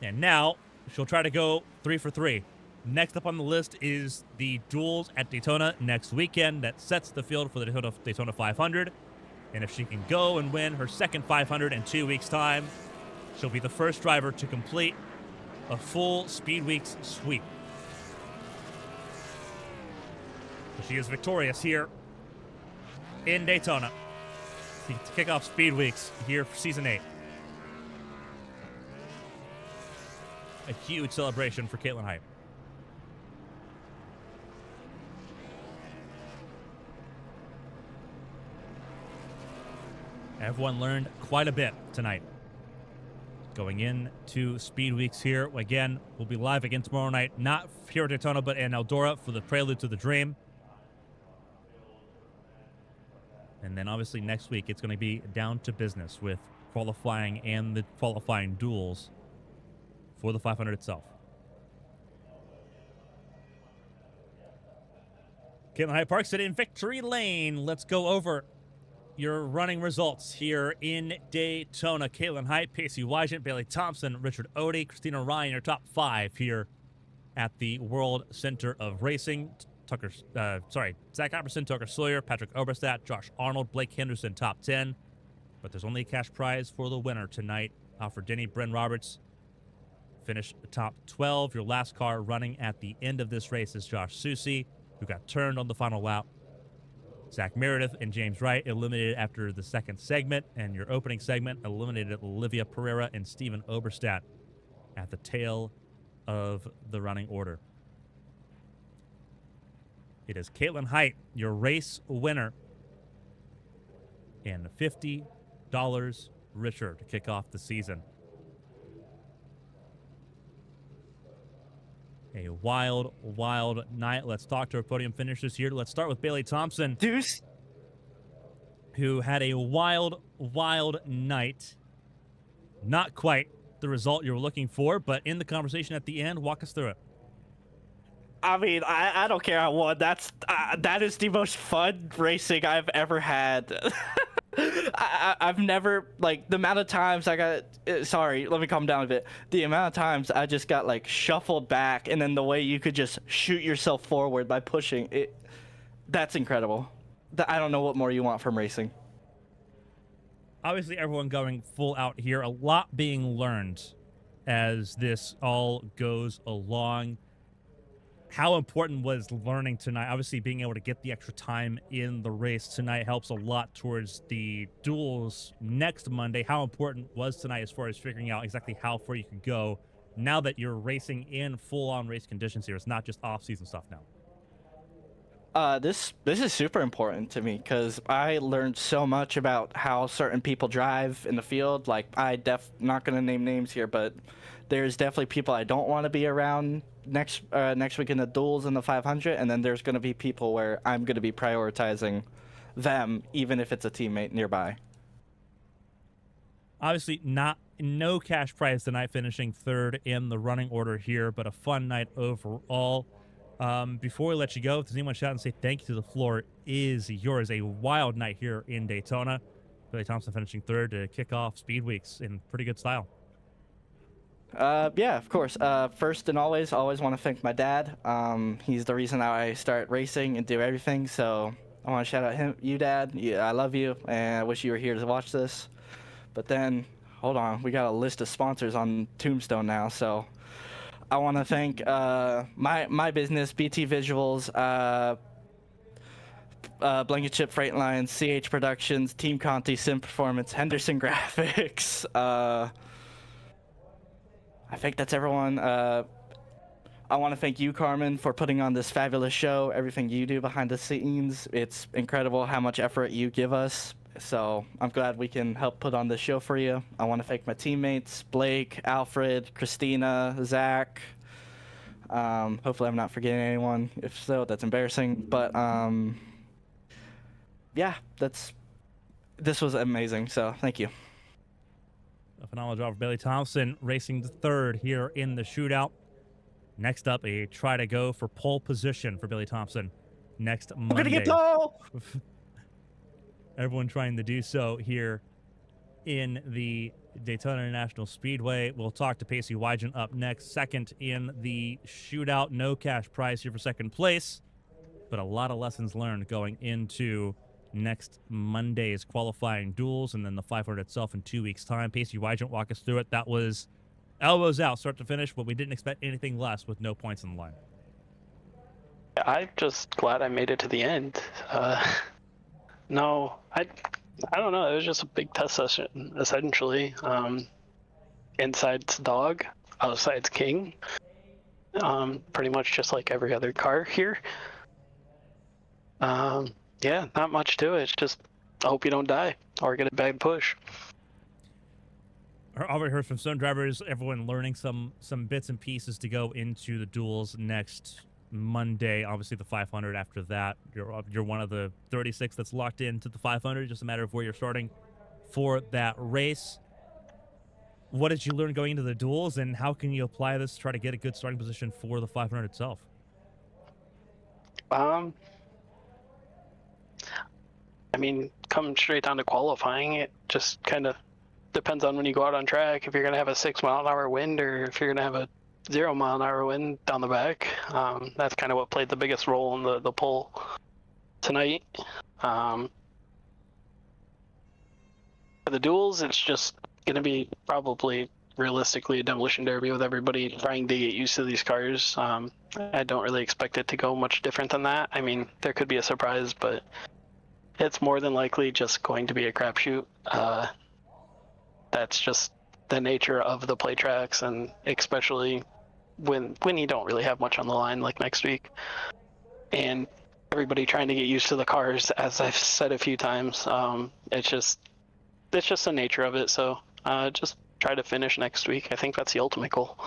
And now she'll try to go 3 for 3. Next up on the list is the duels at Daytona next weekend. That sets the field for the Daytona 500. And if she can go and win her second 500 in 2 weeks' time, she'll be the first driver to complete a full Speed Weeks sweep. She is victorious here in Daytona to kick off Speed Weeks here for Season 8. A huge celebration for Caitlin Height. Everyone learned quite a bit tonight. Going into Speed Weeks here. Again, we'll be live again tomorrow night. Not here at Daytona, but in Eldora for the Prelude to the Dream. And then obviously next week, it's going to be down to business with qualifying and the qualifying duels for the 500 itself. Caitlin Height parks it in victory lane. Let's go over your running results here in Daytona. Caitlin Height, Pacey Wygant, Bailey Thompson, Richard Odie, Christina Ryan, your top 5 here at the World Center of Racing. Zach Apperson, Tucker Sawyer, Patrick Oberstadt, Josh Arnold, Blake Henderson, top 10. But there's only a cash prize for the winner tonight. Alfred Denny, Bryn Roberts finish top 12. Your last car running at the end of this race is Josh Susie, who got turned on the final lap. Zach Meredith and James Wright eliminated after the second segment, and your opening segment eliminated Olivia Pereira and Stephen Oberstadt at the tail of the running order. It is Caitlin Height, your race winner, and $50 richer to kick off the season. A wild, wild night. Let's talk to our podium finishers here. Let's start with Bailey Thompson, Deuce, who had a wild, wild night. Not quite the result you were looking for, but in the conversation at the end, walk us through it. I mean, I don't care how I won. That is the most fun racing I've ever had. I've never, like, the amount of times I got, sorry, let me calm down a bit. The amount of times I just got, like, shuffled back, and then the way you could just shoot yourself forward by pushing it, that's incredible. I don't know what more you want from racing. Obviously, everyone going full out here. A lot being learned as this all goes along. How important was learning tonight? Obviously, being able to get the extra time in the race tonight helps a lot towards the duels next Monday. How important was tonight as far as figuring out exactly how far you can go now that you're racing in full-on race conditions here? It's not just off-season stuff now. This is super important to me because I learned so much about how certain people drive in the field. Like not gonna name names here, but there's definitely people I don't want to be around next week in the duels in the 500, and then there's gonna be people where I'm gonna be prioritizing them, even if it's a teammate nearby. Obviously, no cash prize tonight, finishing third in the running order here, but a fun night overall. Before we let you go, if there's anyone shout and say thank you to, the floor is yours. A wild night here in Daytona. Billy Thompson finishing third to kick off Speed Weeks in pretty good style. Yeah, of course. First and always want to thank my dad. He's the reason I start racing and do everything. So I want to shout out you, Dad. Yeah, I love you, and I wish you were here to watch this. But then, hold on, we got a list of sponsors on Tombstone now. So I want to thank my business, BT Visuals, Blanket Chip Freight Lines, CH Productions, Team Conti, Sim Performance, Henderson Graphics. I think that's everyone. I want to thank you, Carmen, for putting on this fabulous show. Everything you do behind the scenes, it's incredible how much effort you give us. So I'm glad we can help put on this show for you. I want to thank my teammates, Blake, Alfred, Christina, Zach. Hopefully I'm not forgetting anyone. If so, that's embarrassing. But yeah, this was amazing. So thank you. A phenomenal job for Billy Thompson, racing the third here in the shootout. Next up, a try to go for pole position for Billy Thompson next Monday. We're gonna get pole! Everyone trying to do so here in the Daytona International Speedway. We'll talk to Pacey Wygen up next, second in the shootout. No cash prize here for second place, but a lot of lessons learned going into next Monday's qualifying duels and then the 500 itself in 2 weeks' time. Pacey Wygen, walk us through it. That was elbows out, start to finish, but we didn't expect anything less with no points on the line. I'm just glad I made it to the end. No, I don't know. It was just a big test session, essentially. Inside's dog, outside's king. Pretty much just like every other car here. Yeah, not much to it. It's just I hope you don't die or get a bad push. I already heard from some drivers, everyone learning some bits and pieces to go into the duels next Monday. Obviously the 500 after that. You're one of the 36 that's locked into the 500. Just a matter of where you're starting for that race. What did you learn going into the duels, and how can you apply this to try to get a good starting position for the 500 itself? I mean, come straight down to qualifying. It just kind of depends on when you go out on track. If you're going to have a 6-mile-an-hour wind or if you're going to have a 0-mile-an-hour wind down the back. That's kind of what played the biggest role in the pole tonight. For the duels, it's just going to be probably realistically a demolition derby with everybody trying to get used to these cars. I don't really expect it to go much different than that. I mean, there could be a surprise, but it's more than likely just going to be a crapshoot. That's just the nature of the play tracks, and especially when you don't really have much on the line like next week. And everybody trying to get used to the cars, as I've said a few times, it's just the nature of it. So just try to finish next week. I think that's the ultimate goal.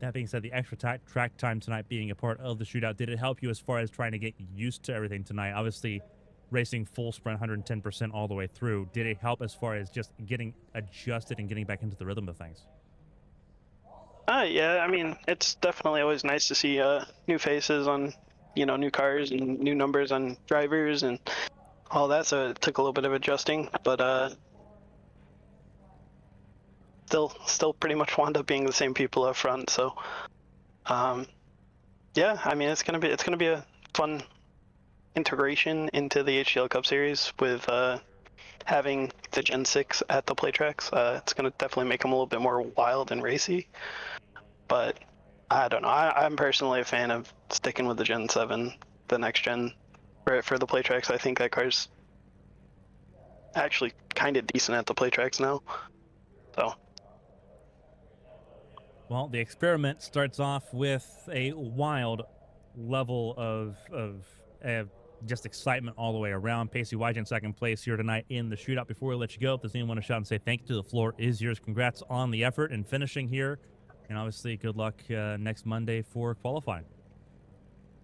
That being said, the extra track time tonight being a part of the shootout, did it help you as far as trying to get used to everything tonight? Obviously, racing full sprint 110% all the way through, did it help as far as just getting adjusted and getting back into the rhythm of things? Yeah, I mean, it's definitely always nice to see new faces on, new cars and new numbers on drivers and all that, so it took a little bit of adjusting, but still pretty much wound up being the same people up front. So yeah, I mean, it's gonna be a fun integration into the HTL Cup Series with having the Gen 6 at the play tracks. It's gonna definitely make them a little bit more wild and racy, but I don't know, I'm personally a fan of sticking with the Gen 7, the next gen, for the play tracks. I think that car's actually kind of decent at the play tracks now. So well, the experiment starts off with a wild level of just excitement all the way around. Pacey Wige in second place here tonight in the shootout. Before we let you go, if there's anyone want to shout and say thank you to, the floor is yours. Congrats on the effort and finishing here. And obviously, good luck next Monday for qualifying.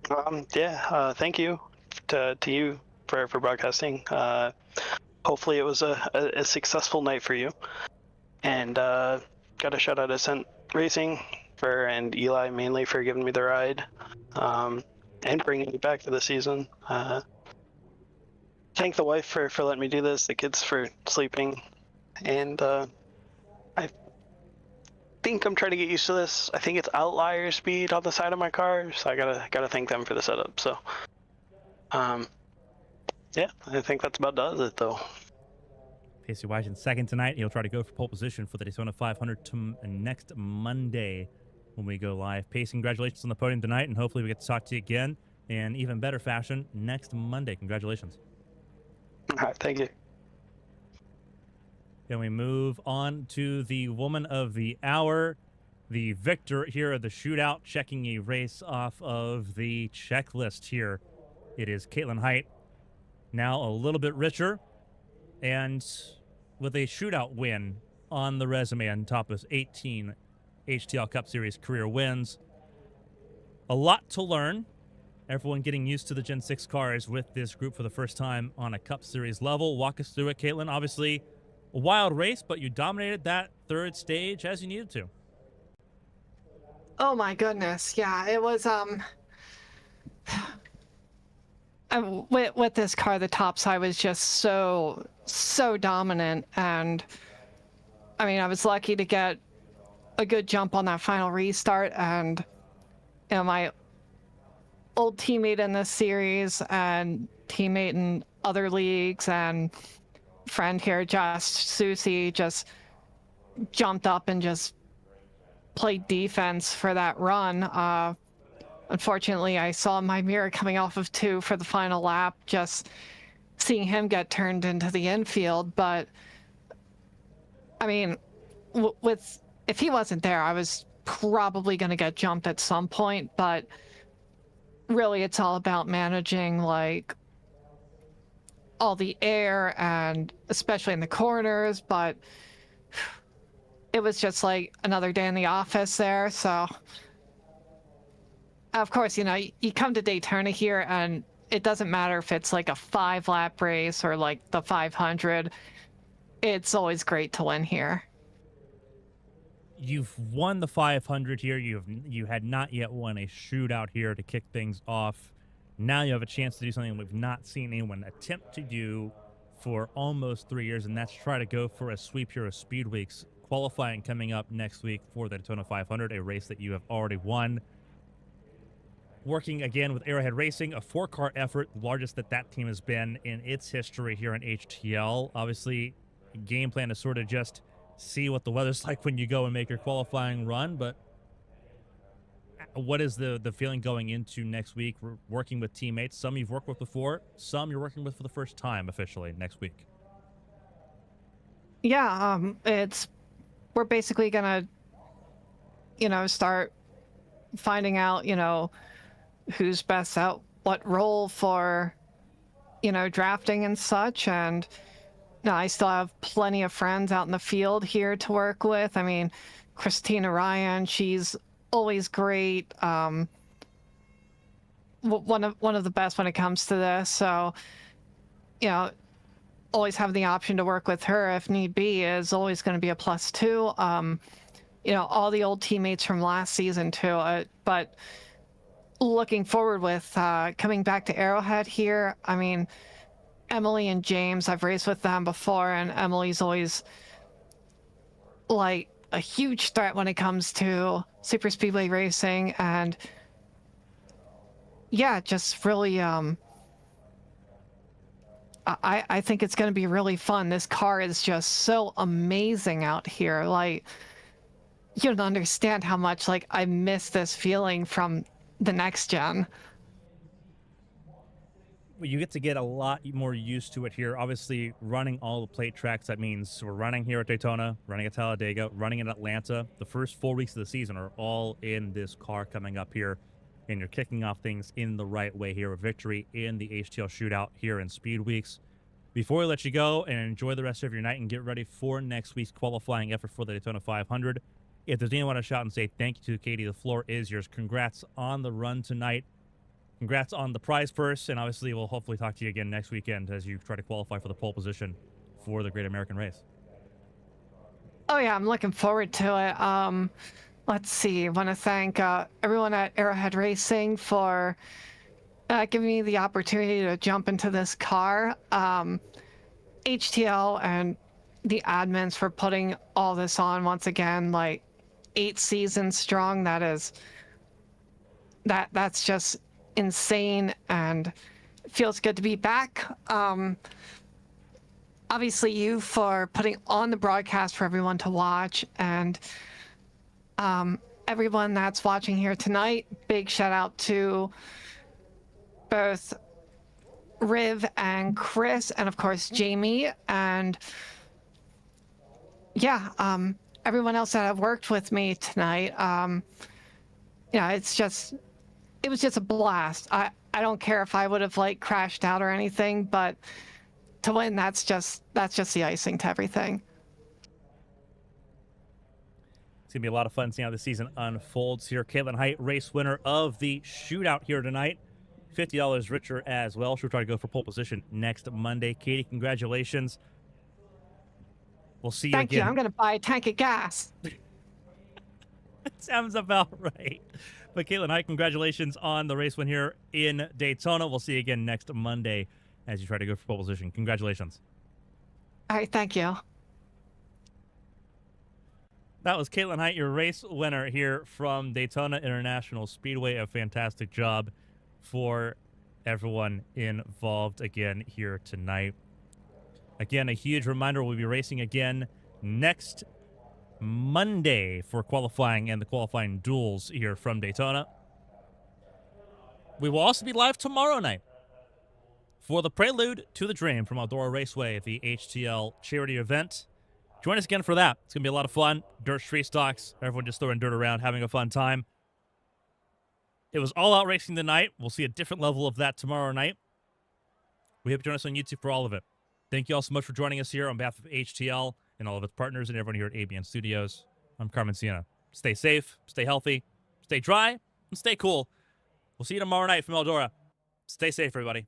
Thank you to you for broadcasting. Hopefully it was a successful night for you. And got a shout out to Ascent Racing and Eli mainly for giving me the ride and bringing me back to the season. Thank the wife for letting me do this, the kids for sleeping, and I think I'm trying to get used to this. I think it's outlier speed on the side of my car, so I gotta thank them for the setup. So yeah, I think that's about does it though. Pacey Wige in second tonight. He'll try to go for pole position for the Daytona 500 next Monday when we go live. Pacey, congratulations on the podium tonight, and hopefully we get to talk to you again in even better fashion next Monday. Congratulations. All right, thank you. Then we move on to the woman of the hour, the victor here at the shootout, checking a race off of the checklist here. It is Caitlin Height, now a little bit richer, and with a shootout win on the resume on top of 18 HTL Cup Series career wins. A lot to learn. Everyone getting used to the Gen 6 cars with this group for the first time on a Cup Series level. Walk us through it, Caitlin. Obviously, a wild race, but you dominated that third stage as you needed to. Oh my goodness. Yeah, it was with this car, the top side was just so dominant, and I mean, I was lucky to get a good jump on that final restart, and you know, my old teammate in this series and teammate in other leagues and friend here, just Susie, just jumped up and just played defense for that run. Unfortunately, I saw my mirror coming off of 2 for the final lap, just seeing him get turned into the infield. But I mean, if he wasn't there, I was probably going to get jumped at some point. But really, it's all about managing like all the air, and especially in the corners. But it was just like another day in the office there. So of course, you know, you come to Daytona here, and it doesn't matter if it's like a 5-lap race or like the 500. It's always great to win here. You've won the 500 here. You had not yet won a shootout here to kick things off. Now you have a chance to do something we've not seen anyone attempt to do for almost 3 years, and that's try to go for a sweep here of Speed Weeks. Qualifying coming up next week for the Daytona 500, a race that you have already won. Working again with Arrowhead Racing, a 4-car effort, the largest that team has been in its history here in HTL. Obviously, game plan is sort of just see what the weather's like when you go and make your qualifying run, but what is the feeling going into next week? We're working with teammates. Some you've worked with before, some you're working with for the first time officially next week. Yeah, we're basically gonna, you know, start finding out, you know, who's best out what role for, you know, drafting and such. And no, I still have plenty of friends out in the field here to work with. I mean, Christina Ryan, she's always great. One of the best when it comes to this. So, you know, always have the option to work with her if need be is always going to be a plus too. You know, all the old teammates from last season too. But looking forward with coming back to Arrowhead here, I mean, Emily and James, I've raced with them before, and Emily's always like a huge threat when it comes to super speedway racing. And yeah, just really I think it's going to be really fun. This car is just so amazing out here. Like, you don't understand how much like I miss this feeling from the next gen. Well, you get to get a lot more used to it here. Obviously, running all the plate tracks, that means we're running here at Daytona, running at Talladega, running in Atlanta. The first 4 weeks of the season are all in this car coming up here. and you're kicking off things in the right way here. A victory in the HTL Shootout here in Speed Weeks. Before we let you go and enjoy the rest of your night and get ready for next week's qualifying effort for the Daytona 500, if there's anyone want to shout and say thank you to Katie, the floor is yours. Congrats on the run tonight. Congrats on the prize purse, and obviously we'll hopefully talk to you again next weekend as you try to qualify for the pole position for the Great American Race. Oh yeah, I'm looking forward to it. Let's see. I want to thank everyone at Arrowhead Racing for giving me the opportunity to jump into this car. HTL and the admins for putting all this on once again, like 8 seasons strong. That's just insane, and it feels good to be back. Obviously you for putting on the broadcast for everyone to watch, and everyone that's watching here tonight, big shout out to both Riv and Chris, and of course Jamie, and yeah, everyone else that have worked with me tonight. Yeah, it was just a blast. I don't care if I would have like crashed out or anything, but to win, that's just the icing to everything. It's going to be a lot of fun seeing how the season unfolds here. Caitlin Height, race winner of the shootout here tonight. $50 richer as well. She'll try to go for pole position next Monday. Katie, congratulations. We'll see you again. Thank you. I'm going to buy a tank of gas. Sounds about right. But Caitlin Height, congratulations on the race win here in Daytona. We'll see you again next Monday as you try to go for pole position. Congratulations. All right. Thank you. That was Caitlin Height, your race winner here from Daytona International Speedway. A fantastic job for everyone involved again here tonight. Again, a huge reminder, we'll be racing again next Monday for qualifying and the qualifying duels here from Daytona. We will also be live tomorrow night for the Prelude to the Dream from Eldora Raceway, the HTL charity event. Join us again for that. It's going to be a lot of fun. Dirt street stocks, everyone just throwing dirt around, having a fun time. It was all-out racing tonight. We'll see a different level of that tomorrow night. We hope you join us on YouTube for all of it. Thank you all so much for joining us here on behalf of HTL and all of its partners and everyone here at ABN Studios. I'm Carmen Sienna. Stay safe, stay healthy, stay dry, and stay cool. We'll see you tomorrow night from Eldora. Stay safe, everybody.